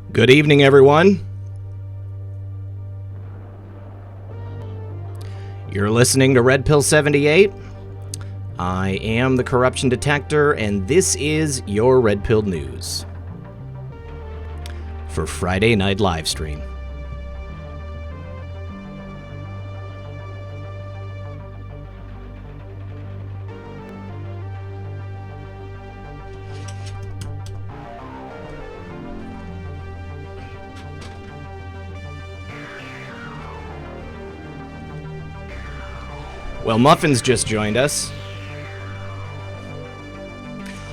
Good evening, everyone. You're listening to Red Pill 78. I am the Corruption Detector, and this is your Red Pill News for Friday Night Livestream. Well, Muffins just joined us.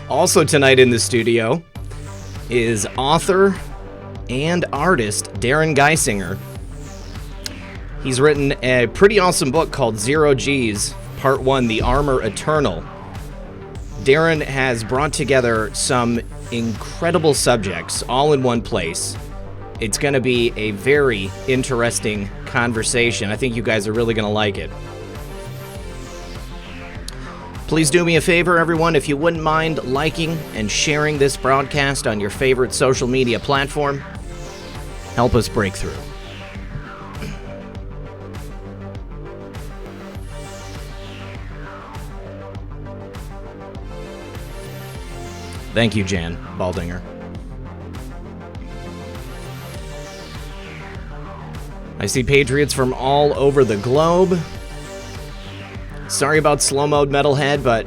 Also tonight in the studio is author and artist Darrin Geisinger. He's written a pretty awesome book called Zero G's, Part 1, The Armor Eternal. Darrin has brought together some incredible subjects all in one place. It's going to be a very interesting conversation. I think you guys are really going to like it. Please do me a favor, everyone, if you wouldn't mind liking and sharing this broadcast on your favorite social media platform. Help us break through. Thank you, Jan Baldinger. I see patriots from all over the globe. Sorry about slow mode, Metalhead, but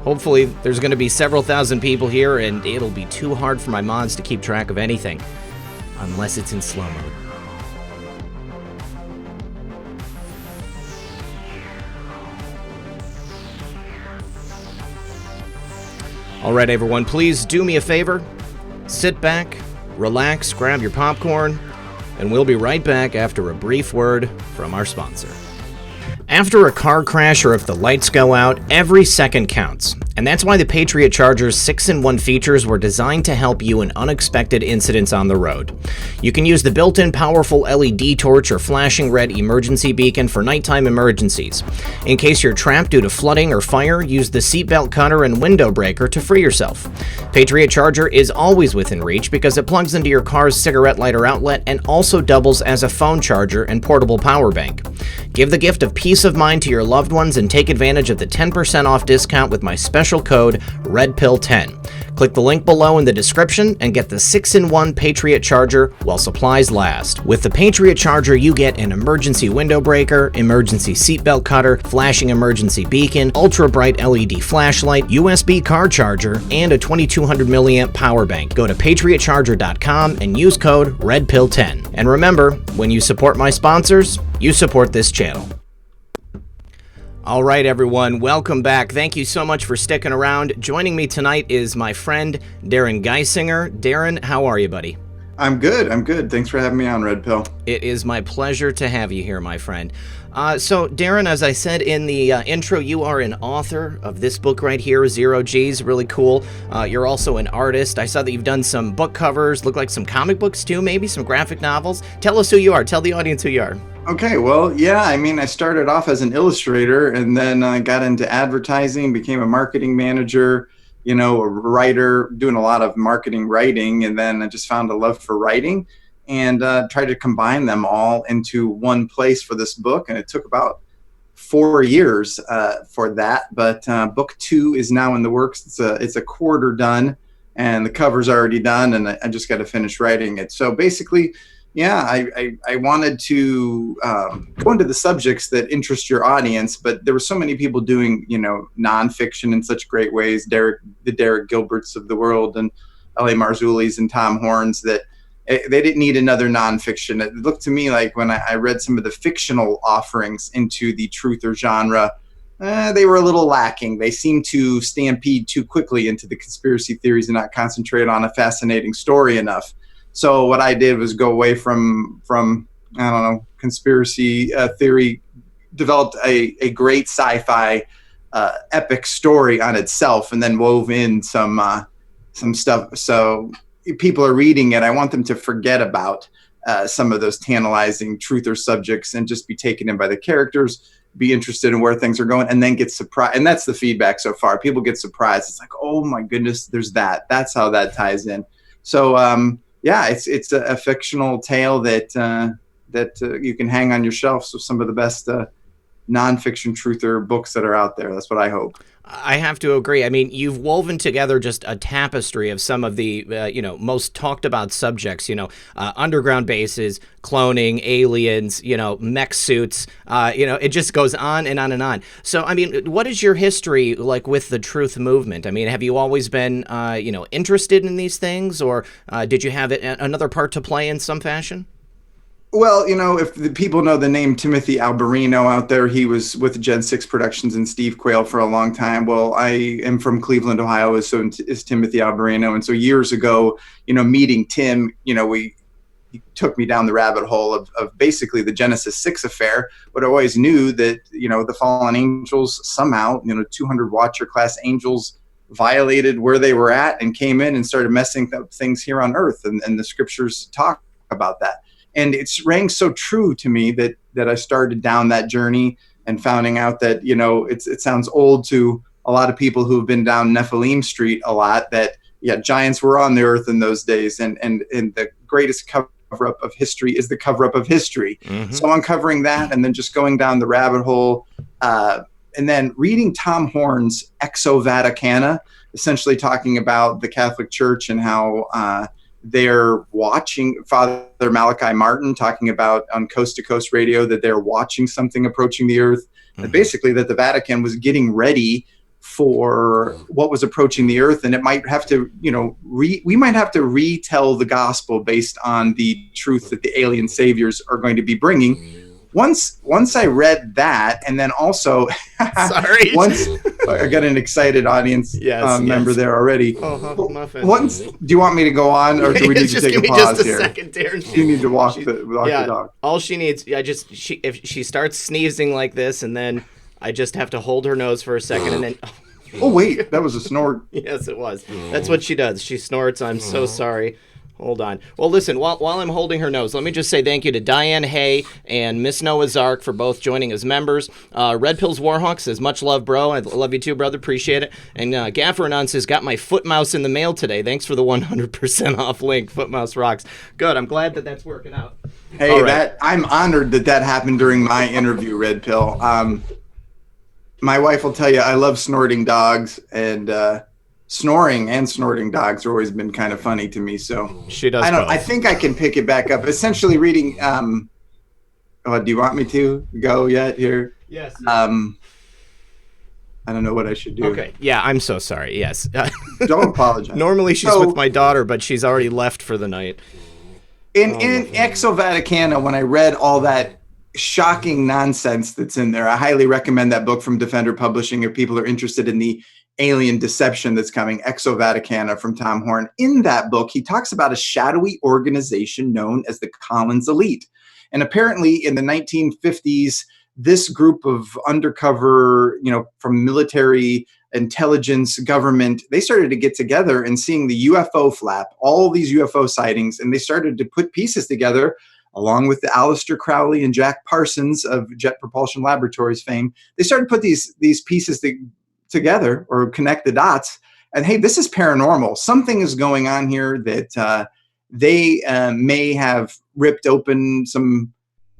hopefully there's going to be several thousand people here, and it'll be too hard for my mods to keep track of anything, unless it's in slow mode. All right, everyone, please do me a favor. Sit back, relax, grab your popcorn, and we'll be right back after a brief word from our sponsor. After a car crash or if the lights go out, every second counts. And that's why the Patriot Charger's 6-in-1 features were designed to help you in unexpected incidents on the road. You can use the built-in powerful LED torch or flashing red emergency beacon for nighttime emergencies. In case you're trapped due to flooding or fire, use the seatbelt cutter and window breaker to free yourself. Patriot Charger is always within reach because it plugs into your car's cigarette lighter outlet and also doubles as a phone charger and portable power bank. Give the gift of peace of mind to your loved ones and take advantage of the 10% off discount with my special code REDPILL10. Click the link below in the description and get the 6-in-1 Patriot Charger while supplies last. With the Patriot Charger, you get an emergency window breaker, emergency seatbelt cutter, flashing emergency beacon, ultra bright LED flashlight, USB car charger, and a 2200 milliamp power bank. Go to patriotcharger.com and use code REDPILL10. And remember, when you support my sponsors, you support this channel. All right, everyone, welcome back. Thank you so much for sticking around. Joining me tonight is my friend, Darrin Geisinger. Darrin, how are you, buddy? I'm good. Thanks for having me on, Red Pill. It is my pleasure to have you here, my friend. So, Darrin, as I said in the intro, you are an author of this book right here, Zero G's, really cool. You're also an artist. I saw that you've done some book covers, look like some comic books too, maybe some graphic novels. Tell us who you are. Tell the audience who you are. Okay, well, yeah, I started off as an illustrator and then I got into advertising, became a marketing manager, a writer, doing a lot of marketing writing, and then I just found a love for writing and tried to combine them all into one place for this book, and it took about 4 years for that, but book 2 is now in the works. It's a quarter done, and the cover's already done, and I just got to finish writing it. So basically, yeah, I wanted to go into the subjects that interest your audience, but there were so many people doing, nonfiction in such great ways, the Derek Gilberts of the world and L.A. Marzulis and Tom Horns, that they didn't need another nonfiction. It looked to me like when I read some of the fictional offerings into the truther genre, they were a little lacking. They seemed to stampede too quickly into the conspiracy theories and not concentrate on a fascinating story enough. So what I did was go away from conspiracy theory, developed a great sci-fi epic story on itself, and then wove in some stuff. So people are reading it, I want them to forget about some of those tantalizing truther subjects and just be taken in by the characters, be interested in where things are going, and then get surprised. And that's the feedback so far. People get surprised. It's like, oh my goodness, there's that. That's how that ties in. So yeah, it's a fictional tale that you can hang on your shelves with some of the best nonfiction truther books that are out there. That's what I hope. I have to agree. I mean, you've woven together just a tapestry of some of the, most talked about subjects, underground bases, cloning, aliens, mech suits, it just goes on and on and on. So, I mean, what is your history like with the truth movement? I mean, have you always been, interested in these things, or did you have another part to play in some fashion? Well, if the people know the name Timothy Alberino out there, he was with Gen 6 Productions and Steve Quayle for a long time. Well, I am from Cleveland, Ohio, so is Timothy Alberino. And so years ago, meeting Tim, he took me down the rabbit hole of basically the Genesis 6 affair. But I always knew that, the fallen angels somehow, 200 Watcher class angels violated where they were at and came in and started messing up things here on earth. And the scriptures talk about that. And it's rang so true to me that I started down that journey and finding out that, it sounds old to a lot of people who've been down Nephilim Street a lot, that, giants were on the earth in those days. And the greatest cover-up of history is the cover-up of history. Mm-hmm. So uncovering that and then just going down the rabbit hole and then reading Tom Horn's Exo Vaticana, essentially talking about the Catholic Church and how they're watching Father Malachi Martin talking about on Coast to Coast Radio that they're watching something approaching the earth. Mm-hmm. And basically that the Vatican was getting ready for what was approaching the earth. And it might have to, we might have to retell the gospel based on the truth that the alien saviors are going to be bringing. Once I read that, and then also, once I got an excited audience member there already. Oh, muffin. Once, do you want me to go on, or do we need to take a pause here? Second, Darrin. You need to walk the dog. All she needs, if she starts sneezing like this, and then I just have to hold her nose for a second, and then. Oh wait, that was a snort. Yes, it was. That's what she does. She snorts. I'm so sorry. Hold on. Well, listen, while I'm holding her nose, let me just say thank you to Diane Hay and Miss Noah Zark for both joining as members. Red Pills Warhawk says, much love, bro. I love you too, brother. Appreciate it. And Gaffer Anon says, got my foot mouse in the mail today. Thanks for the 100% off link. Foot mouse rocks. Good. I'm glad that that's working out. Hey, right. I'm honored that happened during my interview, Red Pill. My wife will tell you I love snorting dogs, and snoring and snorting dogs have always been kind of funny to me. So she does. I think I can pick it back up. Essentially, reading. Do you want me to go yet here? Yes. I don't know what I should do. Okay. Yeah, I'm so sorry. Yes. Don't apologize. Normally she's with my daughter, but she's already left for the night. In Exo Vaticana, when I read all that shocking nonsense that's in there, I highly recommend that book from Defender Publishing if people are interested in the alien deception that's coming, Exo Vaticana from Tom Horn. In that book, he talks about a shadowy organization known as the Collins Elite. And apparently in the 1950s, this group of undercover, from military intelligence, government, they started to get together and seeing the UFO flap, all these UFO sightings, and they started to put pieces together along with the Aleister Crowley and Jack Parsons of Jet Propulsion Laboratories fame. They started to put these pieces together or connect the dots. And hey, this is paranormal. Something is going on here that they may have ripped open some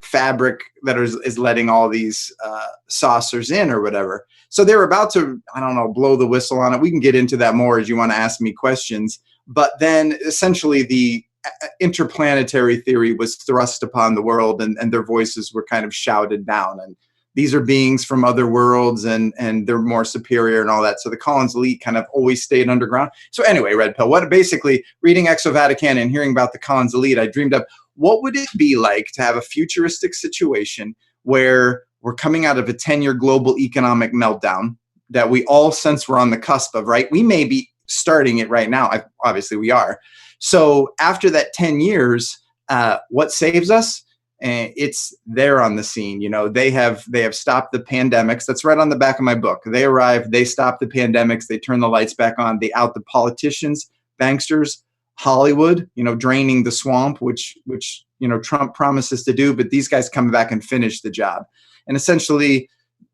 fabric that is letting all these saucers in or whatever. So they're about to, blow the whistle on it. We can get into that more as you want to ask me questions. But then essentially the interplanetary theory was thrust upon the world, and their voices were kind of shouted down. And these are beings from other worlds, and they're more superior and all that. So the Collins Elite kind of always stayed underground. So anyway, Red Pill, basically reading Exo Vaticana and hearing about the Collins Elite, I dreamed up, what would it be like to have a futuristic situation where we're coming out of a 10-year global economic meltdown that we all sense we're on the cusp of, right? We may be starting it right now. Obviously we are. So after that 10 years, what saves us? It's they're on the scene. They have stopped the pandemics. That's right on the back of my book. They arrived, they stopped the pandemics, they turned the lights back on, they out the politicians, banksters, Hollywood, draining the swamp, which Trump promises to do, but these guys come back and finish the job. And essentially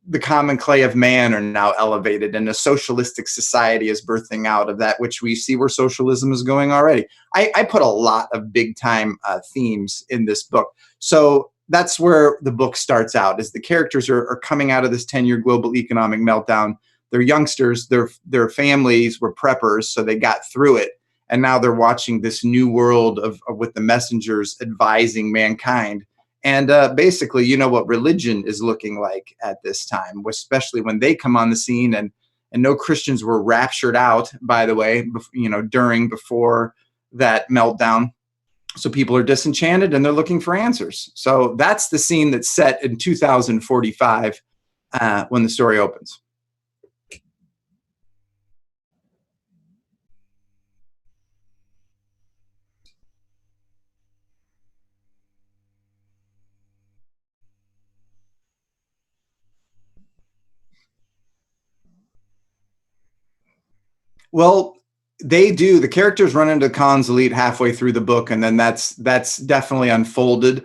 the common clay of man are now elevated, and a socialistic society is birthing out of that, which we see where socialism is going already. I put a lot of big time themes in this book. So that's where the book starts out, is the characters are coming out of this 10-year global economic meltdown. They're youngsters, their families were preppers, so they got through it. And now they're watching this new world of with the messengers advising mankind. And basically, you know what religion is looking like at this time, especially when they come on the scene. And no Christians were raptured out, by the way, before that meltdown. So people are disenchanted and they're looking for answers. So that's the scene that's set in 2045 when the story opens. Well, they do. The characters run into Khan's elite halfway through the book, and then that's definitely unfolded.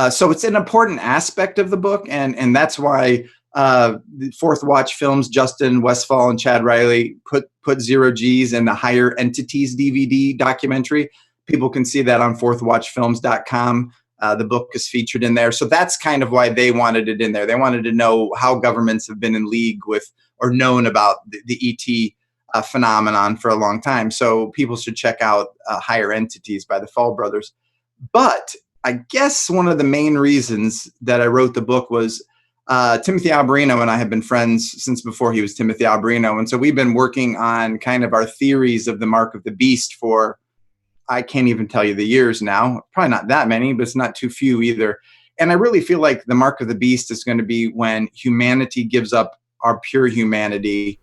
So it's an important aspect of the book, and that's why the Fourth Watch Films, Justin Westfall and Chad Riley put Zero G's in the Higher Entities DVD documentary. People can see that on fourthwatchfilms.com. The book is featured in there. So that's kind of why they wanted it in there. They wanted to know how governments have been in league with or known about the ET phenomenon for a long time. So people should check out Higher Entities by the Fall Brothers. But I guess one of the main reasons that I wrote the book was Timothy Alberino and I have been friends since before he was Timothy Alberino. And so we've been working on kind of our theories of the mark of the beast for, I can't even tell you the years now, probably not that many, but it's not too few either. And I really feel like the mark of the beast is going to be when humanity gives up our pure humanity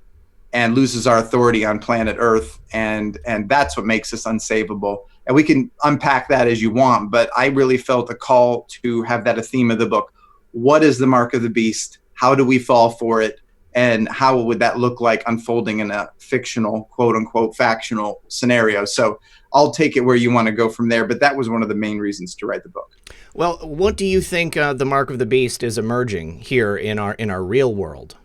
and loses our authority on planet Earth. And that's what makes us unsavable. And we can unpack that as you want, but I really felt a call to have that a theme of the book. What is the mark of the beast? How do we fall for it? And how would that look like unfolding in a fictional, quote unquote, factional scenario? So I'll take it where you want to go from there. But that was one of the main reasons to write the book. Well, what do you think the mark of the beast is emerging here in our real world?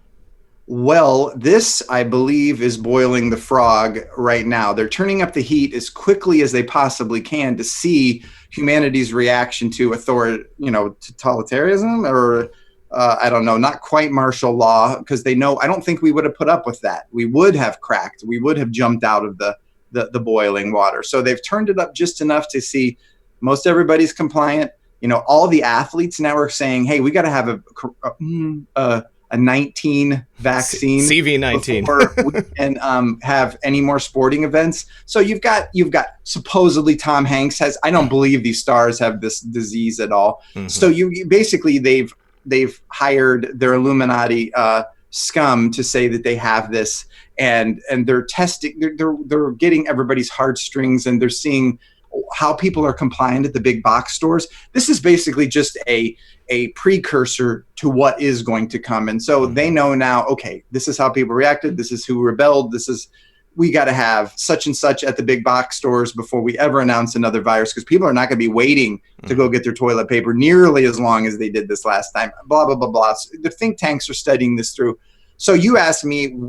Well, this, I believe, is boiling the frog right now. They're turning up the heat as quickly as they possibly can to see humanity's reaction to totalitarianism, or I don't know, not quite martial law, because they know, I don't think we would have put up with that. We would have cracked. We would have jumped out of the boiling water. So they've turned it up just enough to see most everybody's compliant. All the athletes now are saying, hey, we got to have a 19 vaccine CV19 before we can have any more sporting events. So you've got supposedly Tom Hanks has, I don't believe these stars have this disease at all. Mm-hmm. So you basically they've hired their Illuminati scum to say that they have this, and they're testing, they're getting everybody's heartstrings, and they're seeing how people are compliant at the big box stores. This is basically just a precursor to what is going to come. And so they know now, okay, this is how people reacted. This is who rebelled. We got to have such and such at the big box stores before we ever announce another virus, because people are not going to be waiting to go get their toilet paper nearly as long as they did this last time, blah, blah, blah, blah. So the think tanks are studying this through. So you asked me,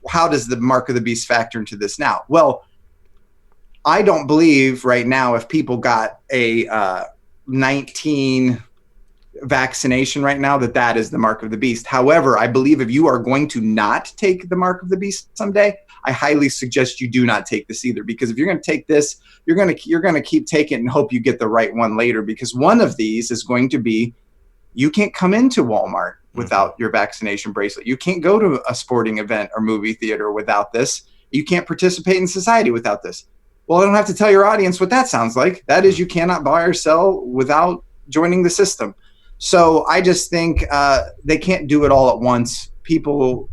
how does the mark of the beast factor into this now? Well, I don't believe right now, if people got a 19 vaccination right now, that is the mark of the beast. However, I believe if you are going to not take the mark of the beast someday, I highly suggest you do not take this either, because if you're going to take this, you're going to keep taking it and hope you get the right one later, because one of these is going to be, you can't come into Walmart without your vaccination bracelet. You can't go to a sporting event or movie theater without this. You can't participate in society without this. Well, I don't have to tell your audience what that sounds like. That is, you cannot buy or sell without joining the system. So I just think they can't do it all at once. People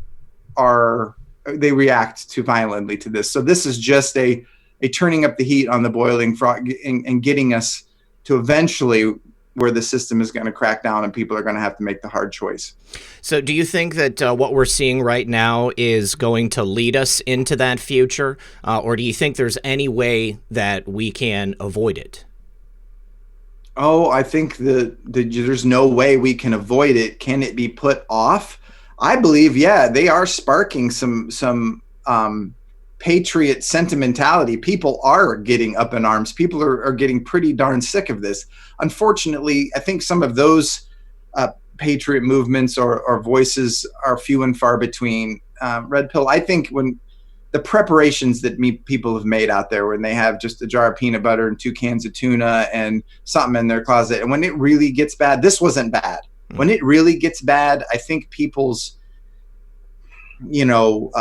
they react too violently to this. So this is just a turning up the heat on the boiling frog and getting us to eventually where the system is going to crack down and people are going to have to make the hard choice. So do you think that what we're seeing right now is going to lead us into that future? Or do you think there's any way that we can avoid it? Oh, I think that there's no way we can avoid it. Can it be put off? I believe, yeah, they are sparking some patriot sentimentality. People are getting up in arms. People are getting pretty darn sick of this. Unfortunately, I think some of those patriot movements or voices are few and far between. Red Pill, I think when the preparations that people have made out there, when they have just a jar of peanut butter and 2 cans of tuna and something in their closet, and when it really gets bad, this wasn't bad. When it really gets bad, I think people's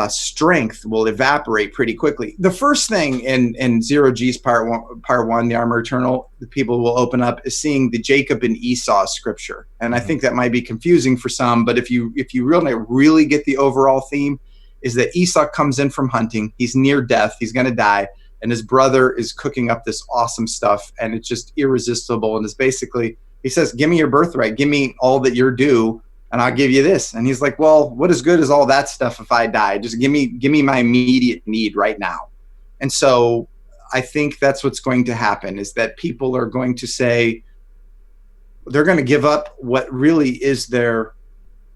strength will evaporate pretty quickly. The first thing in Zero G's part one, the Armor Eternal, the people will open up is seeing the Jacob and Esau scripture, and I think that might be confusing for some. But if you really get the overall theme, is that Esau comes in from hunting, he's near death, he's going to die, and his brother is cooking up this awesome stuff, and it's just irresistible. And it's basically, he says, "Give me your birthright, give me all that you're due, and I'll give you this." And he's like, "Well, what is good is all that stuff if I die? Just give me my immediate need right now." And so I think that's what's going to happen, is that people are going to say, they're going to give up what really is their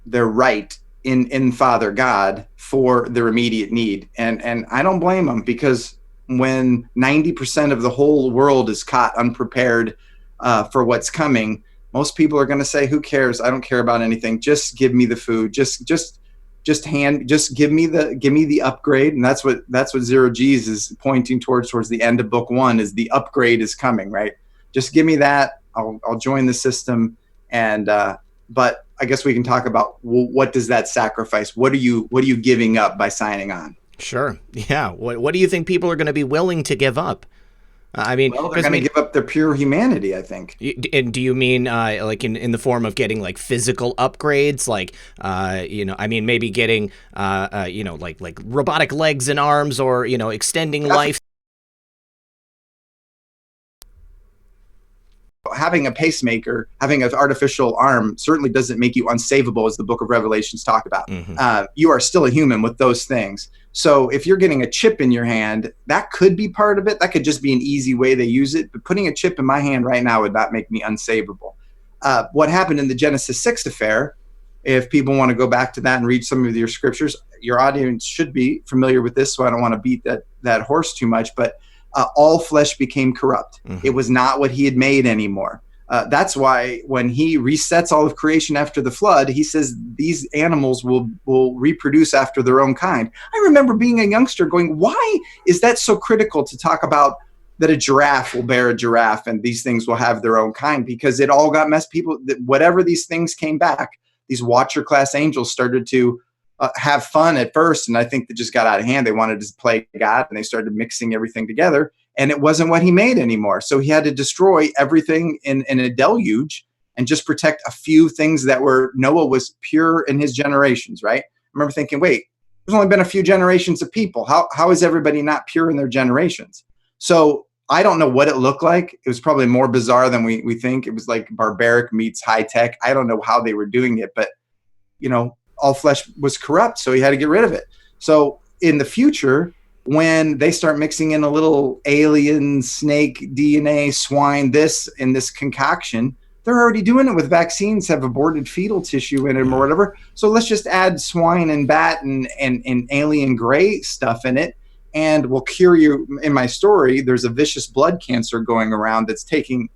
right in Father God for their immediate need. And I don't blame them, because when 90% of the whole world is caught unprepared for what's coming, most people are going to say, "Who cares? I don't care about anything. Just give me the food. Just give me the upgrade." And that's what Zero G's is pointing towards the end of book 1, is the upgrade is coming, right? Just give me that. I'll join the system. And but I guess we can talk about, well, what does that sacrifice? What are you giving up by signing on? Sure. Yeah. What do you think people are going to be willing to give up? I mean, well, they're going to give up their pure humanity, I think. And do you mean like in the form of getting like physical upgrades, like I mean, maybe getting like robotic legs and arms, or extending life? Having a pacemaker, having an artificial arm certainly doesn't make you unsavable, as the book of Revelations talked about. You are still a human with those things. So if you're getting a chip in your hand, that could be part of it. That could just be an easy way they use it. But putting a chip in my hand right now would not make me unsavable. What happened in the Genesis 6 affair, if people want to go back to that and read some of your scriptures, your audience should be familiar with this, so I don't want to beat that horse too much. But all flesh became corrupt. It was not what he had made anymore. That's why when he resets all of creation after the flood, he says these animals will reproduce after their own kind. I remember being a youngster going, why is that so critical to talk about, that a giraffe will bear a giraffe and these things will have their own kind? Because it all got messed. People, whatever these things came back, these watcher class angels started to have fun at first, and I think they just got out of hand. They wanted to play God, and they started mixing everything together, and it wasn't what he made anymore. So he had to destroy everything in a deluge and just protect a few things that were, Noah was pure in his generations, right? I remember thinking, wait, there's only been a few generations of people. How is everybody not pure in their generations? So I don't know what it looked like. It was probably more bizarre than we think. It was like barbaric meets high tech. I don't know how they were doing it, but all flesh was corrupt, so he had to get rid of it. So in the future, when they start mixing in a little alien snake DNA swine this in this concoction, they're already doing it with vaccines, have aborted fetal tissue in them or whatever. So let's just add swine and bat and alien gray stuff in it, and we'll cure you. In my story, there's a vicious blood cancer going around that's taking,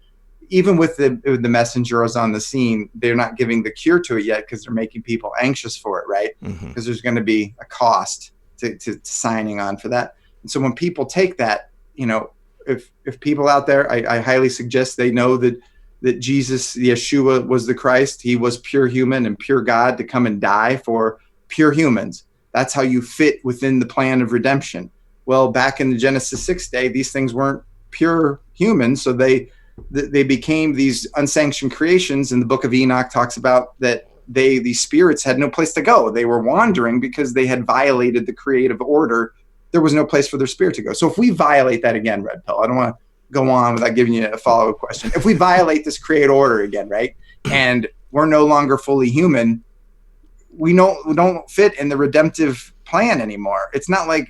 even with the messengers on the scene, they're not giving the cure to it yet, because they're making people anxious for it, right? Because there's going to be a cost to signing on for that. And so when people take that, if people out there, I highly suggest they know that Jesus, Yeshua, was the Christ. He was pure human and pure God to come and die for pure humans. That's how you fit within the plan of redemption. Well, back in the Genesis 6 day, these things weren't pure humans, so they became these unsanctioned creations. And the book of Enoch talks about that these spirits had no place to go. They were wandering because they had violated the creative order. There was no place for their spirit to go. So if we violate that again, Red Pill, I don't want to go on without giving you a follow-up question. If we violate this creative order again, right, and we're no longer fully human, we don't fit in the redemptive plan anymore. It's not like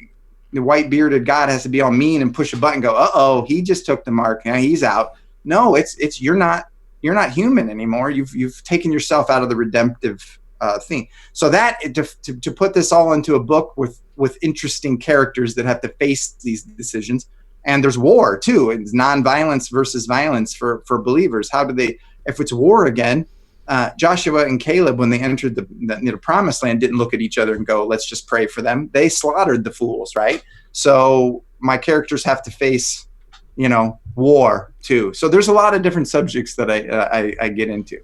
the white-bearded God has to be all mean and push a button and go, uh-oh, he just took the mark. Yeah, he's out. No, it's you're not human anymore. You've taken yourself out of the redemptive theme. So that to put this all into a book with interesting characters that have to face these decisions, and there's war too, and nonviolence versus violence for believers. How do they, if it's war again? Joshua and Caleb, when they entered the promised land, didn't look at each other and go, let's just pray for them. They slaughtered the fools, right? So my characters have to face, war too. So there's a lot of different subjects that I get into.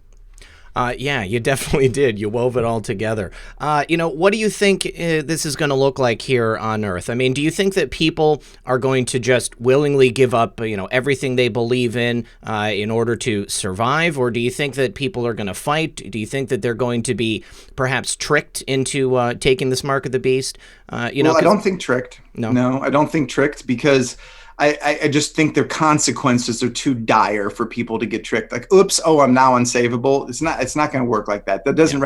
Yeah, you definitely did. You wove it all together. What do you think this is going to look like here on Earth? I mean, do you think that people are going to just willingly give up, everything they believe in order to survive? Or do you think that people are going to fight? Do you think that they're going to be perhaps tricked into taking this mark of the beast? I don't think tricked. No, I don't think tricked, because I just think their consequences are too dire for people to get tricked. Like, oops, I'm now unsavable. It's not going to work like that. That doesn't,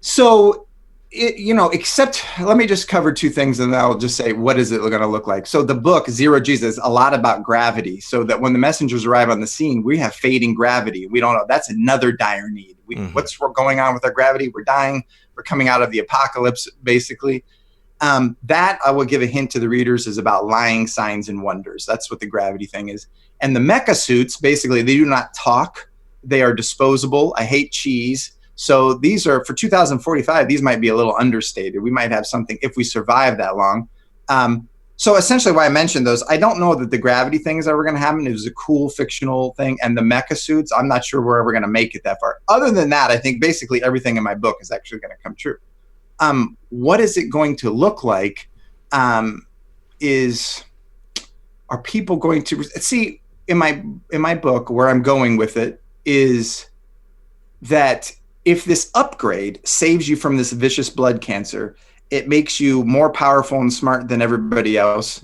So, except, let me just cover two things, and I'll just say, what is it going to look like? So the book, Zero Jesus, is a lot about gravity. So that when the messengers arrive on the scene, we have fading gravity. We don't know. That's another dire need. What's going on with our gravity? We're dying. We're coming out of the apocalypse, basically. That, I will give a hint to the readers, is about lying signs and wonders. That's what the gravity thing is. And the mecha suits, basically, they do not talk. They are disposable. I hate cheese. So these are, for 2045, these might be a little understated. We might have something if we survive that long. So essentially why I mentioned those, I don't know that the gravity thing is ever going to happen. It was a cool fictional thing. And the mecha suits, I'm not sure we're ever going to make it that far. Other than that, I think basically everything in my book is actually going to come true. What is it going to look like? Are people going to see in my book, where I'm going with it is that if this upgrade saves you from this vicious blood cancer, it makes you more powerful and smart than everybody else.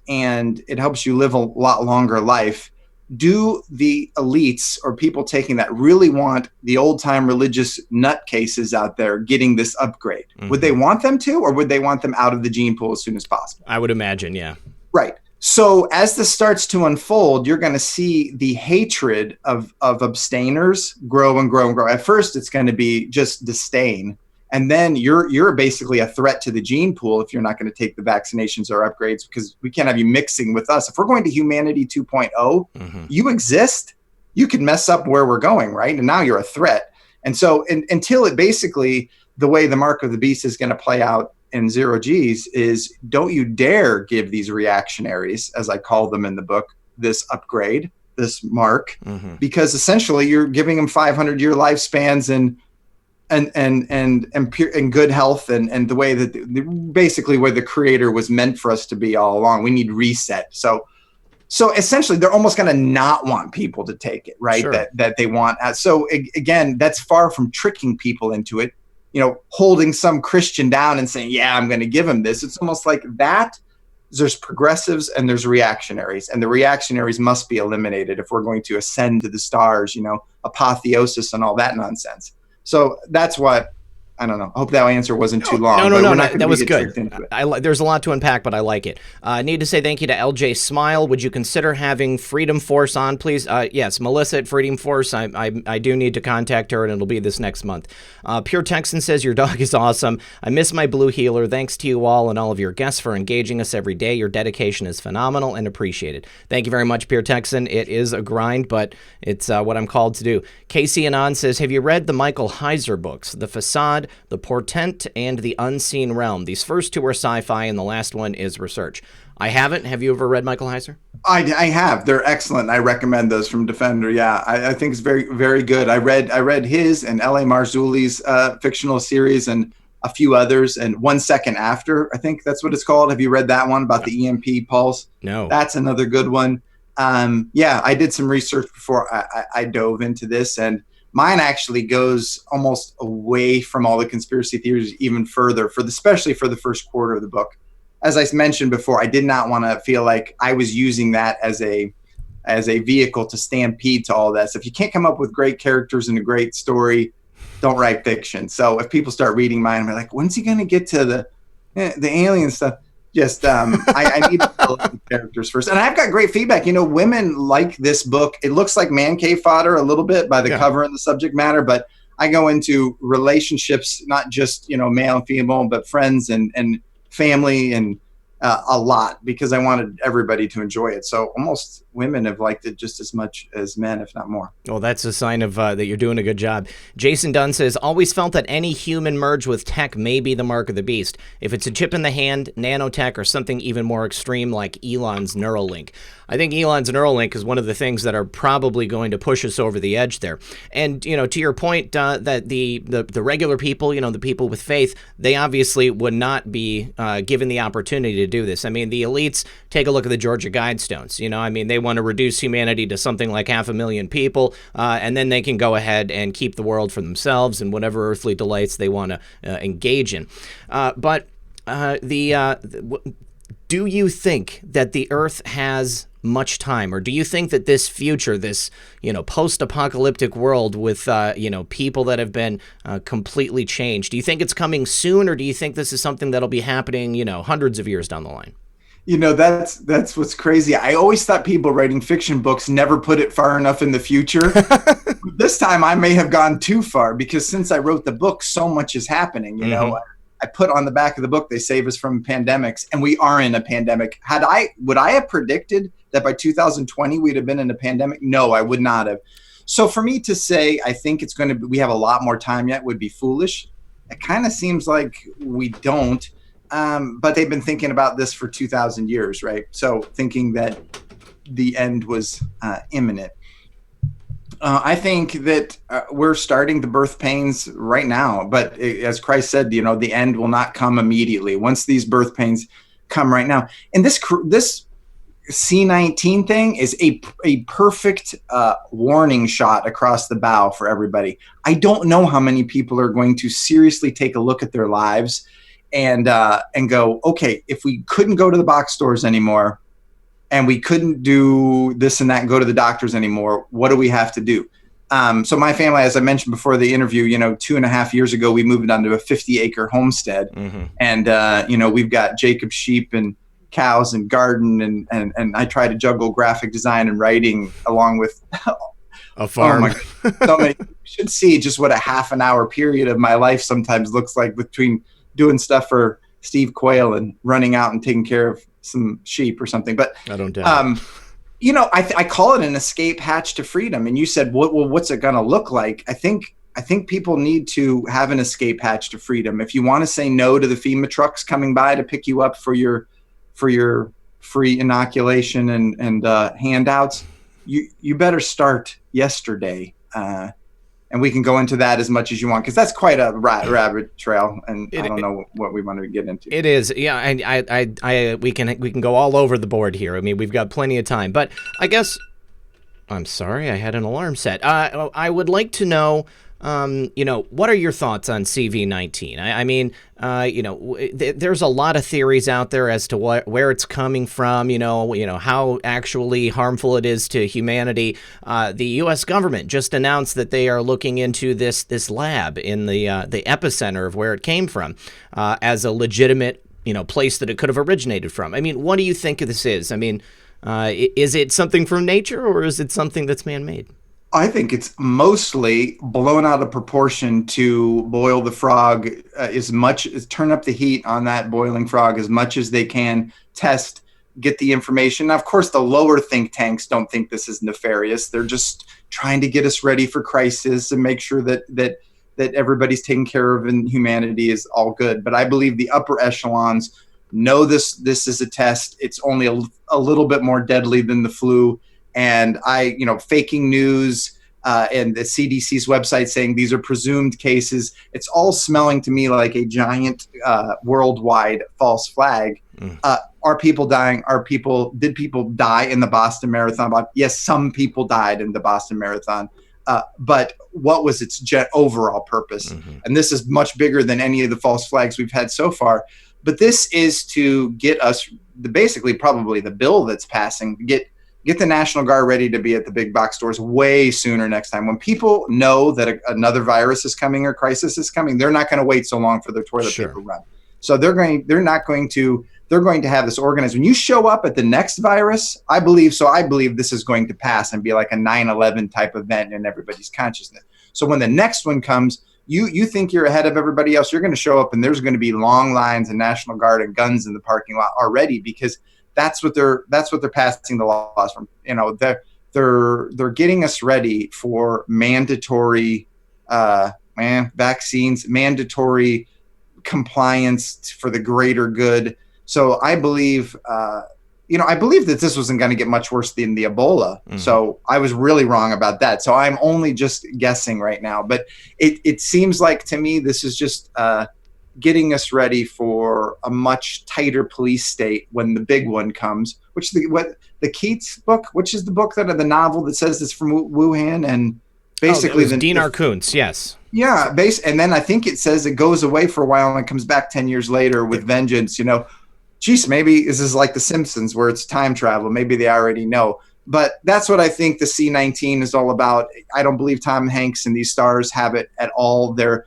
And it helps you live a lot longer life. Do the elites or people taking that really want the old time religious nutcases out there getting this upgrade? Would they want them to, or would they want them out of the gene pool as soon as possible? I would imagine, yeah. Right. So as this starts to unfold, you're going to see the hatred of abstainers grow and grow and grow. At first, it's going to be just disdain. And then you're basically a threat to the gene pool if you're not going to take the vaccinations or upgrades, because we can't have you mixing with us. If we're going to humanity 2.0, you exist, you can mess up where we're going, right? And now you're a threat. And so until it basically, the way the mark of the beast is going to play out in Zero G's is, don't you dare give these reactionaries, as I call them in the book, this upgrade, this mark, because essentially you're giving them 500-year lifespans and good health and the way that basically where the creator was meant for us to be all along. We need reset. So essentially they're almost going to not want people to take it, right? Sure. That they want. So again, that's far from tricking people into it, holding some Christian down and saying, yeah, I'm going to give him this. It's almost like that. There's progressives and there's reactionaries, and the reactionaries must be eliminated if we're going to ascend to the stars, apotheosis and all that nonsense. So that's what, I don't know. I hope that answer wasn't too long. No, that was good. There's a lot to unpack, but I like it. I need to say thank you to LJ Smile. Would you consider having Freedom Force on, please? Yes, Melissa at Freedom Force. I do need to contact her, and it'll be this next month. Pure Texan says, your dog is awesome. I miss my blue healer. Thanks to you all and all of your guests for engaging us every day. Your dedication is phenomenal and appreciated. Thank you very much, Pure Texan. It is a grind, but it's what I'm called to do. Casey Anon says, have you read the Michael Heiser books, The Facade, The Portent, and The Unseen Realm? These first two are sci-fi, and the last one is research. I haven't. Have you ever read Michael Heiser? I have. They're excellent. I recommend those from Defender. Yeah, I think it's very, very good. I read his and L.A. Marzulli's fictional series and a few others, and 1 Second After, I think that's what it's called. Have you read that one about the EMP pulse? No. That's another good one. Yeah, I did some research before I dove into this, and mine actually goes almost away from all the conspiracy theories even further, especially for the first quarter of the book. As I mentioned before, I did not want to feel like I was using that as a vehicle to stampede to all that. So if you can't come up with great characters and a great story, don't write fiction. So if people start reading mine, I'm like, when's he going to get to the alien stuff? Just I need to build the characters first. And I've got great feedback. Women like this book. It looks like man cave fodder a little bit by the cover and the subject matter, but I go into relationships, not just, male and female, but friends and family and a lot, because I wanted everybody to enjoy it. So almost women have liked it just as much as men, if not more. Well, that's a sign of that you're doing a good job. Jason Dunn says, always felt that any human merge with tech may be the mark of the beast. If it's a chip in the hand, nanotech, or something even more extreme like Elon's Neuralink. I think Elon's Neuralink is one of the things that are probably going to push us over the edge there. And, to your point, that the regular people, the people with faith, they obviously would not be given the opportunity to do this. I mean, the elites, take a look at the Georgia Guidestones. They want to reduce humanity to something like 500,000 people, and then they can go ahead and keep the world for themselves and whatever earthly delights they want to engage in. Do you think that the Earth has much time, or do you think that this future, this post-apocalyptic world with people that have been completely changed, do you think it's coming soon, or do you think this is something that'll be happening hundreds of years down the line? That's what's crazy. I always thought people writing fiction books never put it far enough in the future. This time I may have gone too far, because since I wrote the book, so much is happening. I put on the back of the book, they save us from pandemics, and we are in a pandemic. Would I have predicted that by 2020 we'd have been in a pandemic? No, I would not have. So for me to say, I think we have a lot more time yet would be foolish. It kind of seems like we don't. But they've been thinking about this for 2,000 years, right? So thinking that the end was imminent. I think that we're starting the birth pains right now. But as Christ said, the end will not come immediately. Once these birth pains come right now. And this C-19 thing is a perfect warning shot across the bow for everybody. I don't know how many people are going to seriously take a look at their lives and go, okay, if we couldn't go to the box stores anymore and we couldn't do this and that and go to the doctors anymore, what do we have to do? So my family, as I mentioned before the interview, 2.5 years ago, we moved onto a 50-acre homestead. Mm-hmm. And, we've got Jacob sheep and cows and garden. And I try to juggle graphic design and writing along with a farm. Oh my God, so many. You should see just what a half an hour period of my life sometimes looks like between doing stuff for Steve Quayle and running out and taking care of some sheep or something. But I don't doubt. I call it an escape hatch to freedom. And you said, what's it going to look like? I think people need to have an escape hatch to freedom. If you want to say no to the FEMA trucks coming by to pick you up for your free inoculation and handouts, you better start yesterday. And we can go into that as much as you want, because that's quite a rabbit trail, and I don't know what we want to get into. It is, yeah. And we can go all over the board here. I mean, we've got plenty of time, but I guess I'm sorry, I had an alarm set. I would like to know, what are your thoughts on CV-19? I mean, there's a lot of theories out there as to where it's coming from, how actually harmful it is to humanity. The U.S. government just announced that they are looking into this lab in the epicenter of where it came from as a legitimate, place that it could have originated from. I mean, what do you think this is? I mean, is it something from nature, or is it something that's man-made? I think it's mostly blown out of proportion to boil the frog turn up the heat on that boiling frog as much as they can, test, get the information. Now, of course, the lower think tanks don't think this is nefarious. They're just trying to get us ready for crisis and make sure that everybody's taken care of and humanity is all good. But I believe the upper echelons know this is a test. It's only a little bit more deadly than the flu. And faking news and the CDC's website saying these are presumed cases. It's all smelling to me like a giant worldwide false flag. Are people dying? Did people die in the Boston Marathon? Yes, some people died in the Boston Marathon. But what was its overall purpose? Mm-hmm. And this is much bigger than any of the false flags we've had so far. But this is to get us basically probably the bill that's passing, get the National Guard ready to be at the big box stores way sooner next time. When people know that another virus is coming or crisis is coming, they're not going to wait so long for their toilet paper run. So they're going to have this organized. When you show up at the next virus, I believe this is going to pass and be like a 9/11 type event in everybody's consciousness. So when the next one comes, you think you're ahead of everybody else. You're going to show up and there's going to be long lines and National Guard and guns in the parking lot already, because that's what they're passing the laws from. You know, they're getting us ready for mandatory vaccines, mandatory compliance for the greater good. So I believe, I believe that this wasn't going to get much worse than the Ebola. Mm-hmm. So I was really wrong about that. So I'm only just guessing right now, but it seems like to me, this is just getting us ready for a much tighter police state when the big one comes, which the Keats book, which is the book the novel that says it's from Wuhan, and basically Dinar Kuntz. Yes. Yeah. And then I think it says it goes away for a while and it comes back 10 years later with vengeance, Geez, maybe this is like The Simpsons where it's time travel. Maybe they already know. But that's what I think the C-19 is all about. I don't believe Tom Hanks and these stars have it at all. They're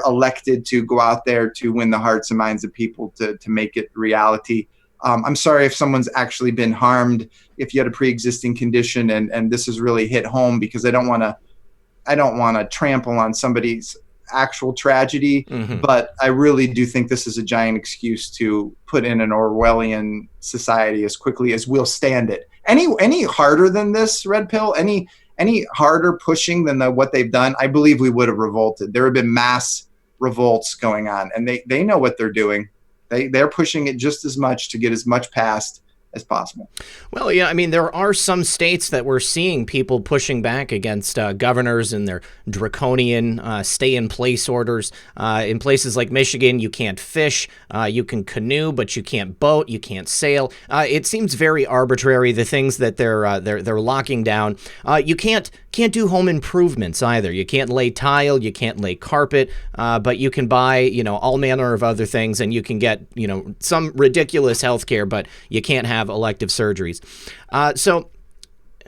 elected to go out there to win the hearts and minds of people to make it reality. I'm sorry if someone's actually been harmed, if you had a pre-existing condition and this has really hit home, because I don't want to trample on somebody's actual tragedy, mm-hmm. but I really do think this is a giant excuse to put in an Orwellian society as quickly as we'll stand it. Any harder than this, Red Pill, any harder pushing than what they've done, I believe we would have revolted. There have been mass revolts going on, and they know what they're doing. They're pushing it just as much to get as much passed as possible. Well, yeah, I mean, there are some states that we're seeing people pushing back against governors and their draconian stay-in-place orders. In places like Michigan, you can't fish, you can canoe, but you can't boat, you can't sail. It seems very arbitrary, the things that they're locking down. You can't do home improvements either. You can't lay tile, you can't lay carpet, but you can buy, all manner of other things, and you can get, some ridiculous health care, but you can't have elective surgeries. So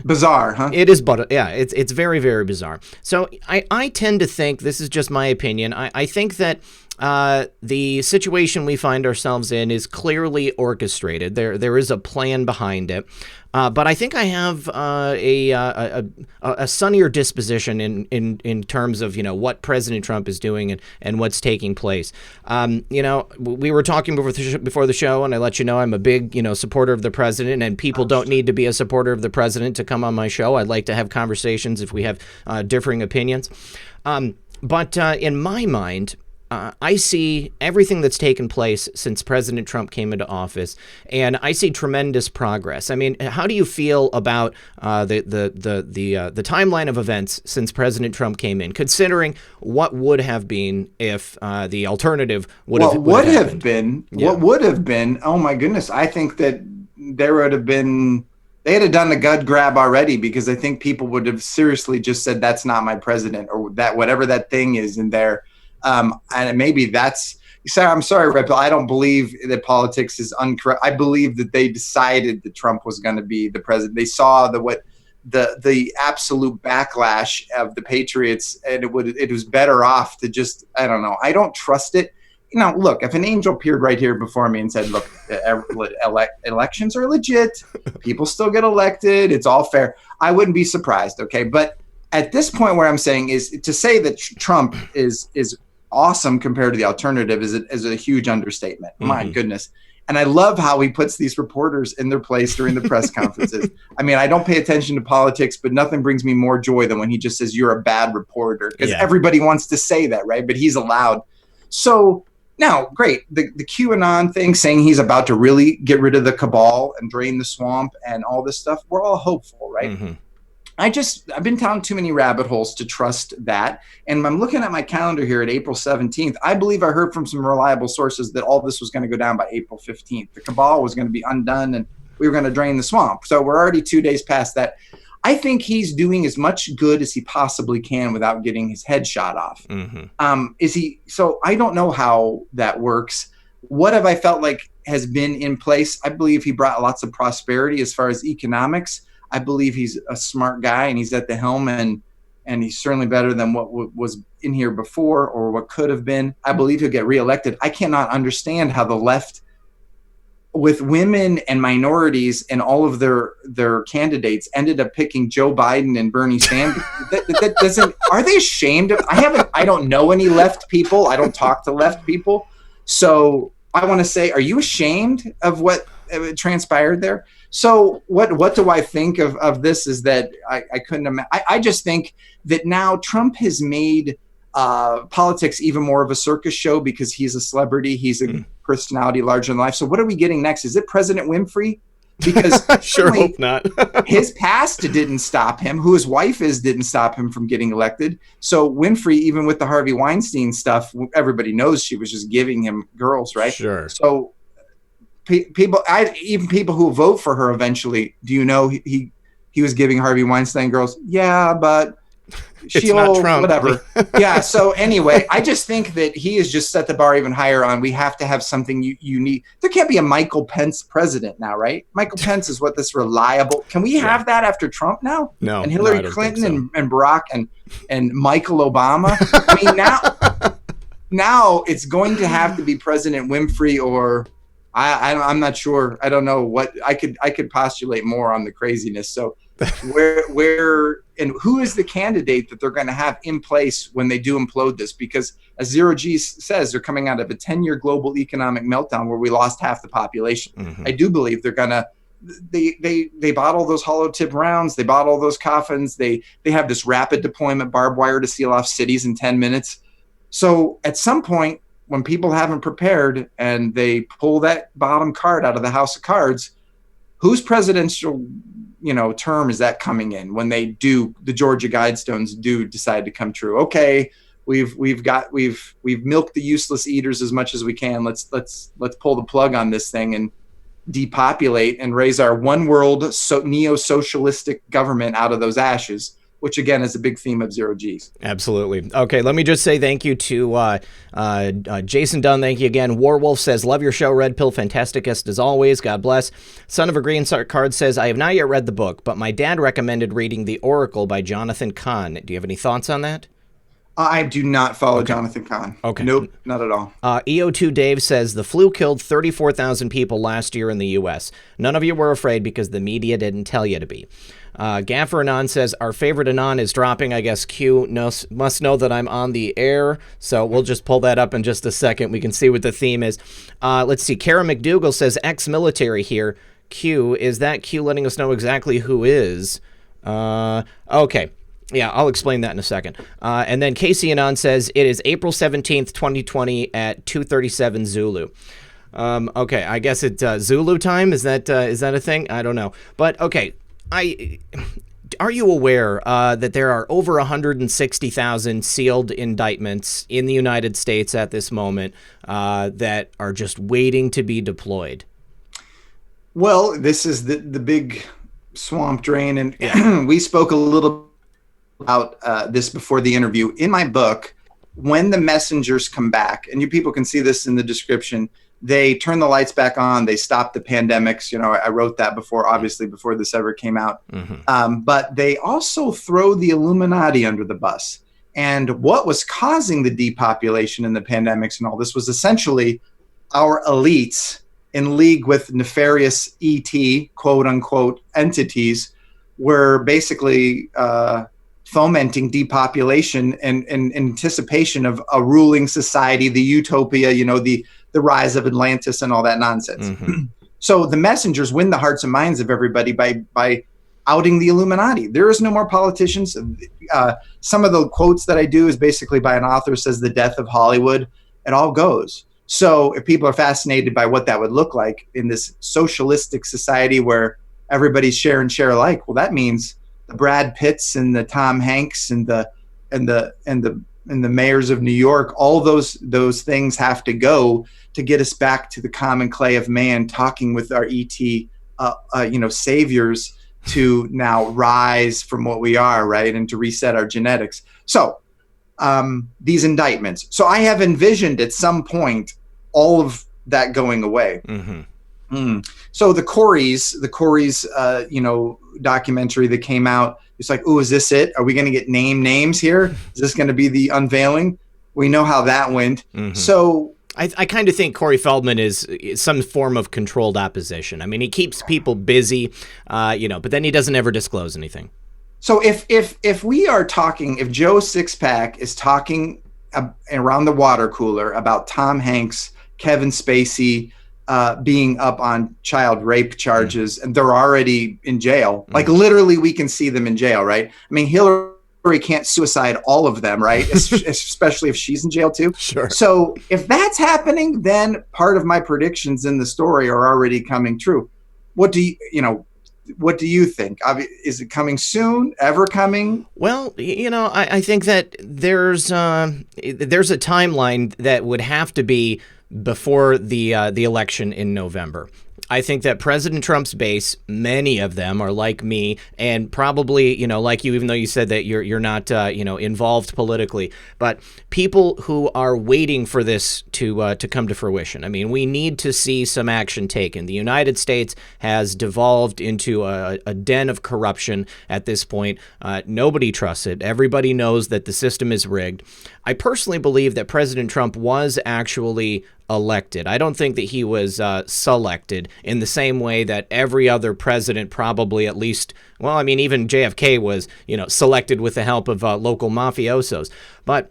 bizarre, huh? It is, but yeah, it's very, very bizarre. So I tend to think, this is just my opinion, I think that the situation we find ourselves in is clearly orchestrated. There is a plan behind it. But I think I have a sunnier disposition in terms of what President Trump is doing and what's taking place. We were talking before the show, and I let you know I'm a big supporter of the president, and people don't need to be a supporter of the president to come on my show. I'd like to have conversations if we have differing opinions. But in my mind, I see everything that's taken place since President Trump came into office, and I see tremendous progress. I mean, how do you feel about the timeline of events since President Trump came in, considering what would have been if the alternative would have happened? What would have been? Oh my goodness! I think that there would have been. They had done the gut grab already, because I think people would have seriously just said, "That's not my president," or that whatever that thing is in there. And maybe that's, I'm sorry, Red Pill, I don't believe that politics is uncorrect. I believe that they decided that Trump was going to be the president. They saw the absolute backlash of the Patriots, and it was better off to just, I don't know. I don't trust it. Look, if an angel appeared right here before me and said, look, elections are legit, people still get elected, it's all fair, I wouldn't be surprised. Okay. But at this point, where I'm saying is to say that Trump is awesome compared to the alternative is a huge understatement. Mm-hmm. My goodness. And I love how he puts these reporters in their place during the press conferences. I mean, I don't pay attention to politics, but nothing brings me more joy than when he just says, "You're a bad reporter," because everybody wants to say that, right? But he's allowed. So now, great. The QAnon thing, saying he's about to really get rid of the cabal and drain the swamp and all this stuff, we're all hopeful, right? Mm-hmm. I've been down too many rabbit holes to trust that. And I'm looking at my calendar here at April 17th. I believe I heard from some reliable sources that all this was going to go down by April 15th. The cabal was going to be undone and we were going to drain the swamp. So we're already 2 days past that. I think he's doing as much good as he possibly can without getting his head shot off. Mm-hmm. So I don't know how that works. What have I felt like has been in place? I believe he brought lots of prosperity as far as economics. I believe he's a smart guy and he's at the helm, and he's certainly better than what was in here before or what could have been. I believe he'll get reelected. I cannot understand how the left with women and minorities, and all of their candidates ended up picking Joe Biden and Bernie Sanders. that doesn't. Are they ashamed of? I don't know any left people. I don't talk to left people. So I want to say, are you ashamed of what transpired there? So what do I think of this? Is that I couldn't imagine. I just think that now Trump has made politics even more of a circus show because he's a celebrity. He's a personality larger than life. So what are we getting next? Is it President Winfrey? Because sure hope not. His past didn't stop him. Who his wife is didn't stop him from getting elected. So Winfrey, even with the Harvey Weinstein stuff, everybody knows she was just giving him girls, right? Sure. So even people who vote for her eventually, do you know he was giving Harvey Weinstein girls? Yeah, but she'll, not Trump. Whatever. Yeah. So anyway, I just think that he has just set the bar even higher on, we have to have something unique. There can't be a Michael Pence president now, right? Michael Pence is what this reliable. Can we have that after Trump now? No. And Hillary Clinton and Barack and Michael Obama. I mean, now it's going to have to be President Winfrey, or I'm not sure. I don't know what I could postulate more on the craziness. So where and who is the candidate that they're going to have in place when they do implode this? Because as Zero G says, they're coming out of a 10-year global economic meltdown where we lost half the population. Mm-hmm. I do believe they're going to, they bought all those hollow tip rounds. They bought all those coffins. They have this rapid deployment barbed wire to seal off cities in 10 minutes. So at some point, when people haven't prepared and they pull that bottom card out of the house of cards, whose presidential term is that coming in when the Georgia Guidestones do decide to come true? Okay, we've milked the useless eaters as much as we can. Let's pull the plug on this thing and depopulate and raise our one world neo-socialistic government out of those ashes, which again is a big theme of Zero G's. Absolutely. Okay, let me just say thank you to Jason Dunn. Thank you again. Warwolf says, love your show, Red Pill. Fantasticest as always. God bless. Son of a Green Card says, I have not yet read the book, but my dad recommended reading The Oracle by Jonathan Cahn. Do you have any thoughts on that? I do not follow Jonathan Cahn. Okay. Nope, not at all. EO2 Dave says, the flu killed 34,000 people last year in the U.S. None of you were afraid because the media didn't tell you to be. Gaffer Anon says, our favorite Anon is dropping. I guess Q must know that I'm on the air. So we'll just pull that up in just a second. We can see what the theme is. Let's see. Kara McDougall says, ex-military here. Q, is that Q letting us know exactly who is? Okay. Yeah, I'll explain that in a second. And then Casey Anon says, it is April 17th, 2020 at 2:37 Zulu. Okay, I guess it's Zulu time. Is that a thing? I don't know. But okay, are you aware that there are over 160,000 sealed indictments in the United States at this moment that are just waiting to be deployed? Well, this is the big swamp drain, and we spoke a little about this before the interview. In my book, when the messengers come back, and you people can see this in the description, they turn the lights back on, they stop the pandemics. I wrote that before, obviously, before this ever came out. Mm-hmm. But they also throw the Illuminati under the bus. And what was causing the depopulation and the pandemics and all this was essentially our elites in league with nefarious ET, quote unquote, entities, were basically fomenting depopulation and in anticipation of a ruling society, the utopia, the rise of Atlantis and all that nonsense. Mm-hmm. So the messengers win the hearts and minds of everybody by outing the Illuminati. There is no more politicians. Some of the quotes that I do is basically by an author who says the death of Hollywood. It all goes. So if people are fascinated by what that would look like in this socialistic society where everybody's share alike, well, that means the Brad Pitts and the Tom Hanks and the mayors of New York, all those things have to go to get us back to the common clay of man, talking with our ET, saviors to now rise from what we are, right, and to reset our genetics. So these indictments. So I have envisioned at some point all of that going away. Mm-hmm. So the Corys, documentary that came out, it's like, oh, is this it? Are we going to get names here? Is this going to be the unveiling? We know how that went. Mm-hmm. So I kind of think Corey Feldman is some form of controlled opposition. I mean, he keeps people busy, but then he doesn't ever disclose anything. So if we are talking, if Joe Sixpack is talking around the water cooler about Tom Hanks, Kevin Spacey being up on child rape charges, and they're already in jail, like literally we can see them in jail, right? I mean, Hillary can't suicide all of them, right? Especially if she's in jail too. Sure. So if that's happening, then part of my predictions in the story are already coming true. What do you think? Is it coming soon? Ever coming? Well, I think that there's a timeline that would have to be before the election in November. I think that President Trump's base, many of them are like me, and probably, like you, even though you said that you're not, involved politically, but people who are waiting for this to come to fruition. I mean, we need to see some action taken. The United States has devolved into a den of corruption at this point. Nobody trusts it. Everybody knows that the system is rigged. I personally believe that President Trump was actually elected. I don't think that he was selected in the same way that every other president probably at least, well, I mean, even JFK was, selected with the help of local mafiosos. But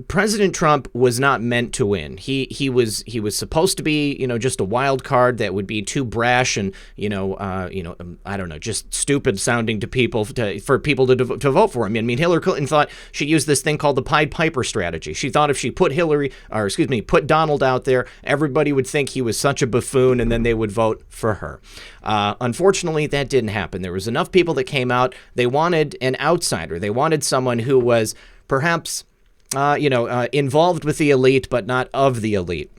President Trump was not meant to win. He was supposed to be, just a wild card that would be too brash and, I don't know, just stupid sounding to people for people to vote for him. I mean, Hillary Clinton thought she used this thing called the Pied Piper strategy. She thought if she put put Donald out there, everybody would think he was such a buffoon and then they would vote for her. Unfortunately, that didn't happen. There was enough people that came out. They wanted an outsider. They wanted someone who was perhaps involved with the elite, but not of the elite.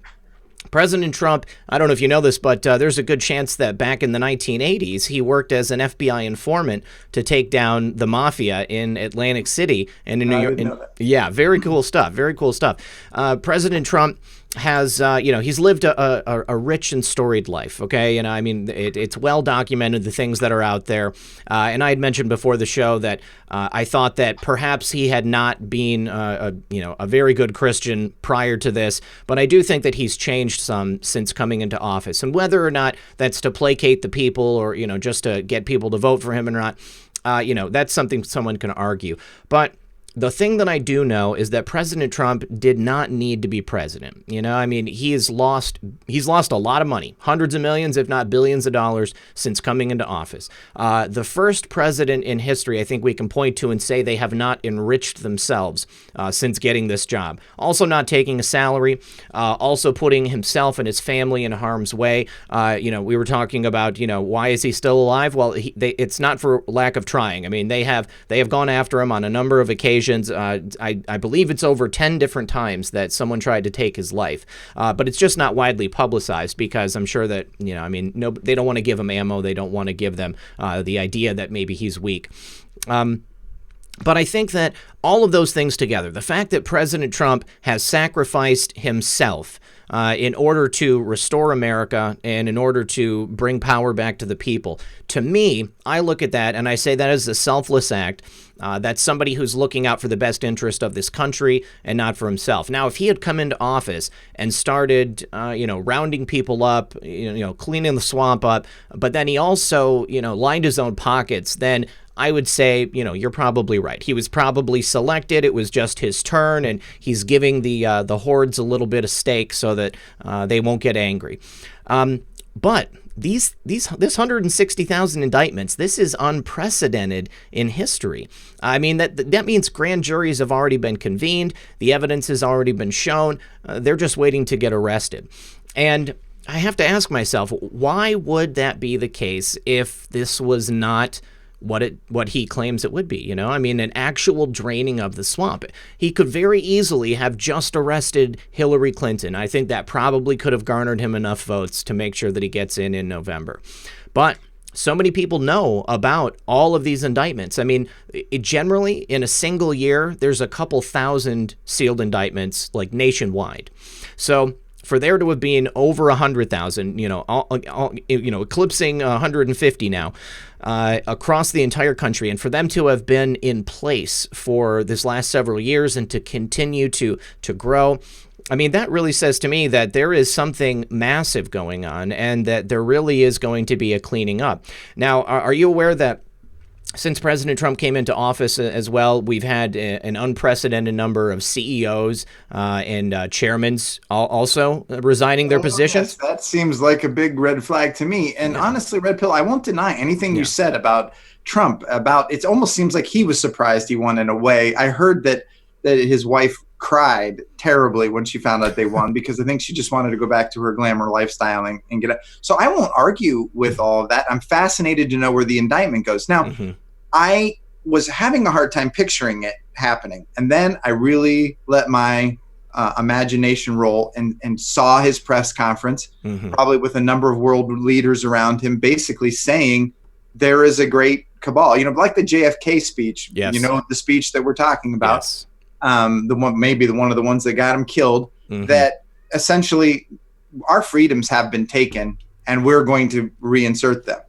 President Trump, I don't know if you know this, but there's a good chance that back in the 1980s, he worked as an FBI informant to take down the mafia in Atlantic City and in New York. Yeah, very cool stuff. Very cool stuff. President Trump has, he's lived a rich and storied life, okay? And I mean, it's well documented, the things that are out there. And I had mentioned before the show that I thought that perhaps he had not been, a very good Christian prior to this, but I do think that he's changed some since coming into office. And whether or not that's to placate the people or, just to get people to vote for him or not, that's something someone can argue. But the thing that I do know is that President Trump did not need to be president. He's lost a lot of money, hundreds of millions, if not billions of dollars since coming into office. The first president in history, I think we can point to and say they have not enriched themselves since getting this job. Also not taking a salary, also putting himself and his family in harm's way. We were talking about, why is he still alive? Well, it's not for lack of trying. I mean, they have gone after him on a number of occasions. I believe it's over 10 different times that someone tried to take his life, but it's just not widely publicized because I'm sure that, they don't want to give him ammo. They don't want to give them the idea that maybe he's weak. But I think that all of those things together, the fact that President Trump has sacrificed himself in order to restore America and in order to bring power back to the people, to me, I look at that and I say that is a selfless act. That's somebody who's looking out for the best interest of this country and not for himself. Now, if he had come into office and started, rounding people up, cleaning the swamp up, but then he also, lined his own pockets, then I would say, you're probably right. He was probably selected. It was just his turn, and he's giving the hordes a little bit of stake so that they won't get angry. But this 160,000 indictments, this is unprecedented in history. I mean, that means grand juries have already been convened. The evidence has already been shown. They're just waiting to get arrested. And I have to ask myself, why would that be the case if this was not what he claims it would be, an actual draining of the swamp? He could very easily have just arrested Hillary Clinton. I think that probably could have garnered him enough votes to make sure that he gets in November. But so many people know about all of these indictments. I mean, generally in a single year, there's a couple thousand sealed indictments, like nationwide. So for there to have been over 100,000, eclipsing 150 now, across the entire country, and for them to have been in place for this last several years and to continue to grow, I mean, that really says to me that there is something massive going on and that there really is going to be a cleaning up. Now, are you aware that since President Trump came into office as well, we've had an unprecedented number of CEOs and chairmen also resigning their positions? Yes, that seems like a big red flag to me. And honestly, Red Pill, I won't deny anything you said about Trump. About it almost seems like he was surprised he won in a way. I heard that his wife cried terribly when she found out they won because I think she just wanted to go back to her glamour lifestyle and get it. So I won't argue with all of that. I'm fascinated to know where the indictment goes. Now, I was having a hard time picturing it happening. And then I really let my imagination roll and saw his press conference, probably with a number of world leaders around him, basically saying there is a great cabal, like the JFK speech, the speech that we're talking about, the one, maybe one of the ones that got him killed, that essentially our freedoms have been taken and we're going to reinsert them.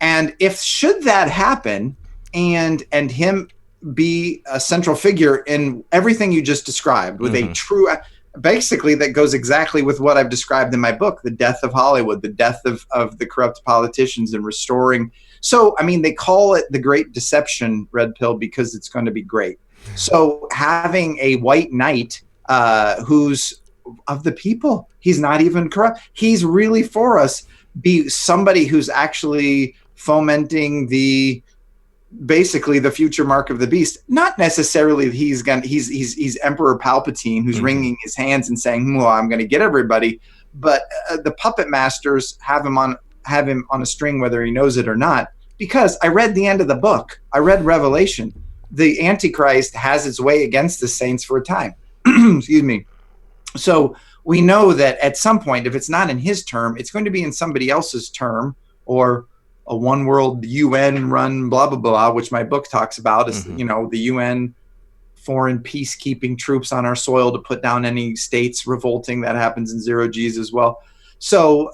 And should that happen, and him be a central figure in everything you just described with a true, basically that goes exactly with what I've described in my book, the death of Hollywood, the death of the corrupt politicians and restoring. So, I mean, they call it the Great Deception, Red Pill, because it's going to be great. So having a white knight who's of the people, he's not even corrupt, he's really for us, be somebody who's actually fomenting basically the future mark of the beast. Not necessarily he's Emperor Palpatine who's wringing his hands and saying, well, I'm going to get everybody, but the puppet masters have him on a string whether he knows it or not, because I read the end of the book. I read Revelation. The Antichrist has its way against the saints for a time. Excuse me. So we know that at some point, if it's not in his term, it's going to be in somebody else's term, or a one world UN run blah, blah, blah, which my book talks about is, the UN foreign peacekeeping troops on our soil to put down any states revolting. That happens in zero G's as well. So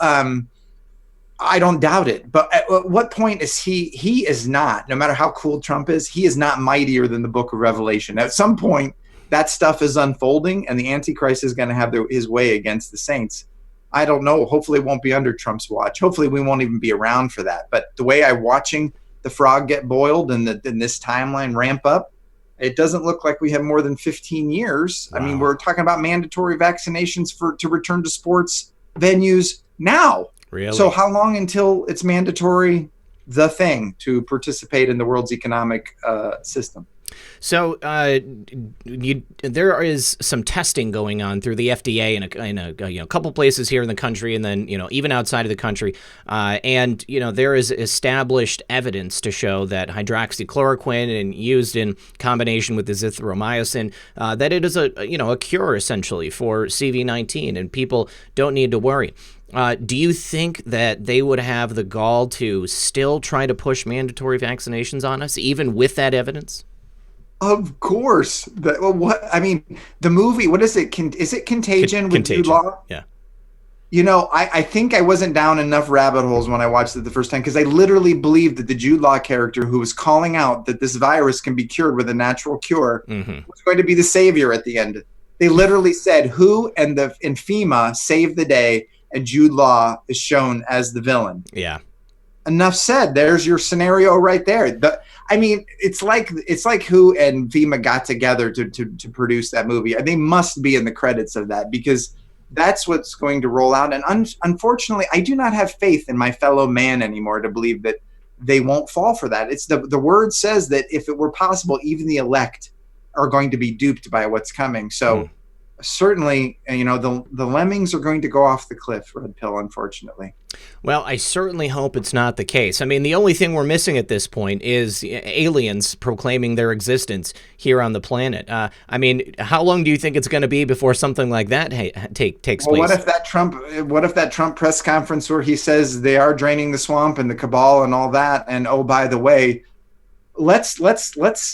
I don't doubt it. But at what point is he is not, no matter how cool Trump is, he is not mightier than the book of Revelation. At some point, that stuff is unfolding and the Antichrist is going to have his way against the saints. I don't know. Hopefully it won't be under Trump's watch. Hopefully we won't even be around for that. But the way I'm watching the frog get boiled and this timeline ramp up, it doesn't look like we have more than 15 years. Wow. I mean, we're talking about mandatory vaccinations to return to sports venues now. Really? So how long until it's mandatory, the thing, to participate in the world's economic system? So there is some testing going on through the FDA in a couple places here in the country, and then even outside of the country, and there is established evidence to show that hydroxychloroquine, and used in combination with azithromycin, that it is a cure essentially for CV-19, and people don't need to worry. Do you think that they would have the gall to still try to push mandatory vaccinations on us, even with that evidence? Of course. The movie, what is it? Is it Contagion with Jude Law? Yeah. I think I wasn't down enough rabbit holes when I watched it the first time, because I literally believed that the Jude Law character who was calling out that this virus can be cured with a natural cure was going to be the savior at the end. They literally said WHO and FEMA saved the day, and Jude Law is shown as the villain. Yeah. Enough said. There's your scenario right there. It's like WHO and FEMA got together to produce that movie. They must be in the credits of that, because that's what's going to roll out. And unfortunately, I do not have faith in my fellow man anymore to believe that they won't fall for that. It's the word says that if it were possible, even the elect are going to be duped by what's coming. So certainly, the lemmings are going to go off the cliff, Red Pill, unfortunately. Well, I certainly hope it's not the case. I mean, the only thing we're missing at this point is aliens proclaiming their existence here on the planet. I mean, how long do you think it's going to be before something like that takes place? What if that Trump press conference where he says they are draining the swamp and the cabal and all that, and oh, by the way, let's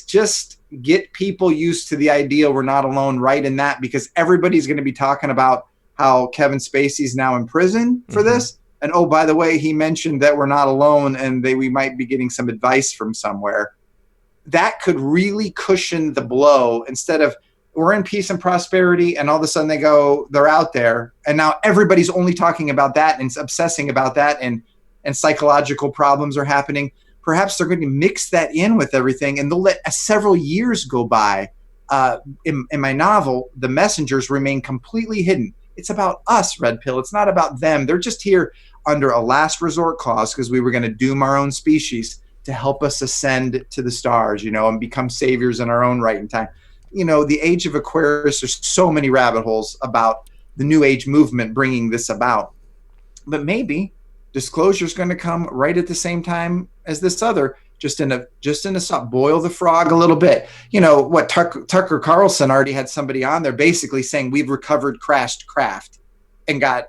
just get people used to the idea we're not alone right in that, because everybody's going to be talking about how Kevin Spacey's now in prison for this. And oh, by the way, he mentioned that we're not alone and we might be getting some advice from somewhere. That could really cushion the blow, instead of we're in peace and prosperity, and all of a sudden they're out there, and now everybody's only talking about that and obsessing about that, and psychological problems are happening. Perhaps they're going to mix that in with everything, and they'll let several years go by. In my novel, the messengers remain completely hidden. It's about us, Red Pill. It's not about them. They're just here under a last resort clause because we were going to doom our own species to help us ascend to the stars, and become saviors in our own right in time. The age of Aquarius, there's so many rabbit holes about the New Age movement bringing this about. But maybe disclosure is going to come right at the same time as this other, just in a boil the frog a little bit. What Tucker Carlson already had somebody on there basically saying we've recovered crashed craft and got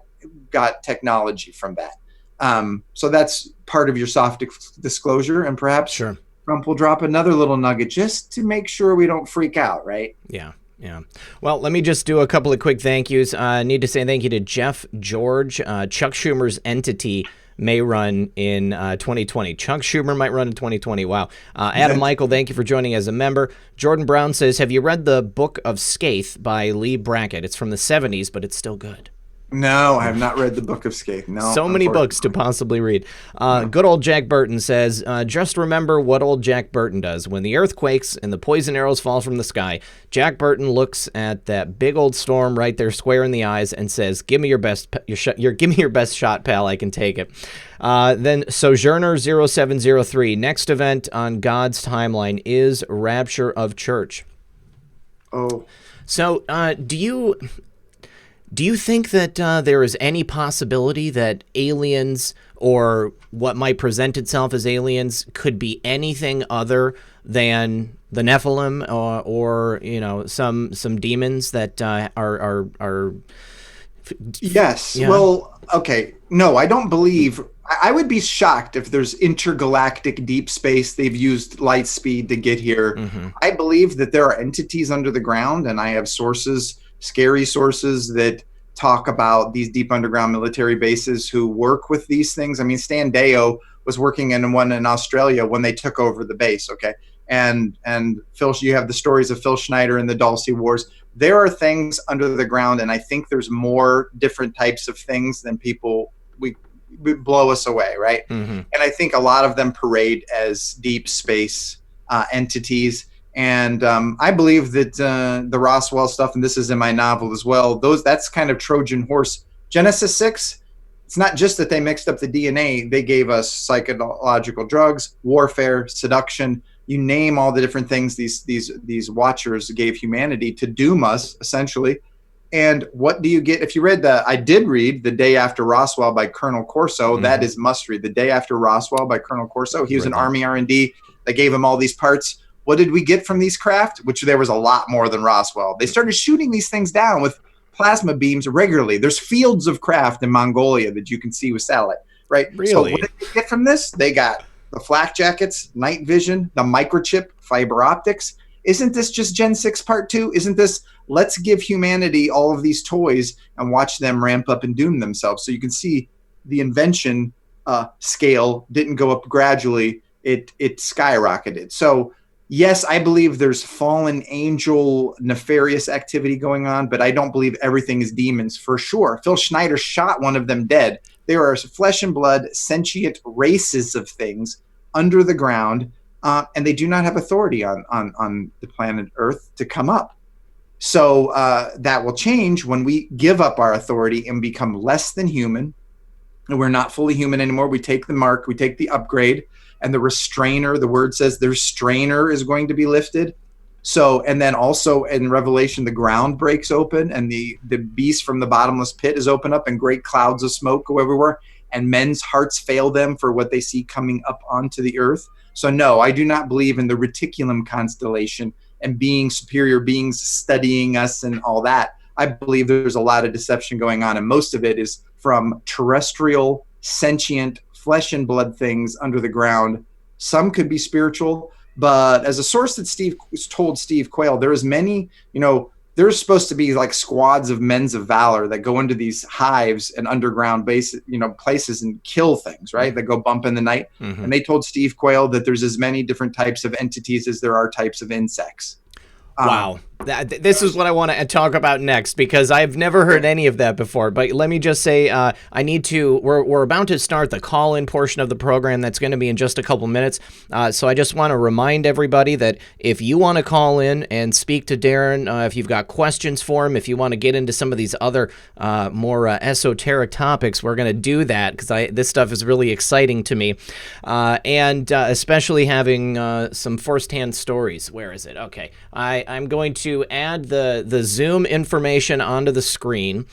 technology from that. So that's part of your soft disclosure, and perhaps Sure. Trump will drop another little nugget just to make sure we don't freak out, right? Yeah. Yeah. Well, let me just do a couple of quick thank yous. I need to say thank you to Jeff George. Chuck Schumer's entity may run in 2020. Chuck Schumer might run in 2020. Wow. Adam Michael, thank you for joining as a member. Jordan Brown says, have you read the Book of Scathe by Lee Brackett? It's from the 70s, but it's still good. No, I have not read the Book of Scathe. No, so many books to possibly read. Good old Jack Burton says, just remember what old Jack Burton does. When the earth quakes and the poison arrows fall from the sky, Jack Burton looks at that big old storm right there square in the eyes and says, give me your best shot, pal. I can take it. Then Sojourner 0703, next event on God's timeline is Rapture of Church. Oh. So do you think that there is any possibility that aliens, or what might present itself as aliens, could be anything other than the Nephilim, or some demons that are? Yes. Yeah. Well, okay. No, I don't believe. I would be shocked if there's intergalactic deep space. They've used light speed to get here. Mm-hmm. I believe that there are entities under the ground, and I have scary sources that talk about these deep underground military bases who work with these things. I mean, Stan Deyo was working in one in Australia when they took over the base. Okay. And Phil, you have the stories of Phil Schneider and the Dulce Wars. There are things under the ground, and I think there's more different types of things than people we blow us away, right? Mm-hmm. And I think a lot of them parade as deep space entities. And I believe that the Roswell stuff, and this is in my novel as well, that's kind of Trojan horse. Genesis 6, it's not just that they mixed up the DNA. They gave us psychological drugs, warfare, seduction. You name all the different things these watchers gave humanity to doom us, essentially. And what do you get? If you read I did read The Day After Roswell by Colonel Corso. Mm-hmm. That is must read. The Day After Roswell by Colonel Corso. He was an Army R&D. They gave him all these parts. What did we get from these craft? Which there was a lot more than Roswell. They started shooting these things down with plasma beams regularly. There's fields of craft in Mongolia that you can see with satellite, right? Really? So what did they get from this? They got the flak jackets, night vision, the microchip, fiber optics. Isn't this just Gen 6 Part 2? Isn't this, let's give humanity all of these toys and watch them ramp up and doom themselves? So you can see the invention scale didn't go up gradually. It skyrocketed. So yes, I believe there's fallen angel nefarious activity going on, but I don't believe everything is demons for sure. Phil Schneider shot one of them dead. There are flesh and blood, sentient races of things under the ground, and they do not have authority on the planet Earth to come up. So that will change when we give up our authority and become less than human. And we're not fully human anymore. We take the mark, we take the upgrade, and the restrainer, the word says the restrainer is going to be lifted. So, and then also in Revelation, the ground breaks open and the beast from the bottomless pit is opened up and great clouds of smoke go everywhere, and men's hearts fail them for what they see coming up onto the earth. So no, I do not believe in the reticulum constellation and being superior beings studying us and all that. I believe there's a lot of deception going on, and most of it is from terrestrial, sentient, flesh and blood things under the ground. Some could be spiritual, but as a source that Steve told Steve Quayle, there's many, there's supposed to be like squads of men's of valor that go into these hives and underground bases, places and kill things, right? That go bump in the night. Mm-hmm. And they told Steve Quayle that there's as many different types of entities as there are types of insects. Wow. This is what I want to talk about next, because I've never heard any of that before. But let me just say, we're about to start the call-in portion of the program. That's going to be in just a couple minutes. So I just want to remind everybody that if you want to call in and speak to Darrin, if you've got questions for him, if you want to get into some of these other more esoteric topics, we're going to do that, because this stuff is really exciting to me, and especially having some firsthand stories. Where is it? Okay, I'm going to add the Zoom information onto the screen,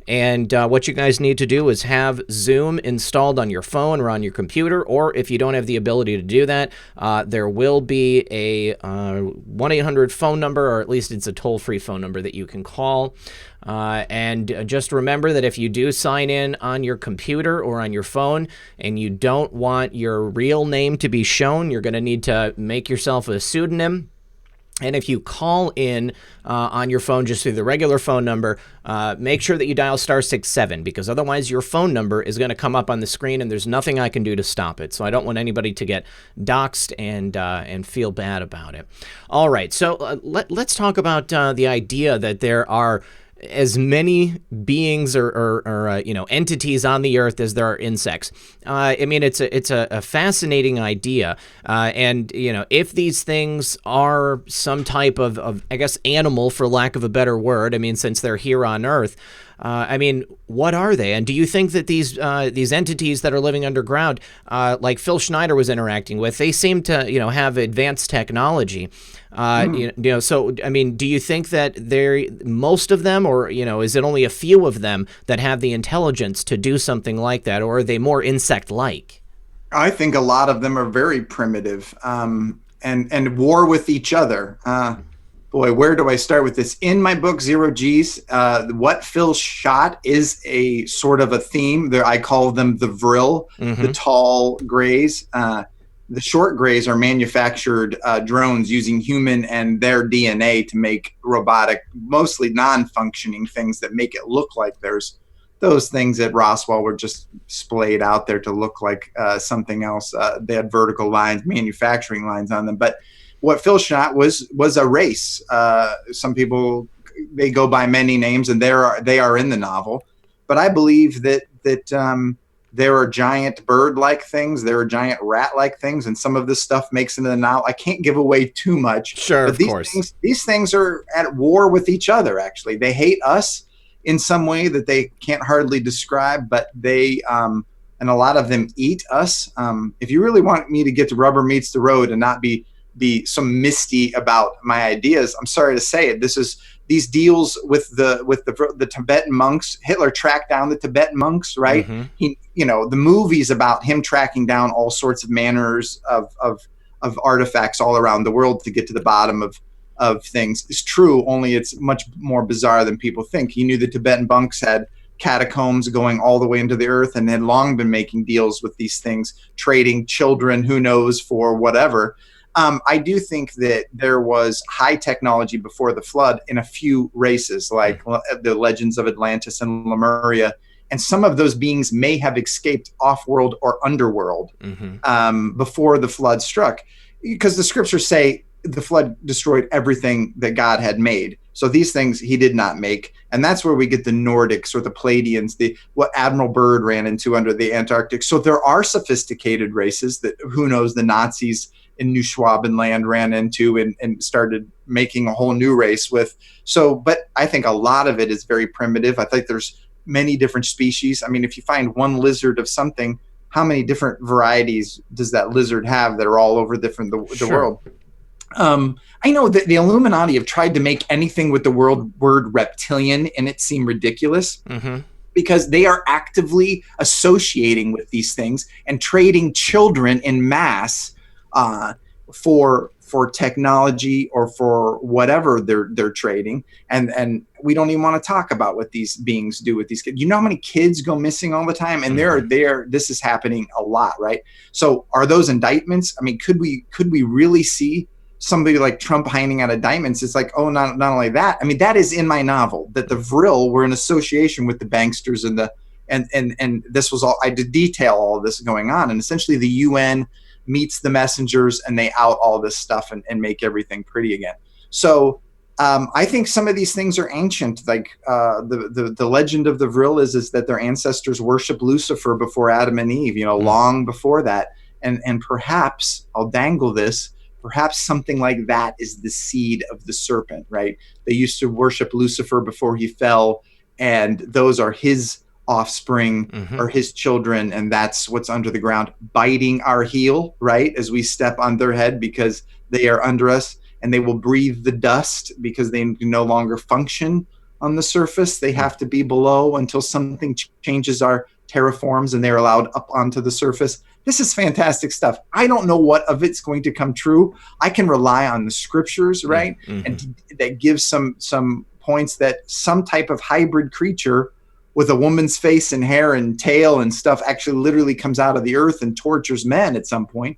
and what you guys need to do is have Zoom installed on your phone or on your computer, or if you don't have the ability to do that, there will be a 1-800 phone number, or at least it's a toll-free phone number that you can call. And just remember that if you do sign in on your computer or on your phone and you don't want your real name to be shown, you're going to need to make yourself a pseudonym. And if you call in on your phone just through the regular phone number, make sure that you dial *67, because otherwise your phone number is going to come up on the screen and there's nothing I can do to stop it. So I don't want anybody to get doxxed and feel bad about it. All right, so let's talk about the idea that there are as many beings or entities on the earth as there are insects. I mean, it's a fascinating idea, and if these things are some type of I guess animal, for lack of a better word. I mean, since they're here on Earth. I mean, what are they? And do you think that these entities that are living underground, like Phil Schneider was interacting with, they seem to have advanced technology? So I mean, do you think that most of them, or is it only a few of them that have the intelligence to do something like that, or are they more insect-like? I think a lot of them are very primitive, and war with each other. Boy, where do I start with this? In my book, Zero G's, what Phil shot is a sort of a theme. I call them the vril, the tall grays. The short grays are manufactured drones using human and their DNA to make robotic, mostly non-functioning things that make it look like there's those things at Roswell were just splayed out there to look like something else. They had vertical lines, manufacturing lines on them. But what Phil shot was a race. Some people, they go by many names, and they are in the novel. But I believe that there are giant bird-like things, there are giant rat-like things, and some of this stuff makes into the novel. I can't give away too much. Sure, but of course. These things are at war with each other, actually. They hate us in some way that they can't hardly describe, but they, and a lot of them eat us. If you really want me to get to rubber meets the road and not be some misty about my ideas, I'm sorry to say it. These deals with the Tibetan monks. Hitler tracked down the Tibetan monks, right? He, the movies about him tracking down all sorts of manners of artifacts all around the world to get to the bottom of things is true. Only it's much more bizarre than people think. He knew the Tibetan monks had catacombs going all the way into the earth and had long been making deals with these things, trading children, who knows, for whatever. I do think that there was high technology before the flood in a few races, like the legends of Atlantis and Lemuria. And some of those beings may have escaped off-world or underworld before the flood struck. Because the scriptures say the flood destroyed everything that God had made. So these things he did not make. And that's where we get the Nordics or the Pleiadians, what Admiral Byrd ran into under the Antarctic. So there are sophisticated races that, who knows, the Nazis in New Schwabenland ran into and started making a whole new race with. So, but I think a lot of it is very primitive. I think there's many different species. I mean, if you find one lizard of something, how many different varieties does that lizard have that are all over the world? I know that the Illuminati have tried to make anything with the word reptilian in it seem ridiculous. Because they are actively associating with these things and trading children in mass for technology or for whatever they're trading, and we don't even want to talk about what these beings do with these kids. You know how many kids go missing all the time, and this is happening a lot, right? So are those indictments? I mean, could we really see somebody like Trump hiding out indictments? It's like, oh, not only that. I mean, that is in my novel, that the Vril were in association with the banksters and this was all, I did detail all of this going on, and essentially the UN meets the messengers and they out all this stuff and make everything pretty again. So I think some of these things are ancient. Like the legend of the Vril is that their ancestors worshiped Lucifer before Adam and Eve, long before that. And perhaps, I'll dangle this, perhaps something like that is the seed of the serpent, right? They used to worship Lucifer before he fell, and those are his offspring or his children, and that's what's under the ground, biting our heel, right? As we step on their head because they are under us, and they will breathe the dust because they no longer function on the surface. They have to be below until something changes our terraforms and they're allowed up onto the surface. This is fantastic stuff. I don't know what of it's going to come true. I can rely on the scriptures, right? And that gives some points that some type of hybrid creature with a woman's face and hair and tail and stuff actually literally comes out of the earth and tortures men at some point.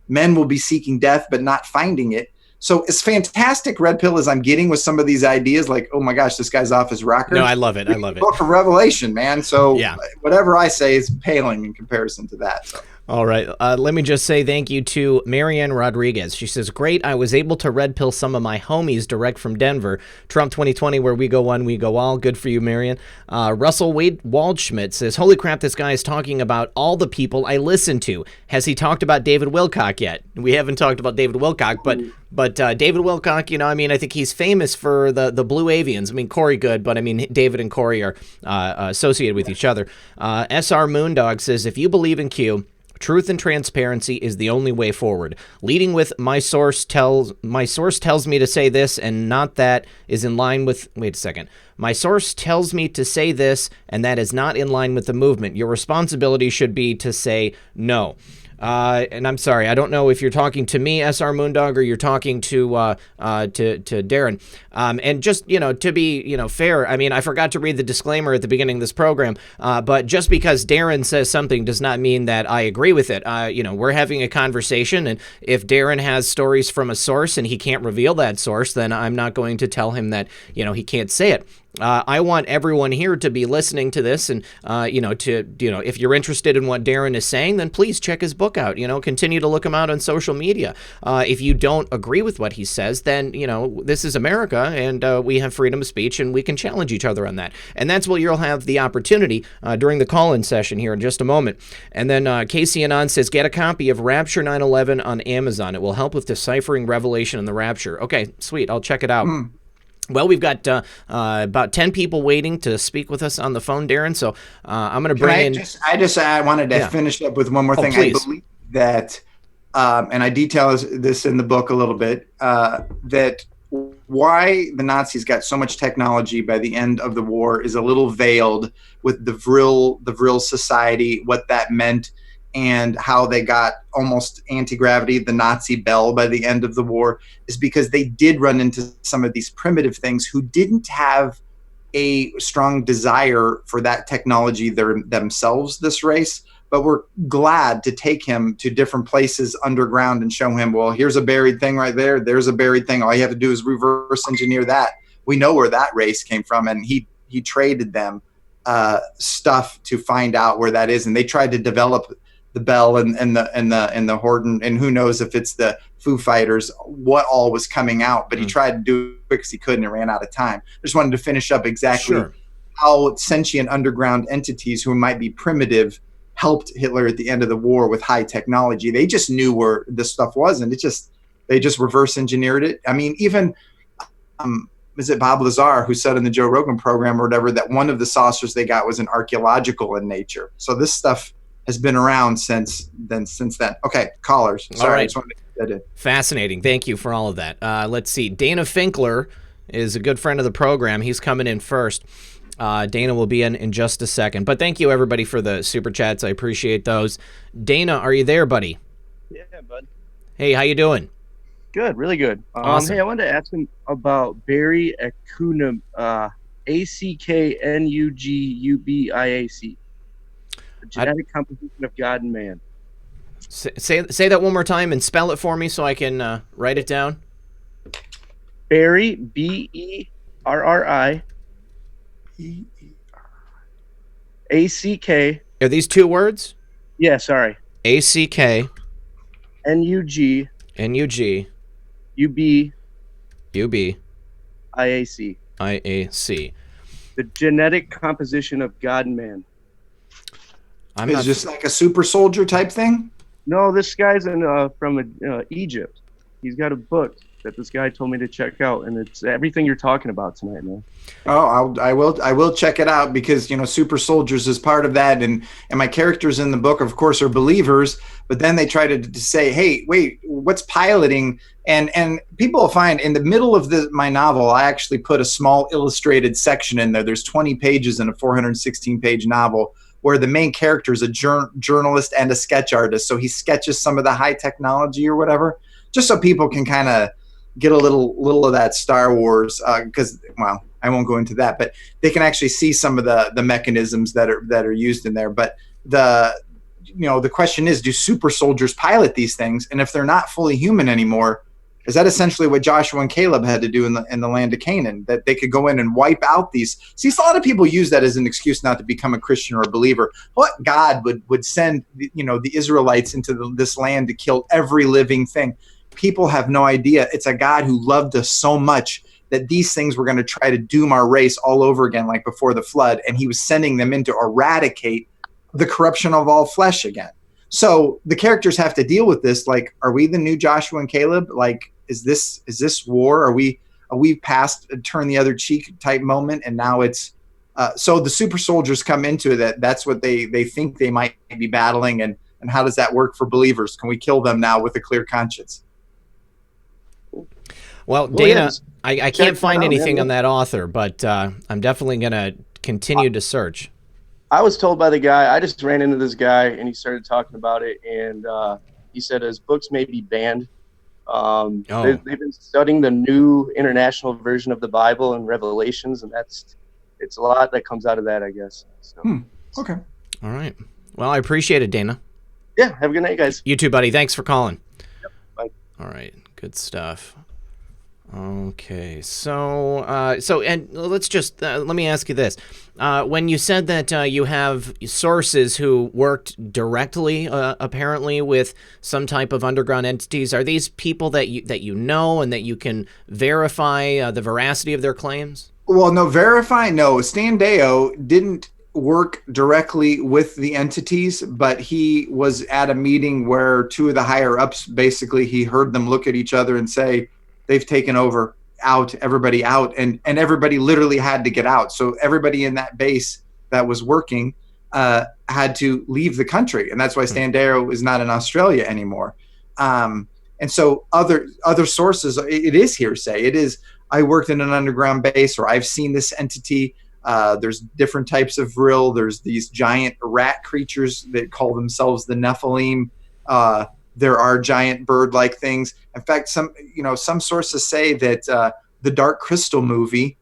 Men will be seeking death but not finding it. So as fantastic Red Pill as I'm getting with some of these ideas, like, oh my gosh, this guy's off his rocker. No, I love it. I love it. Book of Revelation, man. So whatever I say is paling in comparison to that. So. All right. Let me just say thank you to Marianne Rodriguez. She says, great. I was able to red pill some of my homies direct from Denver. Trump 2020, where we go one, we go all. Good for you, Marianne. Russell Wade Waldschmidt says, holy crap, this guy is talking about all the people I listen to. Has he talked about David Wilcock yet? We haven't talked about David Wilcock, but David Wilcock, I think he's famous for the Blue Avians. I mean, Corey good, but I mean, David and Corey are associated with each other. SR Moondog says, if you believe in Q, truth and transparency is the only way forward. Leading with my source tells me to say this and not that is in line with, wait a second. My source tells me to say this and that is not in line with the movement. Your responsibility should be to say no. And I'm sorry, I don't know if you're talking to me, SR Moondog, or you're talking to Darrin. And just, to be, fair, I mean, I forgot to read the disclaimer at the beginning of this program, but just because Darrin says something does not mean that I agree with it. We're having a conversation, and if Darrin has stories from a source and he can't reveal that source, then I'm not going to tell him that, he can't say it. I want everyone here to be listening to this, and if you're interested in what Darrin is saying, then please check his book out. Continue to look him out on social media. If you don't agree with what he says, then this is America, and we have freedom of speech, and we can challenge each other on that. And that's what you'll have the opportunity during the call-in session here in just a moment. And then Casey Anon says, get a copy of Rapture 9/11 on Amazon. It will help with deciphering Revelation and the Rapture. Okay, sweet. I'll check it out. Well, we've got about 10 people waiting to speak with us on the phone, Darrin. So I'm going to bring in. I wanted to finish up with one more thing. Please. I believe that, and I detail this in the book a little bit, that why the Nazis got so much technology by the end of the war is a little veiled with the Vril society, what that meant, and how they got almost anti-gravity, the Nazi bell, by the end of the war, is because they did run into some of these primitive things who didn't have a strong desire for that technology themselves, this race, but were glad to take him to different places underground and show him, well, here's a buried thing right there. There's a buried thing. All you have to do is reverse engineer that. We know where that race came from, and he traded them stuff to find out where that is, and they tried to develop the bell and the Horden, and who knows if it's the Foo Fighters, what all was coming out, but he tried to do it quick as he could and it ran out of time. I just wanted to finish up exactly how sentient underground entities who might be primitive helped Hitler at the end of the war with high technology. They just knew where this stuff was, and they just reverse engineered it. I mean, even is it Bob Lazar who said in the Joe Rogan program or whatever that one of the saucers they got was an archaeological in nature. So this stuff has been around since then. Okay, callers. Sorry, all right. I just wanted to get that in. Fascinating. Thank you for all of that. Let's see. Dana Finkler is a good friend of the program. He's coming in first. Dana will be in just a second. But thank you, everybody, for the super chats. I appreciate those. Dana, are you there, buddy? Yeah, bud. Hey, how you doing? Good, really good. Awesome. Hey, I wanted to ask him about Barry Akuna, Aknugubiac. Genetic composition of God and man. Say that one more time and spell it for me so I can write it down. Berry, Berri, ACK. Are these two words? Yeah, sorry. ACK. NUG. NUG. UB. UB. IAC. IAC. The genetic composition of God and man. It's just like a super soldier type thing? No, this guy's from Egypt. He's got a book that this guy told me to check out, and it's everything you're talking about tonight, man. Oh, I will check it out, because super soldiers is part of that, and my characters in the book, of course, are believers, but then they try to say, hey, wait, what's piloting? And people will find in the middle of my novel, I actually put a small illustrated section in there. There's 20 pages in a 416-page novel, where the main character is a journalist and a sketch artist. So he sketches some of the high technology or whatever, just so people can kind of get a little of that Star Wars, because, well, I won't go into that, but they can actually see some of the mechanisms that are used in there. But the question is, do super soldiers pilot these things? And if they're not fully human anymore, is that essentially what Joshua and Caleb had to do in the land of Canaan, that they could go in and wipe out these? See, a lot of people use that as an excuse not to become a Christian or a believer. What God would send the Israelites into this land to kill every living thing? People have no idea. It's a God who loved us so much that these things were going to try to doom our race all over again, like before the flood, and he was sending them in to eradicate the corruption of all flesh again. So the characters have to deal with this. Like, are we the new Joshua and Caleb? Like, is this war? Are we past a turn the other cheek type moment? And now it's so the super soldiers come into that. That's what they think they might be battling. And how does that work for believers? Can we kill them now with a clear conscience? Well, Dana, I can't find anything on that author, but I'm definitely going to continue to search. I was told by the guy, I just ran into this guy and he started talking about it, and he said his books may be banned. They've been studying the new international version of the Bible and Revelations, and it's a lot that comes out of that, I guess. So. Okay. All right. Well, I appreciate it, Dana. Yeah, have a good night, guys. You too, buddy. Thanks for calling. Yep, bye. All right, good stuff. Okay, so and let's just let me ask you this: when you said that you have sources who worked directly, apparently with some type of underground entities, are these people that you know and that you can verify the veracity of their claims? Well, no, verify. No, Stan Deo didn't work directly with the entities, but he was at a meeting where two of the higher ups, basically, he heard them look at each other and say, they've taken everybody out, and everybody literally had to get out. So everybody in that base that was working had to leave the country, and that's why Stan Deo is not in Australia anymore. And so other sources, it is hearsay. It is, I worked in an underground base, or I've seen this entity. There's different types of vril. There's these giant rat creatures that call themselves the METHYLENE. There are giant bird-like things. In fact, some sources say that the Dark Crystal movie,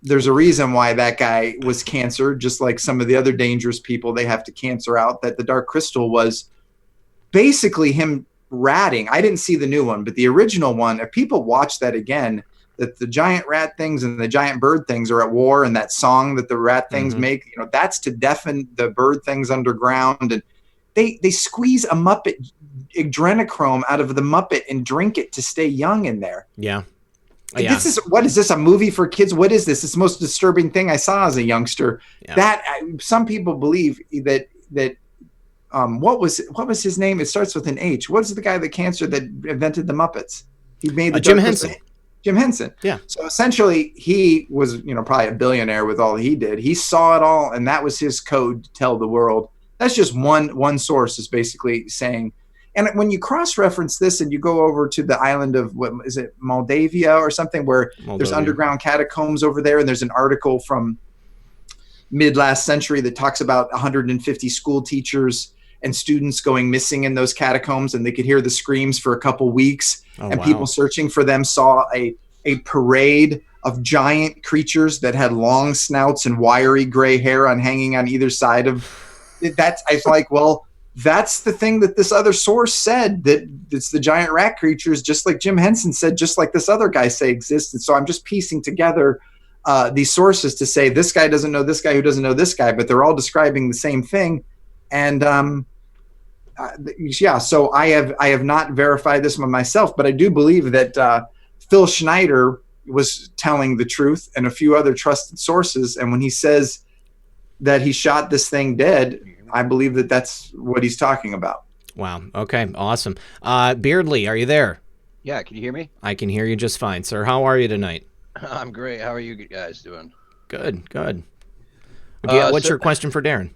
there's a reason why that guy was cancered, just like some of the other dangerous people they have to cancer out, that the Dark Crystal was basically him ratting. I didn't see the new one, but the original one, if people watch that again, that the giant rat things and the giant bird things are at war, and that song that the rat things make, that's to deafen the bird things underground. And they squeeze a Muppet adrenochrome out of the Muppet and drink it to stay young in there. Yeah. What is this, a movie for kids? What is this? It's the most disturbing thing I saw as a youngster. Yeah. That some people believe that what was his name? It starts with an H. What is the guy that invented the Muppets? He made the Jim Henson. Jim Henson. Yeah. So essentially he was, probably a billionaire with all he did. He saw it all, and that was his code to tell the world. That's just one source is basically saying. And when you cross-reference this and you go over to the island of, what is it, Moldavia or something, where there's underground catacombs over there, and there's an article from mid-last century that talks about 150 school teachers and students going missing in those catacombs, and they could hear the screams for a couple weeks, people searching for them saw a parade of giant creatures that had long snouts and wiry gray hair hanging on either side of that. I was like, well, that's the thing that this other source said, that it's the giant rat creatures, just like Jim Henson said, just like this other guy say existed. So I'm just piecing together these sources to say this guy doesn't know this guy who doesn't know this guy, but they're all describing the same thing. And so I have not verified this one myself, but I do believe that Phil Schneider was telling the truth, and a few other trusted sources. And when he says that he shot this thing dead, I believe that that's what he's talking about. Wow. Okay. Awesome. Beardley, are you there? Yeah. Can you hear me? I can hear you just fine, sir. How are you tonight? I'm great. How are you guys doing? Good. Good. Yeah. What's your question for Darrin?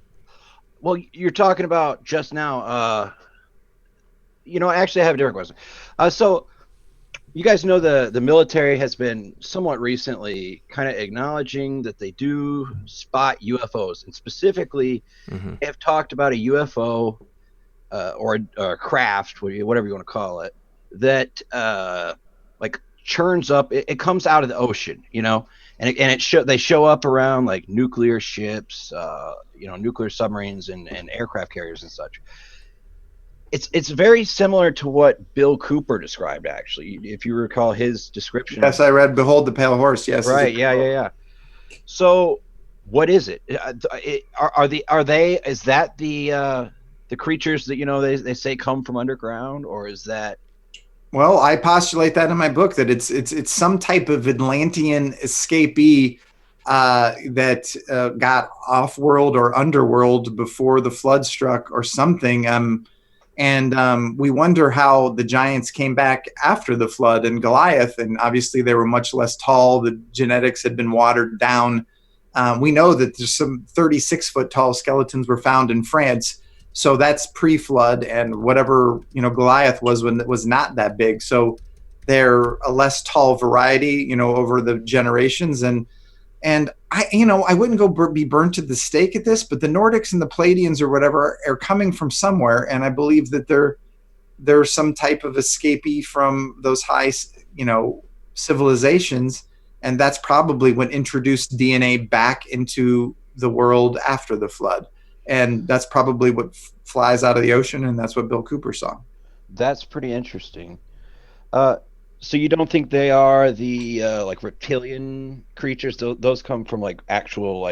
Well, you're talking about just now. Actually, I have a different question. So, you guys know the military has been somewhat recently kind of acknowledging that they do spot UFOs, and specifically have talked about a UFO or a craft, whatever you want to call it, that like churns up. It comes out of the ocean, and they show up around like nuclear ships, nuclear submarines and aircraft carriers and such. It's very similar to what Bill Cooper described, actually, if you recall his description. Yes, I read "Behold the Pale Horse." Yes, right. Yeah. So, what is it? Are they? Is that the creatures that they say come from underground, or is that? Well, I postulate that in my book that it's some type of Atlantean escapee that got off-world or underworld before the flood struck or something. And we wonder how the giants came back after the flood and Goliath, and obviously they were much less tall. The genetics had been watered down. We know that there's some 36-foot tall skeletons were found in France. So that's pre-flood, and whatever Goliath was when it was not that big. So they're a less tall variety, over the generations. And I wouldn't go be burnt to the stake at this, but the Nordics and the Pleiadians or whatever are coming from somewhere, and I believe that they're some type of escapee from those high, civilizations, and that's probably what introduced DNA back into the world after the flood. And that's probably what flies out of the ocean, and that's what Bill Cooper saw. That's pretty interesting. So you don't think they are the like reptilian creatures? Those come from like actual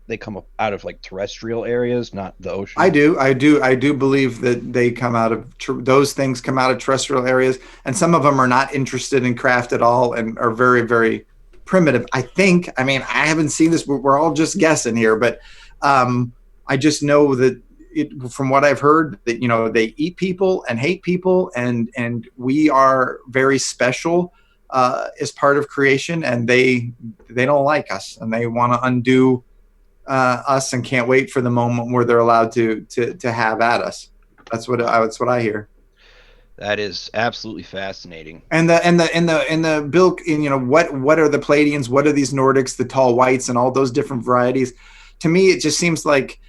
they come up out of like terrestrial areas, not the ocean. I do believe that they come out of those things come out of terrestrial areas, and some of them are not interested in craft at all and are very, very primitive. I think. I mean, I haven't seen this. We're all just guessing here, but I just know that from what I've heard that they eat people and hate people, and we are very special as part of creation, and they don't like us, and they want to undo us, and can't wait for the moment where they're allowed to have at us. That's what I hear. That is absolutely fascinating. And the Bill, what are the Pleiadians? What are these Nordics, the tall whites, and all those different varieties? To me, it just seems like.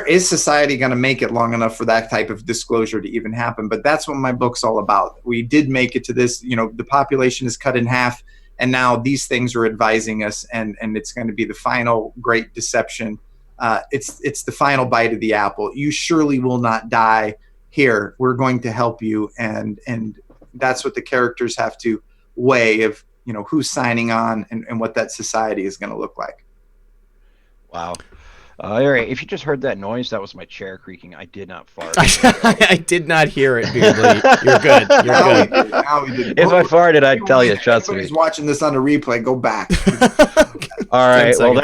Is society going to make it long enough for that type of disclosure to even happen? But that's what my book's all about. We did make it to this, the population is cut in half, and now these things are advising us, and it's going to be the final great deception. It's the final bite of the apple. You surely will not die here. We're going to help you, and that's what the characters have to weigh of, who's signing on and what that society is going to look like. Wow. All right. If you just heard that noise, that was my chair creaking. I did not fart. I did not hear it, Beardley. You're good. You're good. Now we did. If I farted, I'd tell you. Trust me. If anybody's watching this on a replay, go back. All right. Well,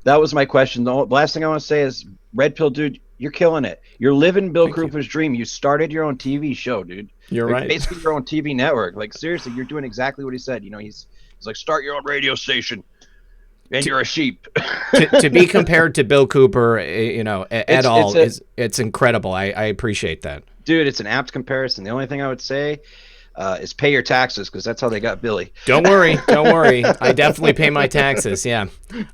that was my question. The last thing I want to say is, Red Pill Dude, you're killing it. You're living Bill Cooper's dream. You started your own TV show, dude. You're right. Basically your own TV network. Like, seriously, you're doing exactly what he said. He's like, start your own radio station. And you're a sheep. to be compared to Bill Cooper, it's incredible. I appreciate that. Dude, it's an apt comparison. The only thing I would say is pay your taxes, because that's how they got Billy. Don't worry. I definitely pay my taxes, yeah.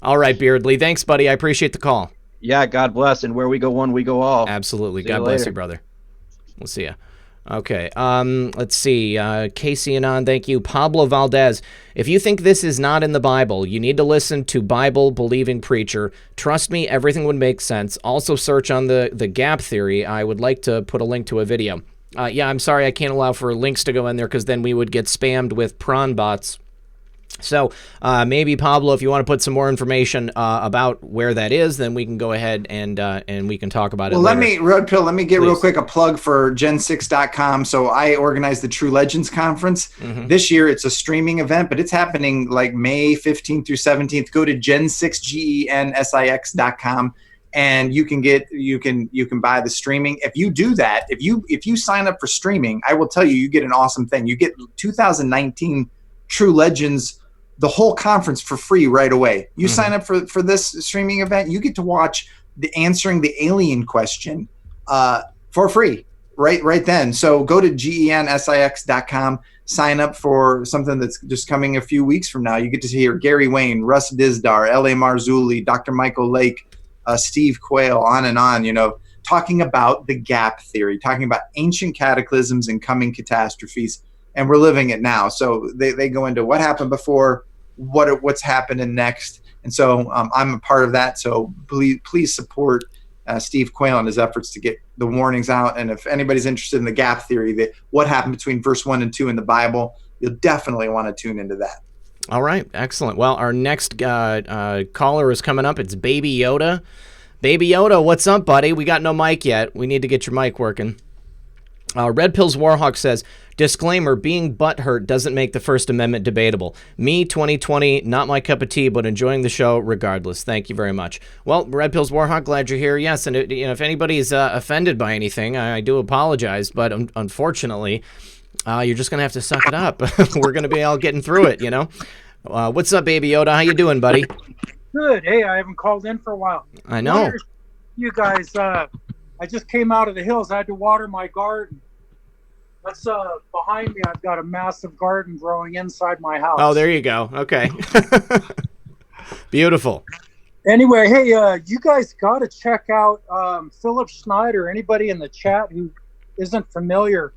All right, Beardley. Thanks, buddy. I appreciate the call. Yeah, God bless. And where we go one, we go all. Absolutely. God bless you, brother. We'll see ya. Okay, let's see. Casey Anon, thank you. Pablo Valdez, if you think this is not in the Bible, you need to listen to Bible-believing preacher. Trust me, everything would make sense. Also search on the gap theory. I would like to put a link to a video. Yeah, I'm sorry I can't allow for links to go in there, because then we would get spammed with prawn bots. So maybe, Pablo, if you want to put some more information about where that is, then we can go ahead and we can talk about it later. Red Pill, let me get Please. real quick a plug for Gen6.com. So I organized the True Legends Conference. This year it's a streaming event, but it's happening like May 15th through 17th. Go to Gen6, GENSIX.com. And you can buy the streaming. If you do that, if you sign up for streaming, I will tell you, you get an awesome thing. You get 2019 True Legends, the whole conference for free right away. You sign up for this streaming event, you get to watch answering the alien question for free right then. So go to GENSIX.com, sign up for something that's just coming a few weeks from now. You get to hear Gary Wayne, Russ Dizdar, L.A. Marzulli, Dr. Michael Lake, Steve Quayle, on and on, talking about the gap theory, talking about ancient cataclysms and coming catastrophes. And we're living it now. So they go into what happened before, what's happening next. And so I'm a part of that. So please support Steve Quayle and his efforts to get the warnings out. And if anybody's interested in the gap theory, that what happened between verse 1 and 2 in the Bible, you'll definitely want to tune into that. All right, excellent. Well, our next caller is coming up. It's Baby Yoda. Baby Yoda, what's up, buddy? We got no mic yet. We need to get your mic working. Red Pills Warhawk says, disclaimer, being butthurt doesn't make the First Amendment debatable. Me, 2020, not my cup of tea, but enjoying the show regardless. Thank you very much. Well, Red Pills Warhawk, glad you're here. Yes, and if anybody's offended by anything, I do apologize, but unfortunately, you're just going to have to suck it up. We're going to be all getting through it, What's up, Baby Yoda? How you doing, buddy? Good. Hey, I haven't called in for a while. I know. You guys, I just came out of the hills. I had to water my garden. That's behind me. I've got a massive garden growing inside my house. Oh, there you go. Okay. Beautiful. Anyway, hey, you guys got to check out Philip Schneider. Anybody in the chat who isn't familiar,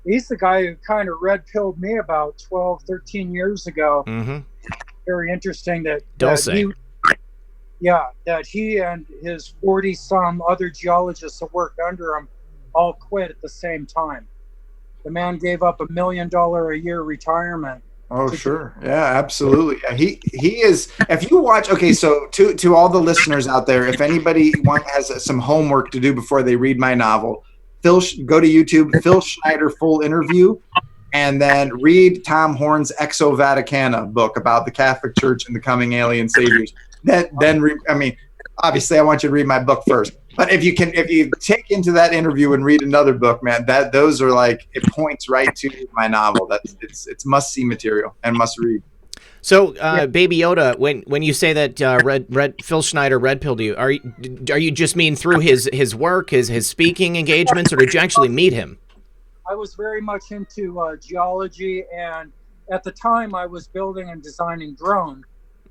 he's the guy who kind of red-pilled me about 12, 13 years ago. Very interesting that he and his 40-some other geologists that worked under him all quit at the same time. The man gave up $1 million a year retirement. Oh, sure. Yeah, absolutely. He is, if you watch, okay, so to all the listeners out there, if anybody has some homework to do before they read my novel, go to YouTube, Phil Schneider full interview, and then read Tom Horn's Exo Vaticana book about the Catholic Church and the coming alien saviors. Obviously I want you to read my book first, but if you take into that interview and read another book, man, those are like, it points right to my novel. It's must-see material and must read. So, Baby Yoda, when you say that Phil Schneider red-pilled you, are you just mean through his work, his speaking engagements, or did you actually meet him? I was very much into geology, and at the time I was building and designing drones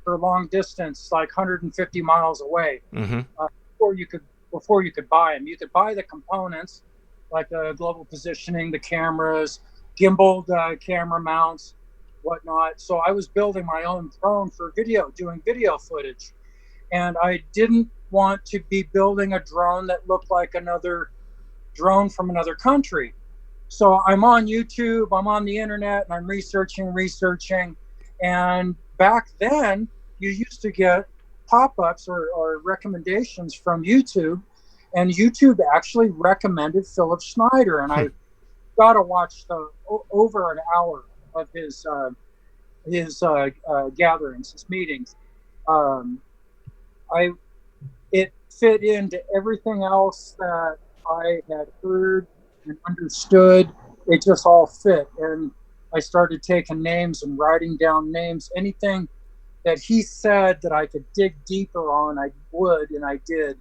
for long distance, like 150 miles away. Before you could buy them, you could buy the components like the global positioning, the cameras, gimbaled camera mounts, whatnot. So I was building my own drone for doing video footage, and I didn't want to be building a drone that looked like another drone from another country. So I'm on YouTube, I'm on the internet, and I'm researching, and back then you used to get pop-ups or recommendations from YouTube, and YouTube actually recommended Philip Schneider, and I got to watch over an hour of his gatherings, his meetings. It fit into everything else that I had heard and understood. It just all fit, and I started taking names and writing down names. Anything that he said that I could dig deeper on, I would, and I did.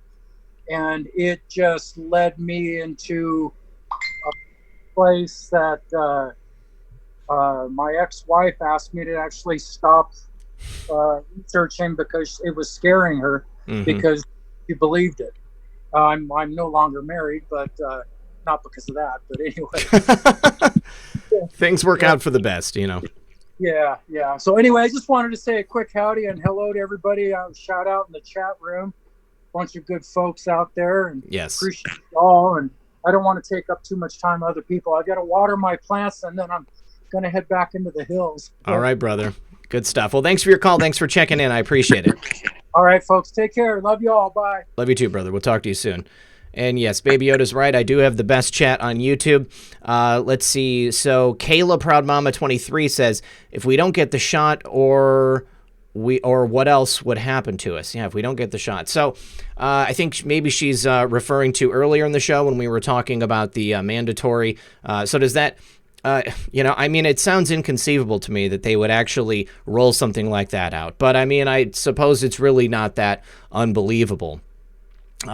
And it just led me into a place that my ex-wife asked me to actually stop researching because it was scaring her, because she believed it. I'm no longer married, but not because of that. But anyway. Things work out for the best, Yeah. So anyway, I just wanted to say a quick howdy and hello to everybody. Shout out in the chat room. Bunch of good folks out there, and appreciate you all. And I don't want to take up too much time with other people. I got to water my plants, and then I'm going to head back into the hills. All right, brother. Good stuff. Well, thanks for your call. Thanks for checking in. I appreciate it. All right, folks. Take care. Love you all. Bye. Love you too, brother. We'll talk to you soon. And yes, Baby Yoda's right. I do have the best chat on YouTube. Let's see. So Kayla Proud Mama 23 says, if we don't get the shot or what else would happen to us? Yeah, if we don't get the shot. So I think maybe she's referring to earlier in the show when we were talking about the mandatory. So does that, I mean, it sounds inconceivable to me that they would actually roll something like that out. But I mean, I suppose it's really not that unbelievable. Is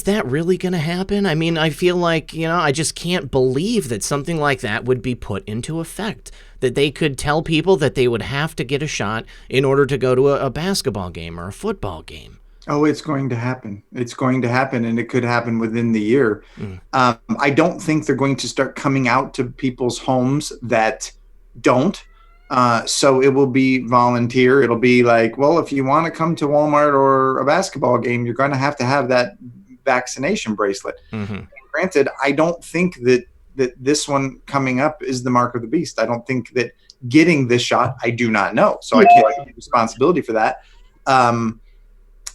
that really going to happen? I mean, I feel like, I just can't believe that something like that would be put into effect, that they could tell people that they would have to get a shot in order to go to a basketball game or a football game. Oh, it's going to happen. It's going to happen, and it could happen within the year. I don't think they're going to start coming out to people's homes that don't. So it will be volunteer. It'll be like, well, if you want to come to Walmart or a basketball game, you're going to have that vaccination bracelet. Mm-hmm. Granted, I don't think that this one coming up is the mark of the beast. I don't think that getting this shot, I do not know. So I can't take responsibility for that.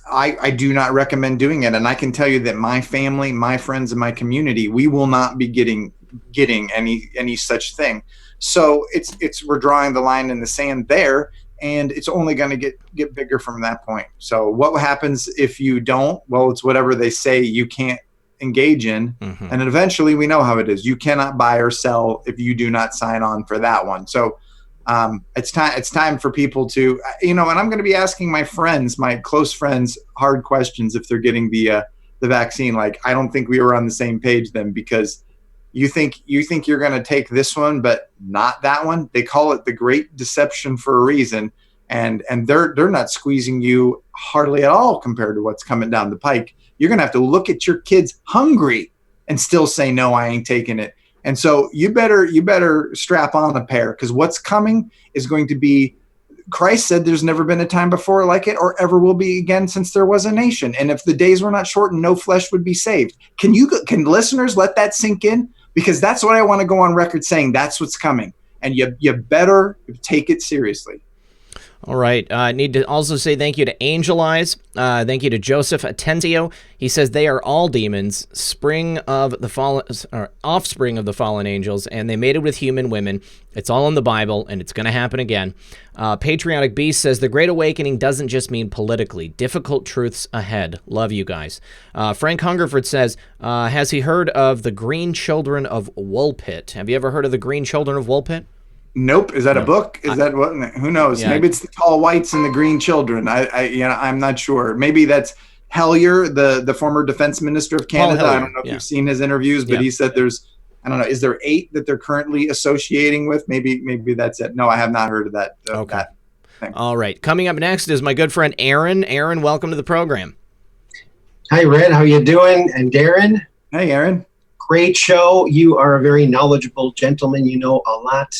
I do not recommend doing it. And I can tell you that my family, my friends, and my community, we will not be getting any such thing. So we're drawing the line in the sand there, and it's only going to get bigger from that point. So what happens if you don't? Well, it's whatever they say you can't engage in. Mm-hmm. And then eventually we know how it is. You cannot buy or sell if you do not sign on for that one. So it's time for people to, and I'm going to be asking my friends, my close friends, hard questions if they're getting the vaccine. Like, I don't think we were on the same page then, because you think you're going to take this one, but not that one. They call it the Great Deception for a reason. And they're not squeezing you hardly at all compared to what's coming down the pike. You're going to have to look at your kids hungry and still say, no, I ain't taking it. And so you better strap on a pair, because what's coming is going to be, Christ said there's never been a time before like it or ever will be again since there was a nation. And if the days were not shortened, no flesh would be saved. Can listeners let that sink in? Because that's what I want to go on record saying. That's what's coming. And you better take it seriously. All right. I need to also say thank you to Angel Eyes. Thank you to Joseph Atencio. He says they are all demons, offspring of the fallen angels, and they mated with human women. It's all in the Bible, and it's going to happen again. Patriotic Beast says the Great Awakening doesn't just mean politically. Difficult truths ahead. Love you guys. Frank Hungerford says, has he heard of the Green Children of Woolpit? Have you ever heard of the Green Children of Woolpit? Nope. Is that a book? Is that what? Who knows? Yeah. Maybe it's the Tall Whites and the Green Children. I'm not sure. Maybe that's Hellier, the former defense minister of Canada. I don't know if you've seen his interviews, but he said there's, I don't know, is there 8 that they're currently associating with? Maybe that's it. No, I have not heard of that. Okay. That thing. All right. Coming up next is my good friend Aaron. Aaron, welcome to the program. Hi, Red. How you doing? And Darrin? Hey, Aaron. Great show. You are a very knowledgeable gentleman. You know a lot.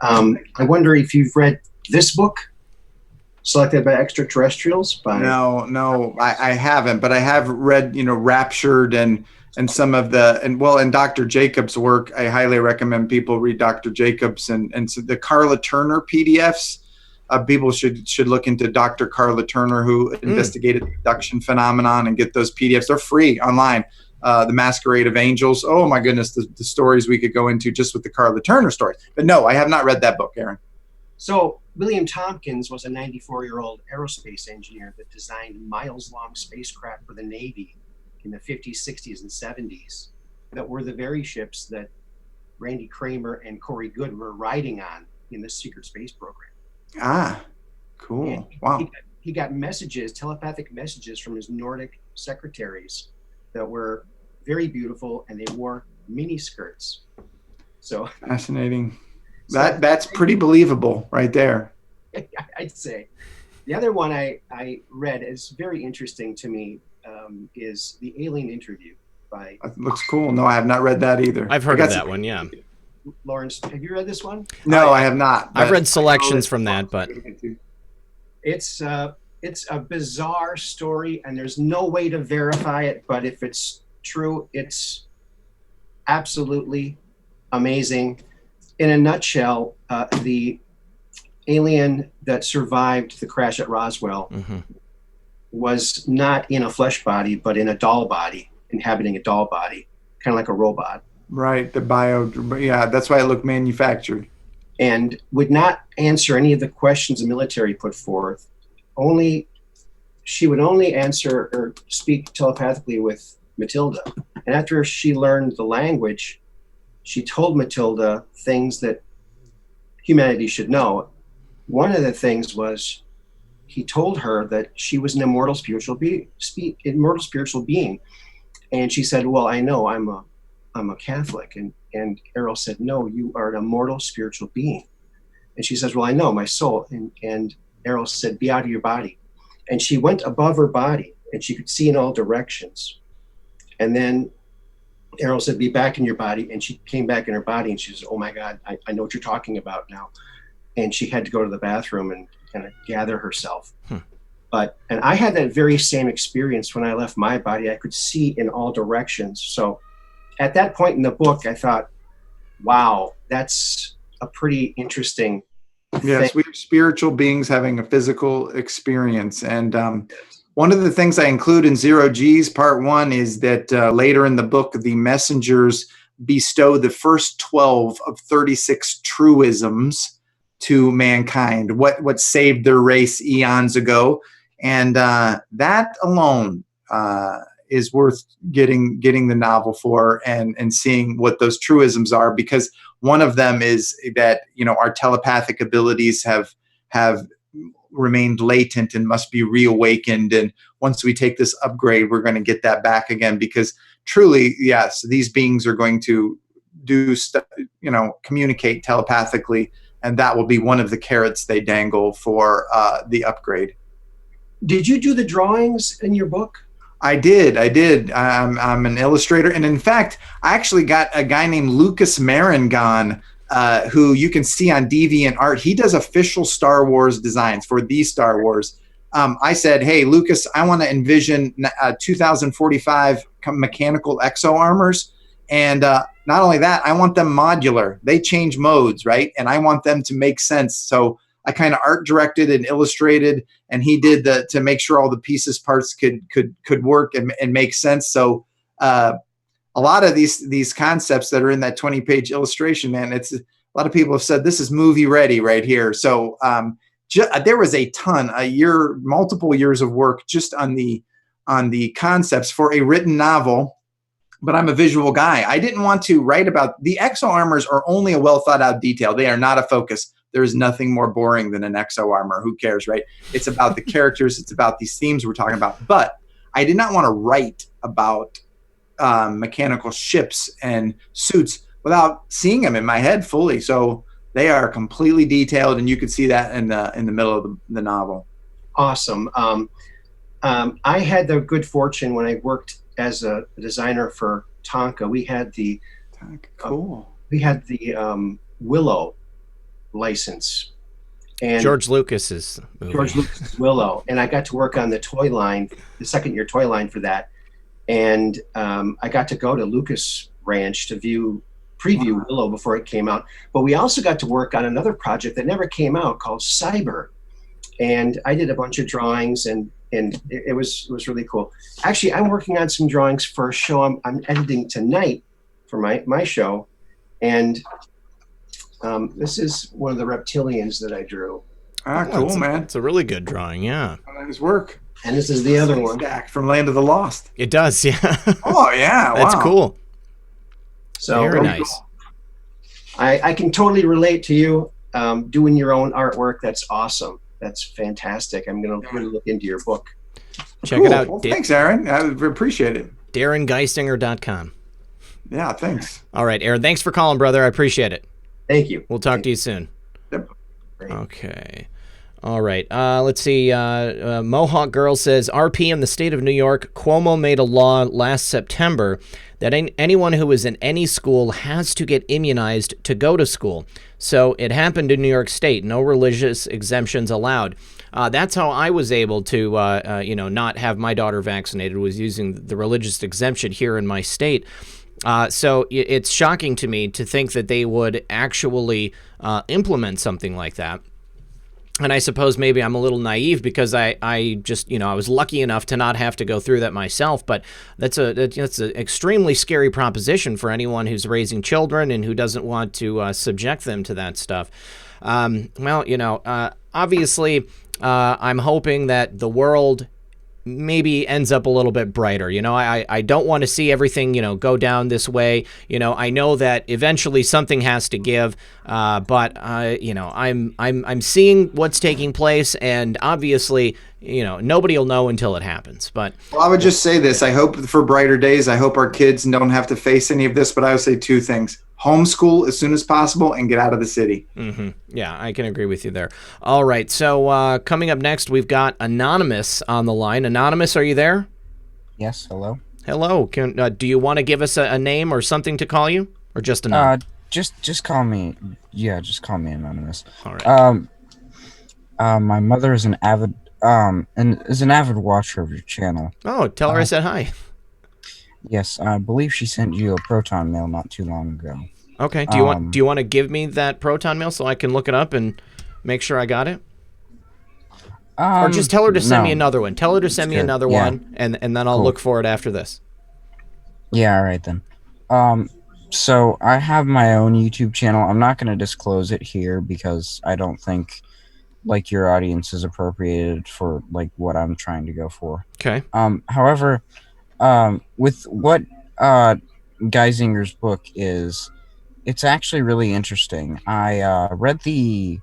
I wonder if you've read this book, Selected by Extraterrestrials. No, I haven't, but I have read, Raptured and some of and Dr. Jacobs' work. I highly recommend people read Dr. Jacobs and so the Carla Turner PDFs. People should look into Dr. Carla Turner, who investigated the abduction phenomenon, and get those PDFs. They're free online. The Masquerade of Angels. Oh my goodness, the stories we could go into just with the Carla Turner stories. But no, I have not read that book, Aaron. So William Tompkins was a 94-year-old aerospace engineer that designed miles-long spacecraft for the Navy in the 50s, 60s, and 70s that were the very ships that Randy Kramer and Corey Goode were riding on in the secret space program. Ah, cool. Wow. He got messages, telepathic messages from his Nordic secretaries that were very beautiful, and they wore mini skirts. So fascinating. That's pretty believable right there. I'd say. The other one I read is very interesting to me, is The Alien Interview by... It looks cool. No, I have not read that either. I've heard of that one, yeah. Lawrence, have you read this one? No, I have not. I've read selections from that, but... It's a bizarre story, and there's no way to verify it, but if it's true, it's absolutely amazing. in a nutshell, the alien that survived the crash at Roswell was not in a flesh body, but in a doll body, inhabiting a doll body, kind of like a robot. Right, that's why it looked manufactured. And would not answer any of the questions the military put forth. She would only answer or speak telepathically with Matilda. And after she learned the language, she told Matilda things that humanity should know. One of the things was he told her that she was an immortal spiritual being. And she said, well, I know I'm a Catholic. And Errol said, no, you are an immortal spiritual being. And she says, well, I know, my soul. And Errol said, be out of your body. And she went above her body and she could see in all directions. And then Errol said, be back in your body. And she came back in her body and she said, oh my God, I know what you're talking about now. And she had to go to the bathroom and kind of gather herself. And I had that very same experience when I left my body. I could see in all directions. So at that point in the book, I thought, wow, that's a pretty interesting Yes, we're spiritual beings having a physical experience. And one of the things I include in Zero G's part 1 is that later in the book, the messengers bestow the first 12 of 36 truisms to mankind, what saved their race eons ago. And that alone is worth getting the novel for and seeing what those truisms are, because one of them is that, our telepathic abilities have remained latent and must be reawakened. And once we take this upgrade, we're going to get that back again, because truly, yes, these beings are going to do stuff, communicate telepathically. And that will be one of the carrots they dangle for the upgrade. Did you do the drawings in your book? I did. I'm an illustrator. And in fact, I actually got a guy named Lucas Marangon, who you can see on DeviantArt. He does official Star Wars designs for the Star Wars. I said, hey, Lucas, I want to envision 2045 mechanical exo armors. And not only that, I want them modular. They change modes, right? And I want them to make sense. So I kind of art directed and illustrated, and he did to make sure all the parts could work and make sense. So a lot of these concepts that are in that 20-page illustration, man, a lot of people have said this is movie ready right here. So there was a ton, multiple years of work just on the concepts for a written novel. But I'm a visual guy. I didn't want to write about the exo armors are only a well thought out detail. They are not a focus. There's nothing more boring than an exo armor. Who cares, right? It's about the characters. It's about these themes we're talking about. But I did not want to write about mechanical ships and suits without seeing them in my head fully. So they are completely detailed, and you could see that in the middle of the novel. Awesome. I had the good fortune when I worked as a designer for Tonka. We had the Willow license, and George Lucas's Willow, and I got to work on the toy line, the second year toy line for that, and I got to go to Lucas Ranch to preview Willow before it came out. But we also got to work on another project that never came out called Cyber, and I did a bunch of drawings, and it was really cool. Actually, I'm working on some drawings for a show I'm editing tonight for my show, and this is one of the reptilians that I drew. Cool, man. It's a really good drawing, yeah. Nice work. And this is the other one. Stack from Land of the Lost. It does, yeah. Oh, yeah. That's cool. So very nice. Cool. I can totally relate to you doing your own artwork. That's awesome. That's fantastic. I'm going to really look into your book. Check it out. Well, thanks, Aaron. I appreciate it. DarrinGeisinger.com. Yeah, thanks. All right, Aaron. Thanks for calling, brother. I appreciate it. Thank you. We'll talk to you soon. Yep. Great. Okay. All right. Let's see. Mohawk Girl says, RP in the state of New York, Cuomo made a law last September that anyone who is in any school has to get immunized to go to school. So it happened in New York State. No religious exemptions allowed. That's how I was able to, not have my daughter vaccinated, was using the religious exemption here in my state. So it's shocking to me to think that they would actually implement something like that. And I suppose maybe I'm a little naive because I just, I was lucky enough to not have to go through that myself. But that's an extremely scary proposition for anyone who's raising children and who doesn't want to subject them to that stuff. Obviously, I'm hoping that the world maybe ends up a little bit brighter. I don't want to see everything, go down this way. I know that eventually something has to give, but I'm seeing what's taking place, and obviously, nobody will know until it happens. But well, I would just say this: I hope for brighter days. I hope our kids don't have to face any of this. But I would say two things: homeschool as soon as possible and get out of the city. Mm-hmm. Yeah, I can agree with you there. All right, so coming up next, we've got Anonymous on the line. Anonymous, are you there? Yes, hello. Hello. Do you want to give us a name or something to call you, or just Anonymous? Just call me. Yeah, just call me Anonymous. All right. My mother is an avid watcher of your channel. Oh, tell her I said hi. Yes, I believe she sent you a proton mail not too long ago. Okay. Do you want to give me that proton mail so I can look it up and make sure I got it? Or just tell her to send me another one. Tell her to send me another one, and then I'll look for it after this. Yeah, all right then. So I have my own YouTube channel. I'm not going to disclose it here because I don't think your audience is appropriated for what I'm trying to go for. Okay. However, with what Geisinger's book is, it's actually really interesting. I read the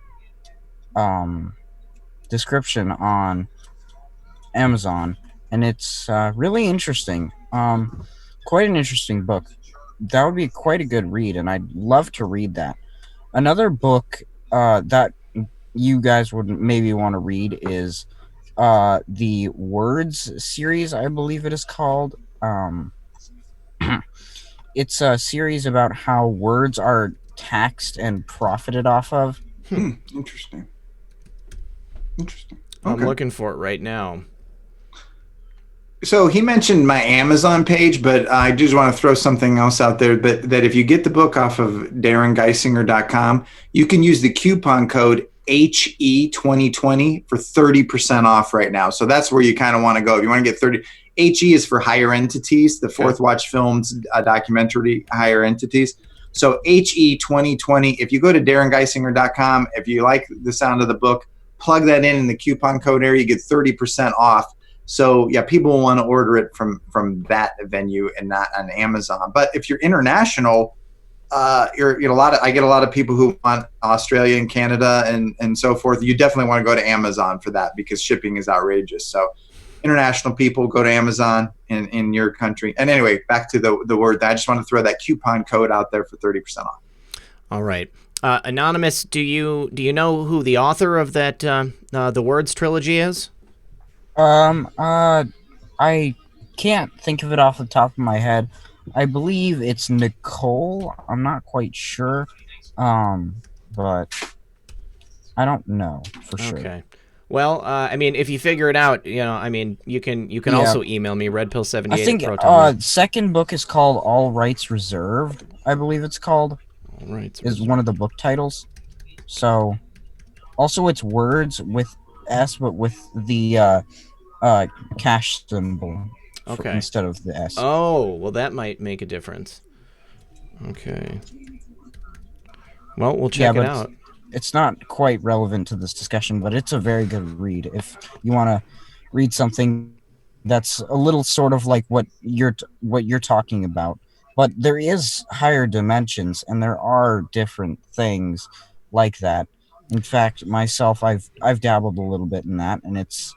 description on Amazon, and it's really interesting. Quite an interesting book. That would be quite a good read, and I'd love to read that. Another book that you guys would maybe want to read is the Words series, I believe it is called. It's a series about how words are taxed and profited off of. Interesting. Okay. I'm looking for it right now. So he mentioned my Amazon page, but I just want to throw something else out there. That if you get the book off of DarrinGeisinger.com, you can use the coupon code HE2020 for 30% off right now. So that's where you kind of want to go. If you want to get 30, HE is for higher entities, the Fourth Watch Films documentary higher entities. So HE2020, if you go to DarrinGeisinger.com, if you like the sound of the book, plug that in the coupon code area, you get 30% off. So yeah, people will want to order it from that venue and not on Amazon. But if you're international, I get a lot of people who want Australia and Canada and so forth. You definitely want to go to Amazon for that because shipping is outrageous. So international people, go to Amazon in your country. And anyway, back to the word. I just want to throw that coupon code out there for 30% off. All right. Anonymous, do you know who the author of that the Words trilogy is? I can't think of it off the top of my head. I believe it's Nicole. I'm not quite sure. But I don't know for sure. Okay. Well, if you figure it out, you can also email me redpill78. I think second book is called All Rights Reserved. I believe it's called. All Rights is one of the book titles. So, also it's words with S, but with the cash symbol instead of the S. Oh, well, that might make a difference. Okay. Well, we'll check it out. It's not quite relevant to this discussion, but it's a very good read. If you want to read something that's a little sort of like what you're talking about, but there is higher dimensions, and there are different things like that. In fact, myself, I've dabbled a little bit in that, and it's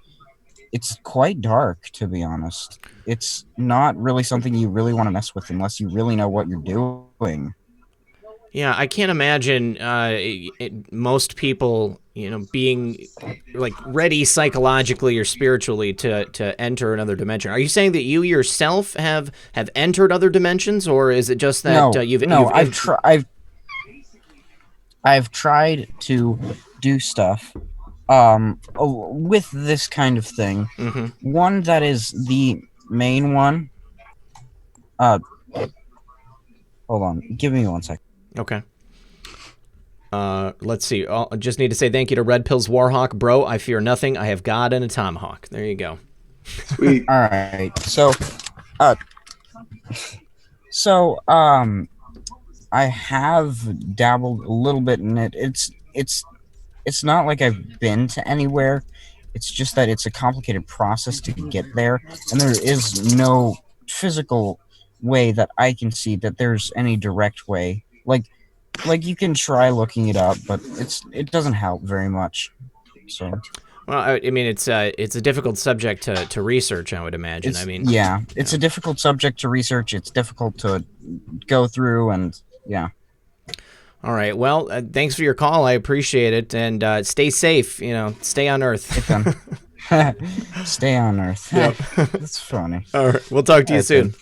quite dark, to be honest. It's not really something you really want to mess with unless you really know what you're doing. Yeah, I can't imagine most people, being ready psychologically or spiritually to enter another dimension. Are you saying that you yourself have entered other dimensions, or is it just that I've tried to do stuff with this kind of thing. Mm-hmm. One that is the main one. Hold on. Give me 1 second. Okay. Let's see. I just need to say thank you to Red Pills Warhawk. Bro, I fear nothing. I have God and a tomahawk. There you go. Sweet. All right. I have dabbled a little bit in it. It's not like I've been to anywhere. It's just that it's a complicated process to get there, and there is no physical way that I can see that there's any direct way. Like you can try looking it up, but it doesn't help very much. So. Well, I mean, it's a difficult subject to research, I would imagine. It's a difficult subject to research. It's difficult to go through, and yeah. All right. Well, thanks for your call. I appreciate it, and stay safe. Stay on Earth. Stay on Earth. Yep. That's funny. All right. We'll talk to you soon.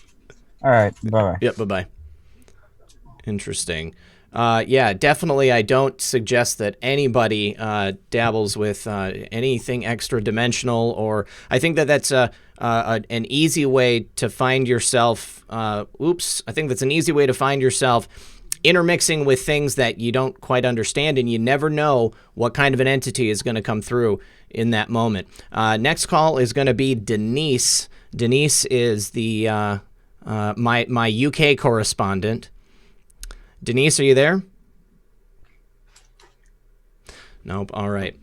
All right. Bye-bye. Yep. Bye-bye. Interesting. Yeah, definitely. I don't suggest that anybody dabbles with anything extra dimensional, or I think that's an easy way to find yourself. I think that's an easy way to find yourself intermixing with things that you don't quite understand, and you never know what kind of an entity is going to come through in that moment. Next call is going to be Denise. Denise is the my UK correspondent. Denise, are you there? Nope. All right.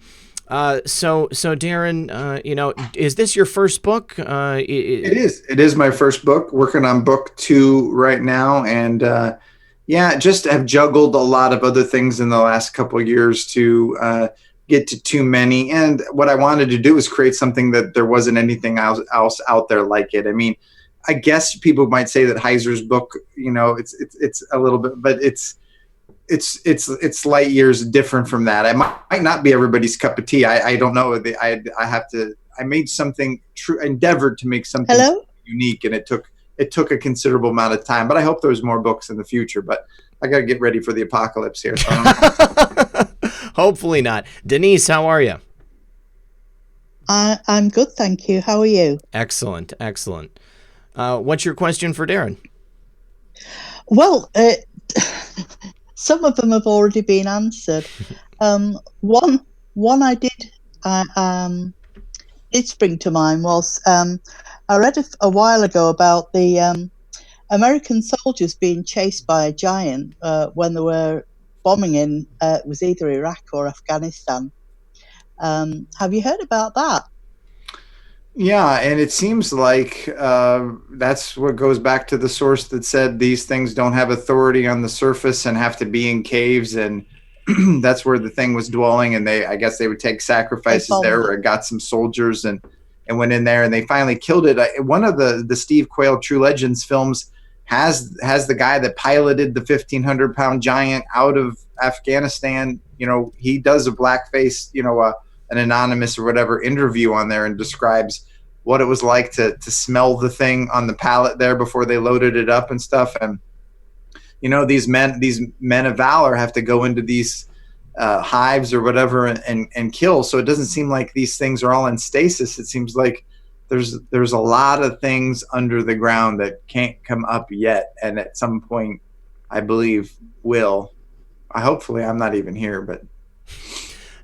So Darrin, is this your first book? It is. It is my first book. Working on book 2 right now, and just have juggled a lot of other things in the last couple of years to get to too many. And what I wanted to do was create something that there wasn't anything else out there like it. I mean, I guess people might say that Heiser's book, it's a little bit, but it's light years different from that. It might not be everybody's cup of tea. I don't know. I made something endeavored to make something unique, and it took a considerable amount of time, but I hope there's more books in the future, but I got to get ready for the apocalypse here. So Hopefully not. Denise, how are you? I'm good, thank you. How are you? Excellent. What's your question for Darrin? Well, some of them have already been answered. One I did spring to mind was I read a while ago about the American soldiers being chased by a giant when they were bombing in it was either Iraq or Afghanistan. Have you heard about that? Yeah, and it seems like that's what goes back to the source that said these things don't have authority on the surface and have to be in caves, and that's where the thing was dwelling. And I guess they would take sacrifices there, or got some soldiers and went in there, and they finally killed it. One of the Steve Quayle True Legends films has the guy that piloted the 1,500-pound giant out of Afghanistan. He does a blackface, an anonymous or whatever interview on there, and describes what it was like to smell the thing on the pallet there before they loaded it up and stuff. And these men of valor have to go into these hives or whatever and kill. So it doesn't seem like these things are all in stasis. It seems like there's a lot of things under the ground that can't come up yet, and at some point I believe will. Hopefully I'm not even here, but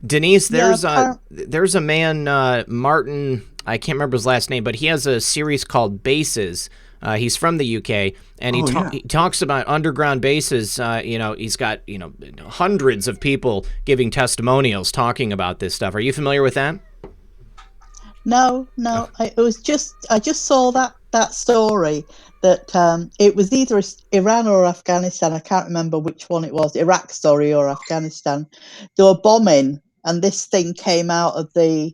Denise, there's a man, Martin, I can't remember his last name, but he has a series called Bases. He's from the UK, and he talks about underground bases. He's got hundreds of people giving testimonials talking about this stuff. Are you familiar with that? No. I just saw that story that it was either Iran or Afghanistan. I can't remember which one it was, Iraq story or Afghanistan. They were bombing, and this thing came out of the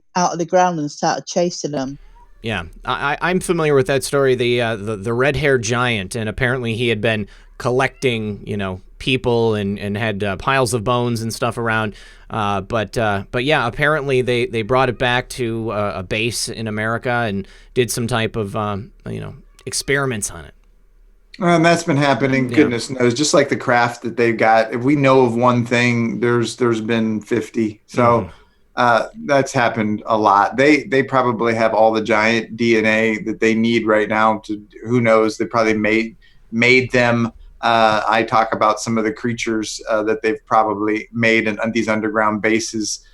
ground and started chasing them. Yeah, I'm familiar with that story. The red-haired giant, and apparently he had been collecting, people and had piles of bones and stuff around. But yeah, apparently they brought it back to a base in America and did some type of experiments on it. And that's been happening, goodness knows, just like the craft that they've got. If we know of one thing, there's been 50. So that's happened a lot. They probably have all the giant DNA that they need right now to, who knows, they probably made them I talk about some of the creatures that they've probably made on these underground bases.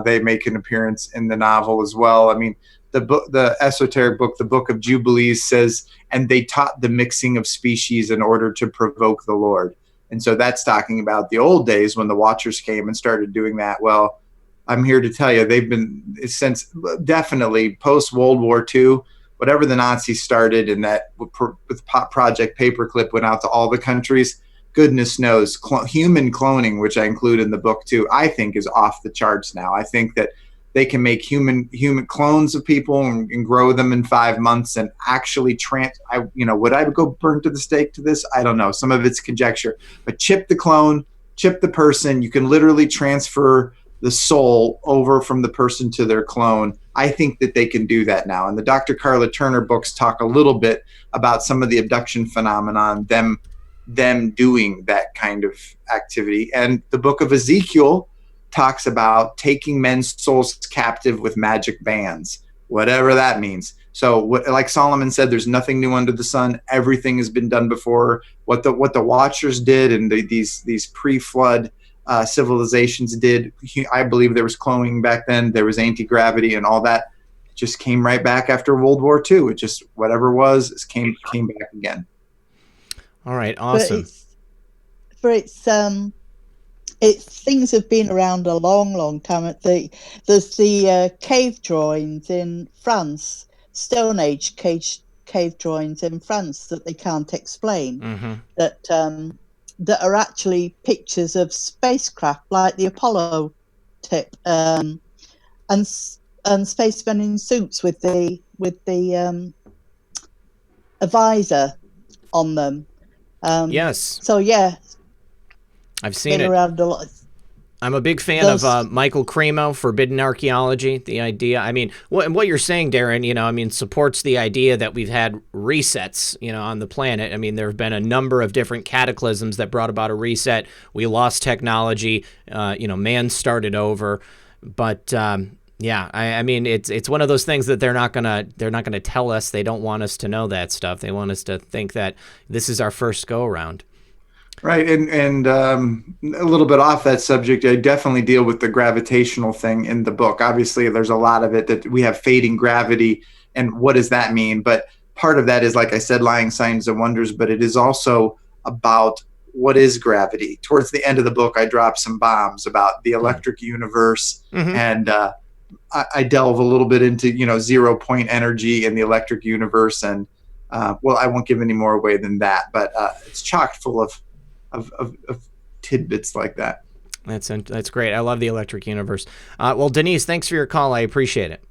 They make an appearance in the novel as well. I mean, the esoteric book, the Book of Jubilees, says, and they taught the mixing of species in order to provoke the Lord. And so that's talking about the old days when the Watchers came and started doing that. Well, I'm here to tell you, they've been since definitely post World War II, whatever the Nazis started, and that with Project Paperclip went out to all the countries. Goodness knows, human cloning, which I include in the book too, I think is off the charts now. I think that they can make human clones of people and grow them in 5 months and actually would I go burn to the stake to this? I don't know. Some of it's conjecture, but chip the clone, chip the person. You can literally transfer the soul over from the person to their clone. I think that they can do that now. And the Dr. Carla Turner books talk a little bit about some of the abduction phenomenon, them doing that kind of activity. And the book of Ezekiel talks about taking men's souls captive with magic bands, whatever that means. So like Solomon said, there's nothing new under the sun. Everything has been done before. What the Watchers did and these pre-flood civilizations did, I believe there was cloning back then. There was anti-gravity and all that. It just came right back after World War II. It just, whatever it was, came back again. All right, awesome. It's things have been around a long time. There's the cave drawings in France, Stone Age cave drawings in France that they can't explain. That are actually pictures of spacecraft like the Apollo tip, and spacemen in suits with the a visor on them. Yes. So yeah. I've seen it. Around a lot. I'm a big fan of Michael Cremo, Forbidden Archaeology. The idea, I mean, what you're saying, Darrin, supports the idea that we've had resets, on the planet. I mean, there have been a number of different cataclysms that brought about a reset. We lost technology. Man started over. But yeah, I mean, it's one of those things that they're not gonna tell us. They don't want us to know that stuff. They want us to think that this is our first go around. Right, and a little bit off that subject, I definitely deal with the gravitational thing in the book. Obviously, there's a lot of it that we have fading gravity, and what does that mean? But part of that is, like I said, lying signs and wonders, but it is also about what is gravity. Towards the end of the book, I drop some bombs about the electric universe, and I delve a little bit into, 0-point energy in the electric universe, and well, I won't give any more away than that, but it's chock full of tidbits like that. That's great. I love the electric universe. Well, Denise, thanks for your call. I appreciate it.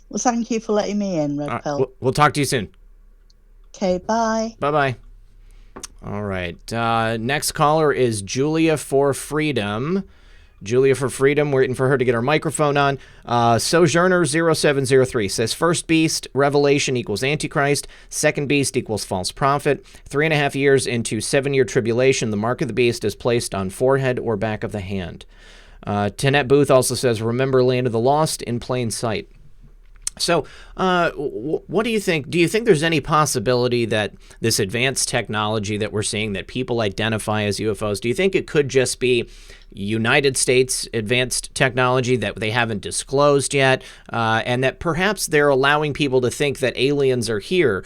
Well, thank you for letting me in, Red Pill. We'll talk to you soon. Okay, bye. Bye-bye. All right. Next caller is Julia for Freedom. Julia for Freedom, waiting for her to get her microphone on. Sojourner0703 says, first beast, revelation equals Antichrist. Second beast equals false prophet. 3.5 years into 7-year tribulation, the mark of the beast is placed on forehead or back of the hand. Tanette Booth also says, remember Land of the Lost in plain sight. So what do you think? Do you think there's any possibility that this advanced technology that we're seeing that people identify as UFOs, do you think it could just be United States advanced technology that they haven't disclosed yet, and that perhaps they're allowing people to think that aliens are here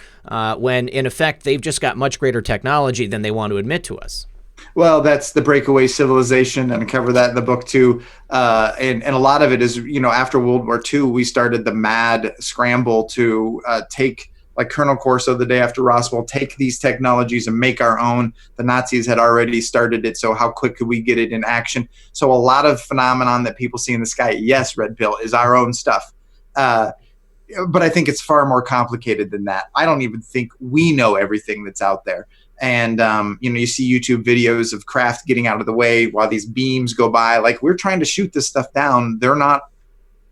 when, in effect, they've just got much greater technology than they want to admit to us? Well, that's the breakaway civilization, and I cover that in the book too. And a lot of it is, after World War II, we started the mad scramble to take, like Colonel Corso the day after Roswell, take these technologies and make our own. The Nazis had already started it, so how quick could we get it in action? So a lot of phenomenon that people see in the sky, yes, Red Pill, is our own stuff. But I think it's far more complicated than that. I don't even think we know everything that's out there. And, you see YouTube videos of craft getting out of the way while these beams go by. Like, we're trying to shoot this stuff down. They're not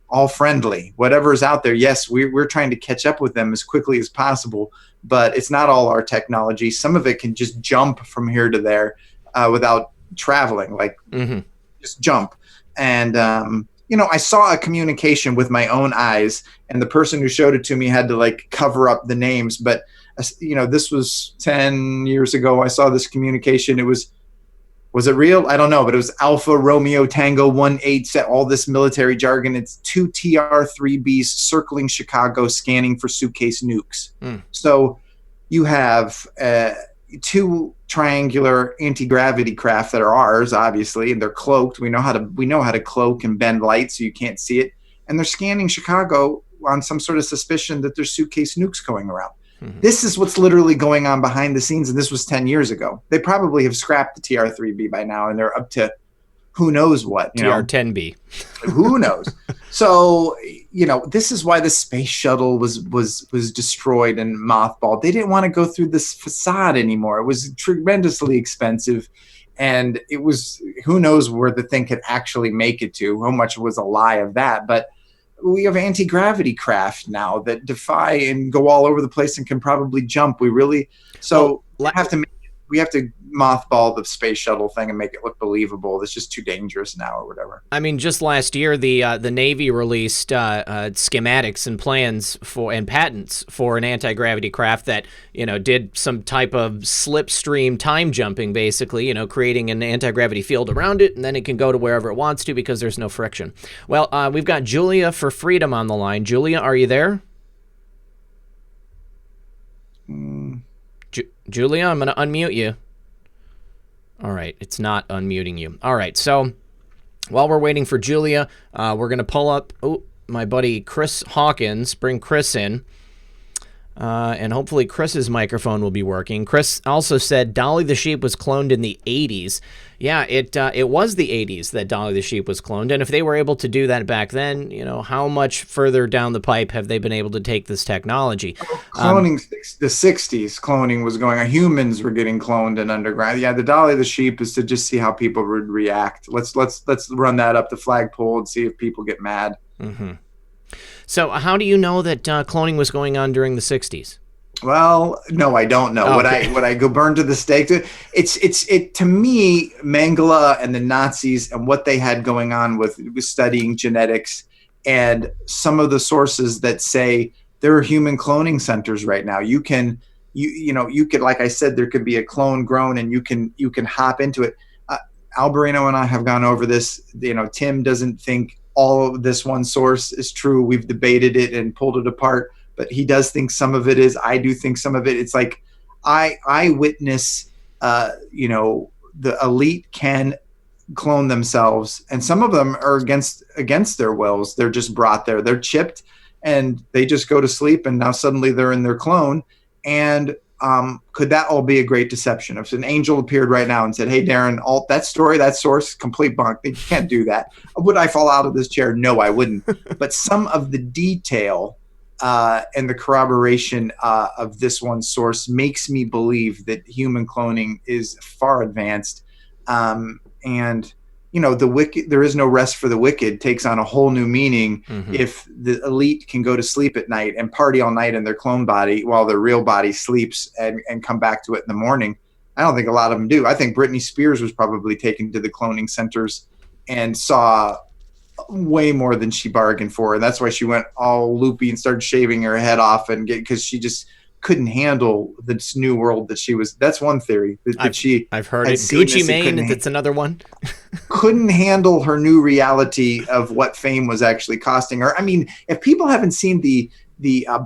all friendly. Whatever's out there, yes, we're trying to catch up with them as quickly as possible. But it's not all our technology. Some of it can just jump from here to there without traveling, like just jump. And, I saw a communication with my own eyes, and the person who showed it to me had to, like, cover up the names. But this was 10 years ago. I saw this communication. It was it real? I don't know, but it was Alpha Romeo Tango 18 set, all this military jargon. It's 2 TR-3Bs circling Chicago, scanning for suitcase nukes. So you have 2 triangular anti-gravity craft that are ours, obviously, and they're cloaked. We know how to cloak and bend light so you can't see it. And they're scanning Chicago on some sort of suspicion that there's suitcase nukes going around. This is what's literally going on behind the scenes, and this was 10 years ago. They probably have scrapped the TR-3B by now, and they're up to who knows what. TR-10B. Who knows? So, this is why the space shuttle was destroyed and mothballed. They didn't want to go through this facade anymore. It was tremendously expensive, and it was, who knows where the thing could actually make it to, how much was a lie of that, but we have anti-gravity craft now that defy and go all over the place and can probably jump. We have to mothball the space shuttle thing and make it look believable. It's just too dangerous now or whatever. I mean, just last year, the Navy released schematics and plans and patents for an anti-gravity craft that, did some type of slipstream time jumping, basically, creating an anti-gravity field around it, and then it can go to wherever it wants to because there's no friction. Well, we've got Julia for Freedom on the line. Julia, are you there? Julia, I'm going to unmute you. All right, it's not unmuting you. All right, so while we're waiting for Julia, we're going to pull up my buddy Chris Hawkins, bring Chris in, and hopefully Chris's microphone will be working. Chris also said Dolly the Sheep was cloned in the 80s. Yeah, it was the 80s that Dolly the Sheep was cloned, and if they were able to do that back then, how much further down the pipe have they been able to take this technology? Cloning, the 60s, cloning was going on. Humans were getting cloned in underground. Yeah, the Dolly the Sheep is to just see how people would react. Let's run that up the flagpole and see if people get mad. Mm-hmm. So how do you know that cloning was going on during the 60s? Well, no, I don't know. Okay. Would I go burn to the stake? It to me, Mengele and the Nazis and what they had going on with studying genetics, and some of the sources that say there are human cloning centers right now. You could, like I said, there could be a clone grown and you can hop into it. Alberino and I have gone over this. Tim doesn't think all of this one source is true. We've debated it and pulled it apart. But he does think some of it is. I do think some of it. It's like I witness, the elite can clone themselves, and some of them are against their wills. They're just brought there. They're chipped, and they just go to sleep, and now suddenly they're in their clone. And could that all be a great deception? If an angel appeared right now and said, "Hey, Darrin, all that story, that source, complete bunk. You can't do that." Would I fall out of this chair? No, I wouldn't. But some of the detail. And the corroboration of this one source makes me believe that human cloning is far advanced. And, the wicked, there is no rest for the wicked takes on a whole new meaning if the elite can go to sleep at night and party all night in their clone body while their real body sleeps and come back to it in the morning. I don't think a lot of them do. I think Britney Spears was probably taken to the cloning centers and saw way more than she bargained for, and that's why she went all loopy and started shaving her head off because she just couldn't handle this new world that she was. That's one theory I've heard it. Gucci Mane, that's another one. Couldn't handle her new reality of what fame was actually costing her. I mean, if people haven't seen the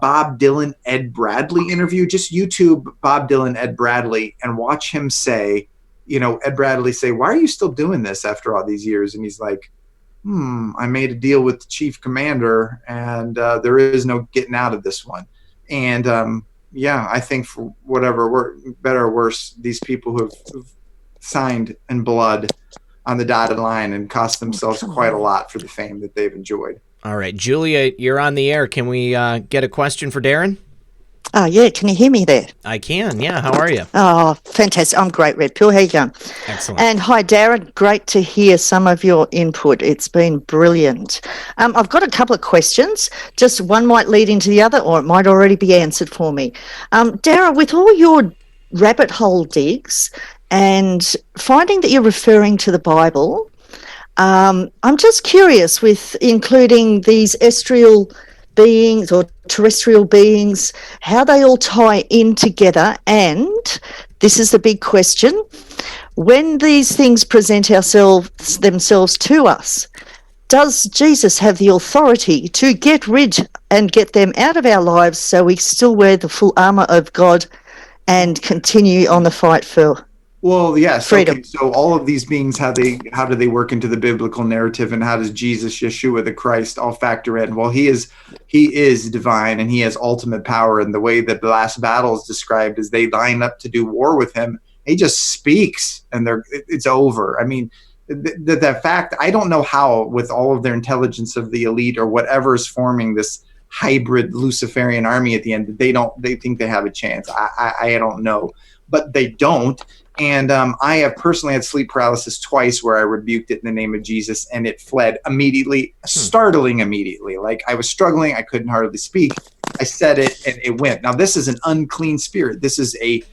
Bob Dylan Ed Bradley interview, just YouTube Bob Dylan Ed Bradley and watch him say, Ed Bradley say, "Why are you still doing this after all these years?" And he's like, I made a deal with the chief commander, and there is no getting out of this one. And I think for whatever, better or worse, these people who've signed in blood on the dotted line and cost themselves quite a lot for the fame that they've enjoyed. All right, Julia, you're on the air. Can we get a question for Darrin? Oh, yeah. Can you hear me there? I can, yeah. How are you? Oh, fantastic. I'm great, Red Pill. How you going? Excellent. And hi, Darrin. Great to hear some of your input. It's been brilliant. I've got a couple of questions. Just one might lead into the other, or it might already be answered for me. Darrin, with all your rabbit hole digs and finding that you're referring to the Bible, I'm just curious with including these estrial beings or terrestrial beings, how they all tie in together. And this is the big question: when these things present themselves to us, does Jesus have the authority to get rid and get them out of our lives so we still wear the full armor of God and continue on the fight for yes. freedom? Okay. So all of these beings, how do they work into the biblical narrative, and how does Jesus, Yeshua the Christ, all factor in? Well, he is divine, and he has ultimate power. And the way that the last battle is described is they line up to do war with him. He just speaks, and it's over. I mean, the fact, I don't know how, with all of their intelligence of the elite or whatever is forming this hybrid Luciferian army at the end, they think they have a chance. I don't know, but they don't. And I have personally had sleep paralysis twice where I rebuked it in the name of Jesus, and it fled immediately, startling immediately. Like, I was struggling, I couldn't hardly speak. I said it, and it went. Now, this is an unclean spirit. This is a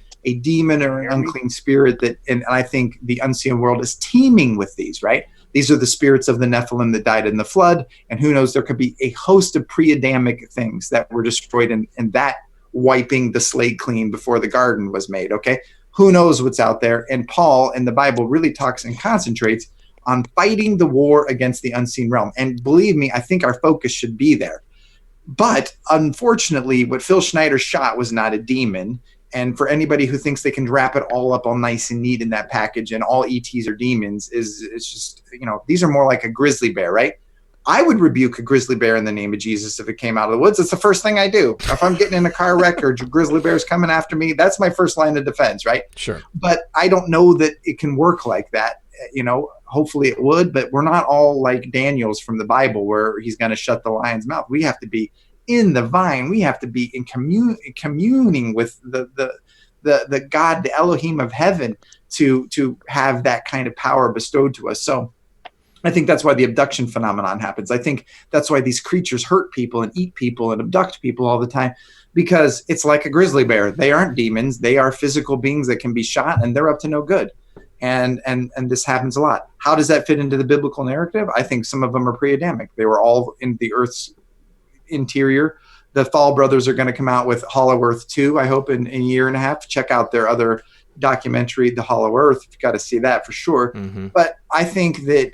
demon or an unclean spirit and I think the unseen world is teeming with these, right? These are the spirits of the Nephilim that died in the flood, and who knows, there could be a host of pre-Adamic things that were destroyed in that wiping the slate clean before the garden was made, okay? Who knows what's out there? And Paul in the Bible really talks and concentrates on fighting the war against the unseen realm. And believe me, I think our focus should be there. But unfortunately, what Phil Schneider shot was not a demon. And for anybody who thinks they can wrap it all up all nice and neat in that package and all ETs are demons, it's just, these are more like a grizzly bear, right? I would rebuke a grizzly bear in the name of Jesus if it came out of the woods. It's the first thing I do. If I'm getting in a car wreck or grizzly bear's coming after me, that's my first line of defense, right? Sure. But I don't know that it can work like that. Hopefully it would, but we're not all like Daniel's from the Bible where he's going to shut the lion's mouth. We have to be in the vine. We have to be in communing with the God, the Elohim of heaven, to have that kind of power bestowed to us. So I think that's why the abduction phenomenon happens. I think that's why these creatures hurt people and eat people and abduct people all the time, because it's like a grizzly bear. They aren't demons. They are physical beings that can be shot, and they're up to no good. And this happens a lot. How does that fit into the biblical narrative? I think some of them are pre-Adamic. They were all in the earth's interior. The Thal brothers are going to come out with Hollow Earth 2, I hope, in a year and a half. Check out their other documentary, The Hollow Earth. You've got to see that for sure. Mm-hmm. But I think that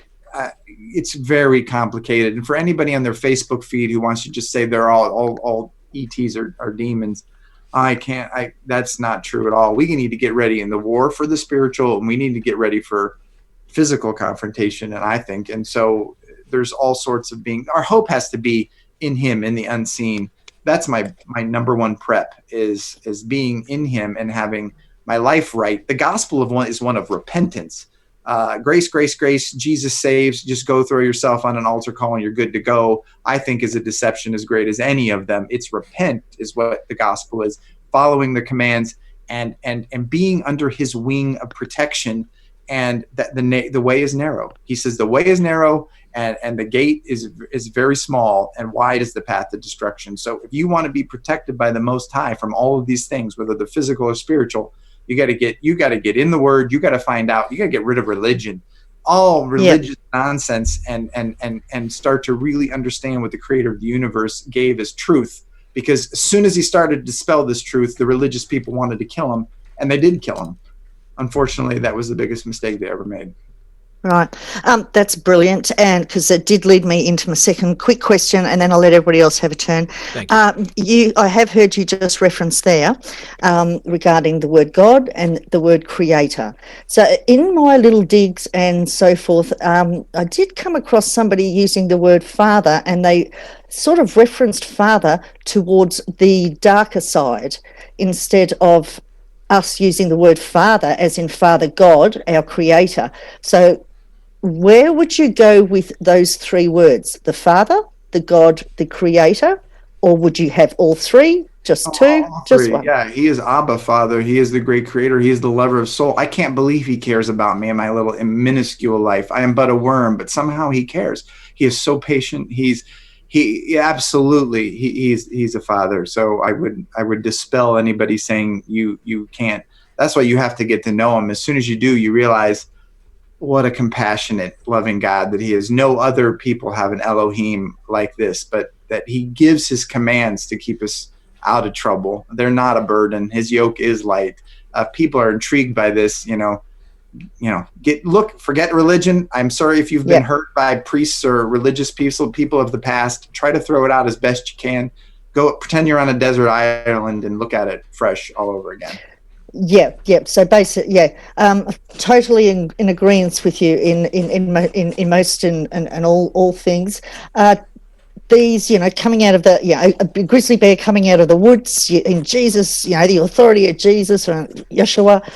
it's very complicated. And for anybody on their Facebook feed who wants to just say they're all ETs are demons, that's not true at all. We need to get ready in the war for the spiritual, and we need to get ready for physical confrontation. And so there's all sorts of being. Our hope has to be in him, in the unseen. That's my number one prep is being in him and having my life right. The gospel is one of repentance. Grace, grace, grace, Jesus saves, just go throw yourself on an altar call and you're good to go, I think is a deception as great as any of them. It's repent is what the gospel is, following the commands and being under his wing of protection. And that the way is narrow. He says the way is narrow and the gate is very small, and wide is the path to destruction. So if you want to be protected by the Most High from all of these things, whether they're physical or spiritual, you got to get in the Word. You got to find out. You got to get rid of religion, all religious nonsense, and start to really understand what the Creator of the universe gave as truth. Because as soon as he started to dispel this truth, the religious people wanted to kill him, and they did kill him. Unfortunately, that was the biggest mistake they ever made. Right. That's brilliant. And because it did lead me into my second quick question, and then I'll let everybody else have a turn. Thank you. I have heard you just reference there regarding the word God and the word creator. So in my little digs and so forth, I did come across somebody using the word father, and they sort of referenced father towards the darker side instead of us using the word father as in Father God, our creator. So where would you go with those three words? The Father, the God, the Creator? Or would you have all three? Just two? Just one? Yeah, he is Abba, Father. He is the great creator. He is the lover of soul. I can't believe he cares about me and my little minuscule life. I am but a worm, but somehow he cares. He is so patient. He's a father. So I would dispel anybody saying you can't. That's why you have to get to know him. As soon as you do, you realize what a compassionate, loving God that he is. No other people have an Elohim like this, but that he gives his commands to keep us out of trouble. They're not a burden. His yoke is light. People are intrigued by this, forget religion. I'm sorry if you've been hurt by priests or religious people of the past. Try to throw it out as best you can. Go pretend you're on a desert island and look at it fresh all over again. Yeah. So basically, totally in agreement with you in most and all things. These, coming out of a grizzly bear coming out of the woods in Jesus, the authority of Jesus or Yeshua,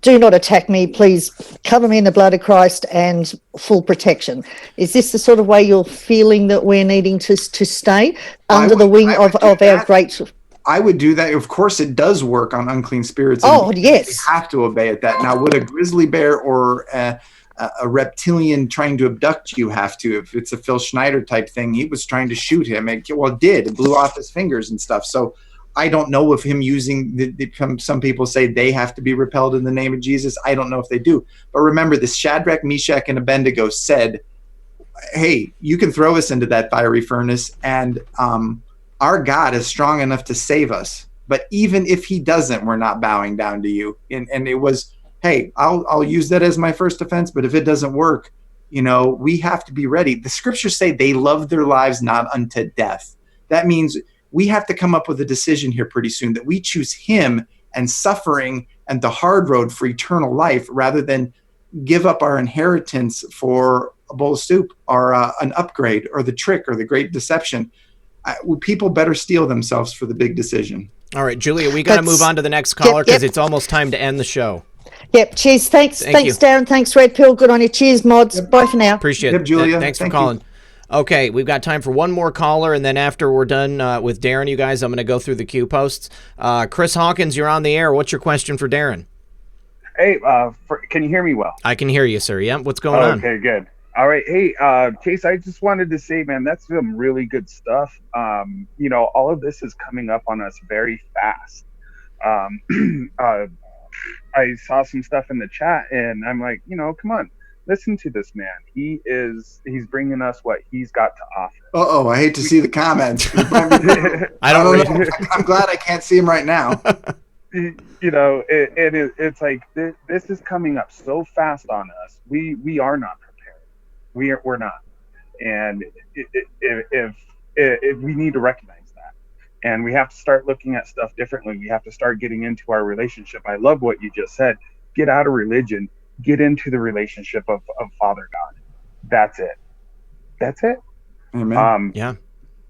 do not attack me, please cover me in the blood of Christ and full protection. Is this the sort of way you're feeling that we're needing to stay under the wing of our great... I would do that. Of course, it does work on unclean spirits. Yes. You have to obey it. That now, would a grizzly bear or a reptilian trying to abduct you have to? If it's a Phil Schneider type thing, he was trying to shoot him. It did. It blew off his fingers and stuff. So I don't know if him using some people say they have to be repelled in the name of Jesus. I don't know if they do. But remember, this Shadrach, Meshach, and Abednego said, hey, you can throw us into that fiery furnace, and our God is strong enough to save us. But even if he doesn't, we're not bowing down to you. And it was, hey, I'll use that as my first offense. But if it doesn't work, we have to be ready. The scriptures say they love their lives not unto death. That means we have to come up with a decision here pretty soon that we choose him and suffering and the hard road for eternal life rather than give up our inheritance for a bowl of soup or an upgrade or the trick or the great deception. People better steel themselves for the big decision. All right, Julia, we got to move on to the next caller because it's almost time to end the show. Yep, cheers. Thanks, Darrin. Thanks, Red Pill. Good on you. Cheers, mods. Bye for now. Appreciate it. Julia. Thanks for calling. Okay, we've got time for one more caller, and then after we're done with Darrin, you guys, I'm going to go through the queue posts. Chris Hawkins, you're on the air. What's your question for Darrin? Hey, can you hear me well? I can hear you, sir. Yeah, what's going on? Okay, good. All right. Hey, Chase, I just wanted to say, man, that's some really good stuff. All of this is coming up on us very fast. I saw some stuff in the chat, and I'm like, come on, listen to this man. He's bringing us what he's got to offer. I hate to see the comments. I don't know. I'm glad I can't see him right now. It's like this is coming up so fast on us. We are not prepared. We're not, and if we need to recognize that, and we have to start looking at stuff differently. We have to start getting into our relationship. I love what you just said. Get out of religion. Get into the relationship of Father God. That's it. Amen. Yeah.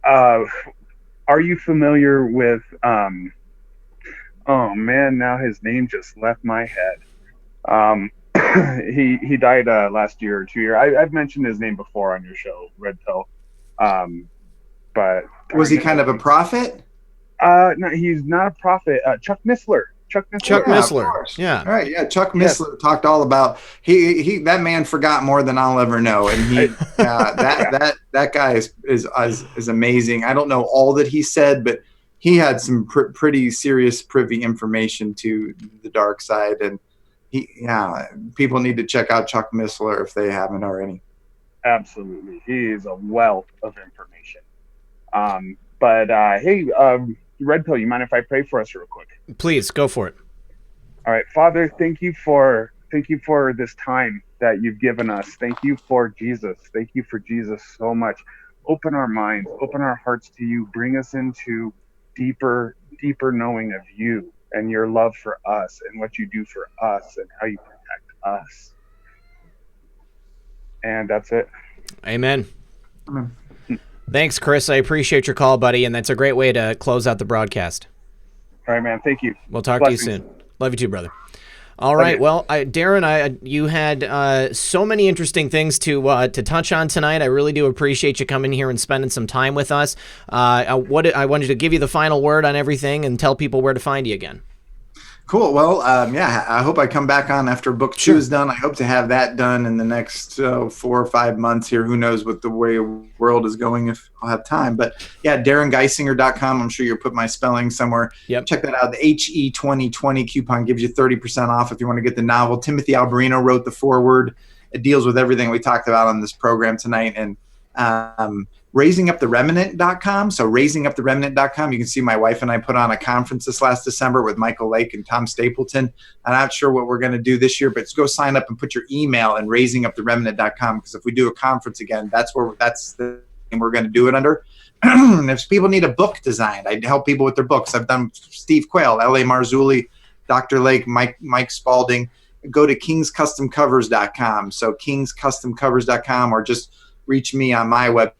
Are you familiar with? Oh man, now his name just left my head. He died last year or 2 years. I've mentioned his name before on your show, Red Pill. But was he kind of a prophet? No, he's not a prophet. Chuck Missler. Chuck Missler. Yeah. All right. Yeah. Chuck Missler talked all about he that man forgot more than I'll ever know, and he that guy is amazing. I don't know all that he said, but he had some pretty serious privy information to the dark side, and people need to check out Chuck Missler if they haven't already. Absolutely, he is a wealth of information. Hey, Red Pill, you mind if I pray for us real quick? Please, go for it. All right, Father, thank you for this time that you've given us. Thank you for Jesus. Thank you for Jesus so much. Open our minds, open our hearts to you. Bring us into deeper knowing of you and your love for us and what you do for us and how you protect us. And that's it. Amen. Thanks, Chris. I appreciate your call, buddy, and that's a great way to close out the broadcast. All right, man. Thank you. We'll talk to you soon. Love you too, brother. All right. Well, Darrin, you had so many interesting things to touch on tonight. I really do appreciate you coming here and spending some time with us. I wanted to give you the final word on everything and tell people where to find you again. Cool. Well, yeah, I hope I come back on after book 2 is done. I hope to have that done in the next 4 or 5 months here. Who knows what the way world is going, if I'll have time. But yeah, DarrinGeisinger.com. I'm sure you'll put my spelling somewhere. Yep. Check that out. The HE2020 coupon gives you 30% off if you want to get the novel. Timothy Alberino wrote the foreword. It deals with everything we talked about on this program tonight. And raisinguptheremnant.com. So raisinguptheremnant.com. You can see my wife and I put on a conference this last December with Michael Lake and Tom Stapleton. I'm not sure what we're going to do this year, but go sign up and put your email in raisinguptheremnant.com, because if we do a conference again, that's the thing we're going to do it under. If people need a book designed, I help people with their books. I've done Steve Quayle, L.A. Marzulli, Dr. Lake, Mike Spalding. Go to kingscustomcovers.com. So kingscustomcovers.com, or just reach me on my website.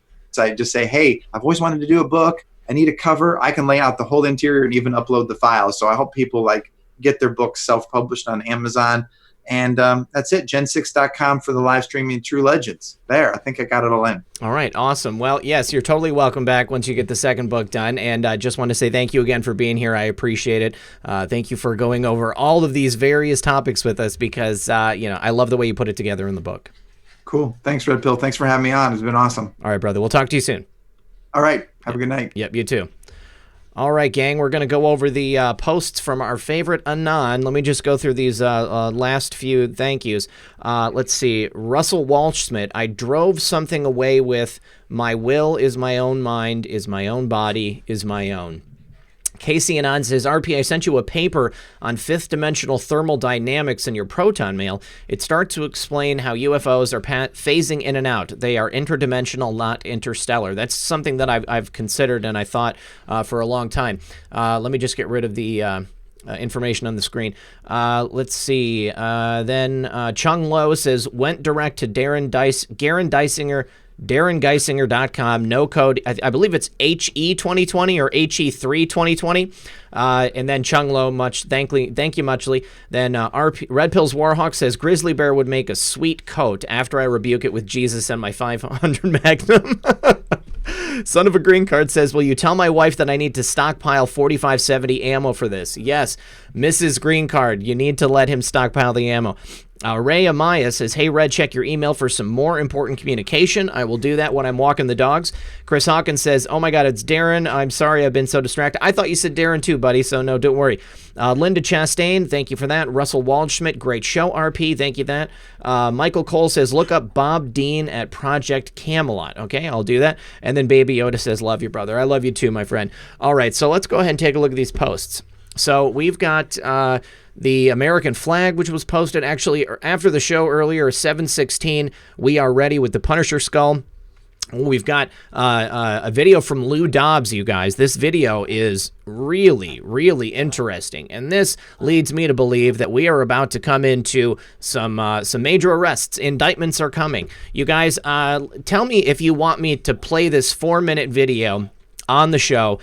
Just say, hey, I've always wanted to do a book. I need a cover. I can lay out the whole interior and even upload the files. So I hope people get their books self-published on Amazon. And that's it. Gen6.com for the live streaming True Legends. There, I think I got it all in. All right, awesome. Well, yes, you're totally welcome back once you get the second book done. And I just want to say thank you again for being here. I appreciate it. Thank you for going over all of these various topics with us, because I love the way you put it together in the book. Cool. Thanks, Red Pill. Thanks for having me on. It's been awesome. All right, brother. We'll talk to you soon. All right. Have a good night. Yep, you too. All right, gang. We're going to go over the posts from our favorite Anon. Let me just go through these last few thank yous. Let's see. Russell Walsh-Smith. I drove something away with my will is my own mind, is my own body, is my own. Casey Anon says, RP, I sent you a paper on fifth-dimensional thermal dynamics in your proton mail. It starts to explain how UFOs are phasing in and out. They are interdimensional, not interstellar. That's something that I've considered and I thought for a long time. Let me just get rid of the information on the screen. Let's see. Then Chung Lo says, went direct to Garen Geisinger, DarrinGeisinger.com, no code. I believe it's HE2020 or HE32020. And then Chung Lo, thank you muchly. Then Red Pills Warhawk says, Grizzly Bear would make a sweet coat after I rebuke it with Jesus and my 500 Magnum. Son of a Green Card says, will you tell my wife that I need to stockpile 4570 ammo for this? Yes, Mrs. Green Card, you need to let him stockpile the ammo. Ray Amaya says, hey, Red, check your email for some more important communication. I will do that when I'm walking the dogs. Chris Hawkins says, oh, my God, it's Darrin. I'm sorry I've been so distracted. I thought you said Darrin too, buddy, so no, don't worry. Linda Chastain, thank you for that. Russell Waldschmidt, great show, RP, thank you for that. Michael Cole says, look up Bob Dean at Project Camelot. Okay, I'll do that. And then Baby Yoda says, love you, brother. I love you too, my friend. All right, so let's go ahead and take a look at these posts. So we've got the American flag, which was posted actually after the show earlier, 7/16. We are ready with the Punisher skull. We've got a video from Lou Dobbs, you guys. This video is really, really interesting. And this leads me to believe that we are about to come into some major arrests. Indictments are coming. You guys, tell me if you want me to play this 4-minute video on the show.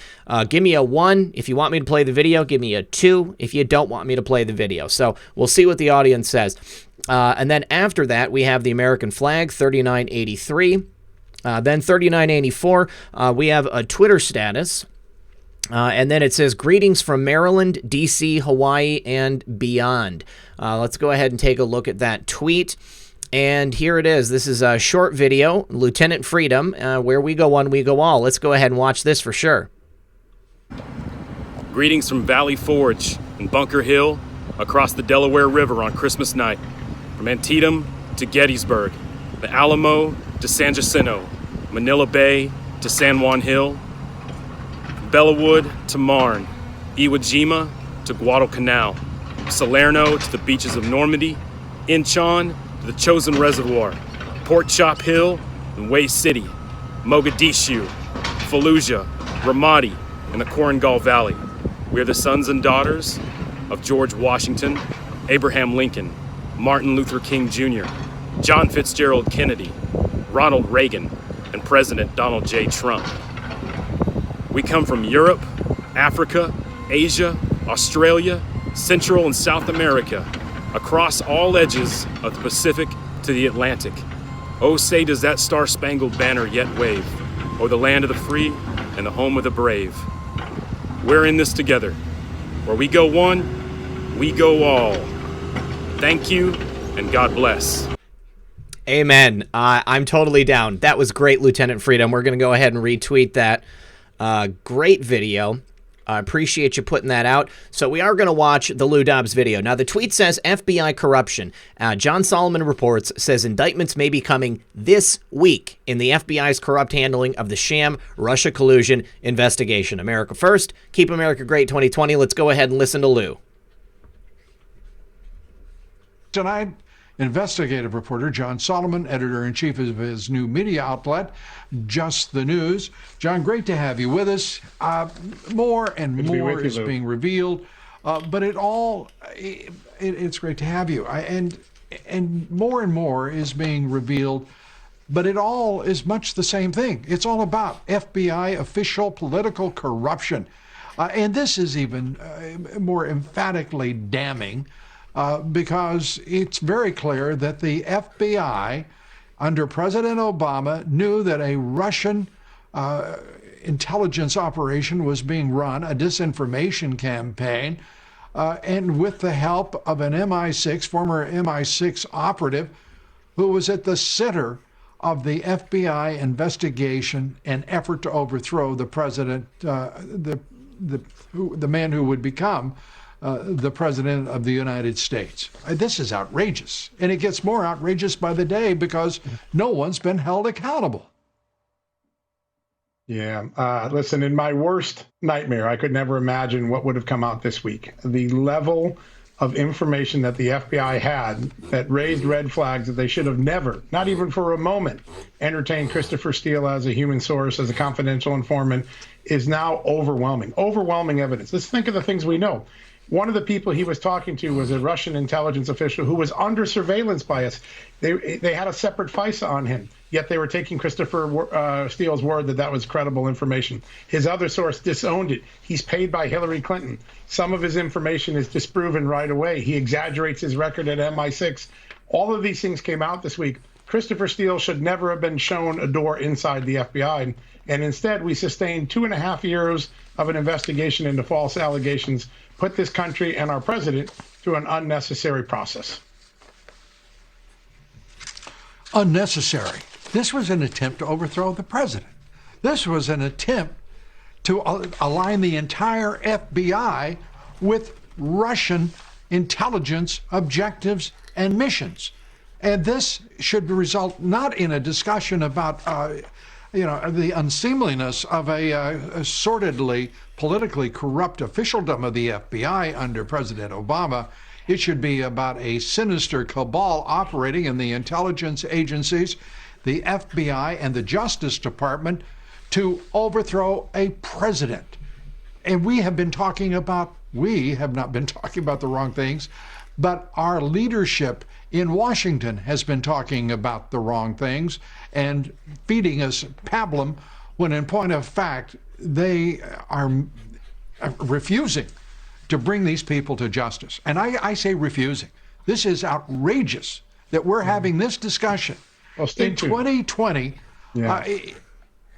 Give me a 1 if you want me to play the video. Give me a 2 if you don't want me to play the video. So we'll see what the audience says. And then after that, we have the American flag, 3983. Then 3984, we have a Twitter status. And then it says, greetings from Maryland, D.C., Hawaii, and beyond. Let's go ahead and take a look at that tweet. And here it is. This is a short video, Lieutenant Freedom, where we go one, we go all. Let's go ahead and watch this for sure. Greetings from Valley Forge and Bunker Hill across the Delaware River on Christmas night. From Antietam to Gettysburg, the Alamo to San Jacinto, Manila Bay to San Juan Hill, Bellawood to Marne, Iwo Jima to Guadalcanal, Salerno to the beaches of Normandy, Incheon to the Chosin Reservoir, Port Chop Hill and Way City, Mogadishu, Fallujah, Ramadi, and the Korengal Valley. We are the sons and daughters of George Washington, Abraham Lincoln, Martin Luther King Jr., John Fitzgerald Kennedy, Ronald Reagan, and President Donald J. Trump. We come from Europe, Africa, Asia, Australia, Central and South America, across all edges of the Pacific to the Atlantic. Oh, say does that star-spangled banner yet wave, o'er the land of the free and the home of the brave. We're in this together. Where we go one, We go all. Thank you, and God bless. Amen. I'm totally down. That was great, Lieutenant Freedom. We're going to go ahead and retweet that. Great video. I appreciate you putting that out. So we are going to watch the Lou Dobbs video. Now, the tweet says FBI corruption. John Solomon reports, says indictments may be coming this week in the FBI's corrupt handling of the sham Russia collusion investigation. America first. Keep America great 2020. Let's go ahead and listen to Lou. Tonight, investigative reporter John Solomon, editor-in-chief of his new media outlet, Just the News. John, great to have you with us. More and more is being revealed, but it's great to have you. And more and more is being revealed, but it all is much the same thing. It's all about FBI official political corruption. And this is even more emphatically damning, because it's very clear that the FBI under President Obama knew that a Russian intelligence operation was being run, a disinformation campaign, and with the help of an former MI6 operative who was at the center of the FBI investigation and effort to overthrow the president, the man who would become the President of the United States. This is outrageous. And it gets more outrageous by the day because no one's been held accountable. Yeah. Listen, in my worst nightmare, I could never imagine what would have come out this week. The level of information that the FBI had that raised red flags that they should have never, not even for a moment, entertained Christopher Steele as a human source, as a confidential informant, is now overwhelming. Overwhelming evidence. Let's think of the things we know. One of the people he was talking to was a Russian intelligence official who was under surveillance by us. They had a separate FISA on him, yet they were taking Christopher Steele's word that that was credible information. His other source disowned it. He's paid by Hillary Clinton. Some of his information is disproven right away. He exaggerates his record at MI6. All of these things came out this week. Christopher Steele should never have been shown a door inside the FBI. And instead, we sustained 2.5 years of an investigation into false allegations, put this country and our president through an unnecessary process. Unnecessary. This was an attempt to overthrow the president. This was an attempt to align the entire FBI with Russian intelligence objectives and missions. And this should result not in a discussion about the unseemliness of a sordidly, politically corrupt officialdom of the FBI under President Obama. It should be about a sinister cabal operating in the intelligence agencies, the FBI, and the Justice Department to overthrow a president. And we have not been talking about the wrong things, but our leadership in Washington has been talking about the wrong things and feeding us pablum when in point of fact they are refusing to bring these people to justice. And I say refusing. This is outrageous that we're having this discussion in 2020. Yeah.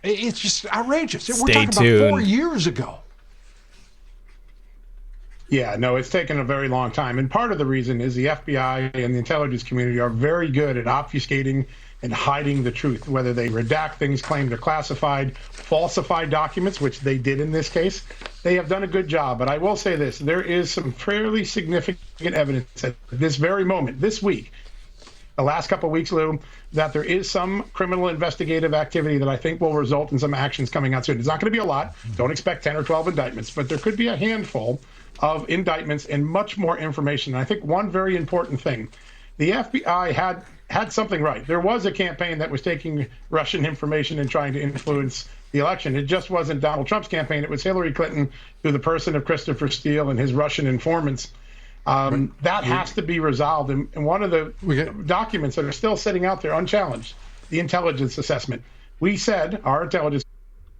It's just outrageous. We're talking about 4 years ago. Yeah, no, it's taken a very long time. And part of the reason is the FBI and the intelligence community are very good at obfuscating and hiding the truth, whether they redact things, claim they're classified, falsify documents, which they did in this case. They have done a good job. But I will say this, there is some fairly significant evidence at this very moment, this week, the last couple of weeks, Lou, that there is some criminal investigative activity that I think will result in some actions coming out soon. It's not going to be a lot. Don't expect 10 or 12 indictments, but there could be a handful of indictments and much more information. And I think one very important thing, the FBI had something right. There was a campaign that was taking Russian information and trying to influence the election. It just wasn't Donald Trump's campaign. It was Hillary Clinton through the person of Christopher Steele and his Russian informants. That has to be resolved. And one of the documents that are still sitting out there unchallenged, the intelligence assessment. Our intelligence,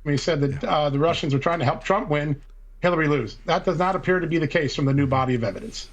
we said that the Russians were trying to help Trump win, Hillary lose. That does not appear to be the case from the new body of evidence.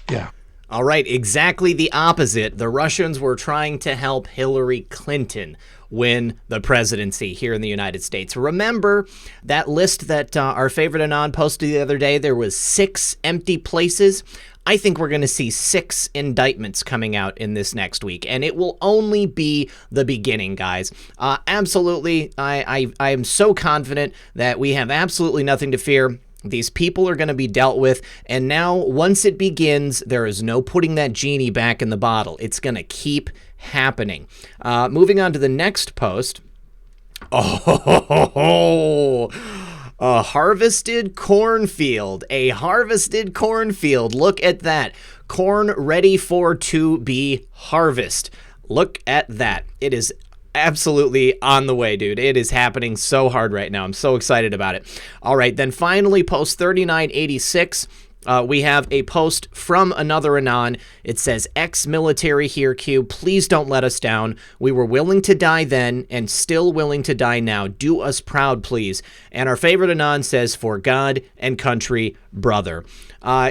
Yeah. All right, exactly the opposite. The Russians were trying to help Hillary Clinton win the presidency here in the United States. Remember that list that our favorite Anon posted the other day? There was 6 empty places. I think we're going to see 6 indictments coming out in this next week, and it will only be the beginning, guys. Absolutely, I am so confident that we have absolutely nothing to fear. These people are going to be dealt with, and now once it begins, there is no putting that genie back in the bottle. It's going to keep happening. Moving on to the next post. Oh, a harvested cornfield. A harvested cornfield. Look at that. Corn ready for to be harvest. Look at that. It is absolutely on the way, dude. It is happening so hard right now. I'm so excited about it. All right, then finally, post 3986. We have a post from another Anon. It says, ex-military here, Q. Please don't let us down. We were willing to die then and still willing to die now. Do us proud, please. And our favorite Anon says, for God and country, brother.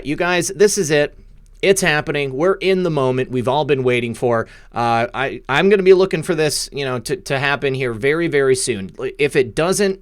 You guys, this is it. It's happening. We're in the moment we've all been waiting for. I'm going to be looking for this, to happen here very, very soon. If it doesn't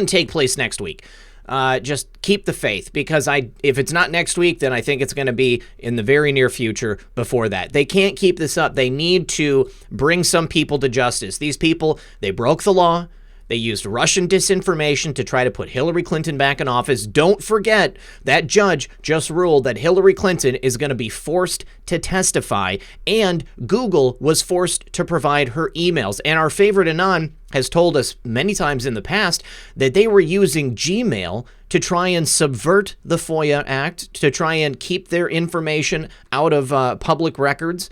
take place next week, just keep the faith, because if it's not next week, then I think it's going to be in the very near future before that. They can't keep this up. They need to bring some people to justice. These people, they broke the law. They used Russian disinformation to try to put Hillary Clinton back in office. Don't forget that judge just ruled that Hillary Clinton is going to be forced to testify, and Google was forced to provide her emails. And our favorite Anon has told us many times in the past that they were using Gmail to try and subvert the FOIA Act, to try and keep their information out of public records.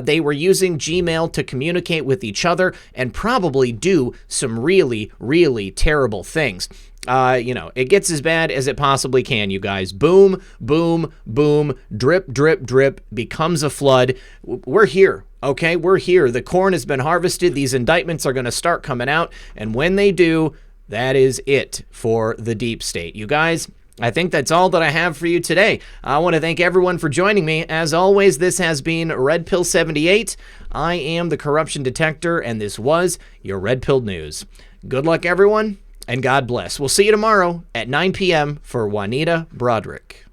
They were using Gmail to communicate with each other and probably do some really, really terrible things. It gets as bad as it possibly can, you guys. Boom, boom, boom, drip, drip, drip, becomes a flood. We're here, okay? We're here. The corn has been harvested. These indictments are going to start coming out, and when they do, that is it for the deep state. You guys, I think that's all that I have for you today. I want to thank everyone for joining me. As always, this has been Red Pill 78. I am the corruption detector, and this was your Red Pill News. Good luck, everyone, and God bless. We'll see you tomorrow at 9 p.m. for Juanita Broderick.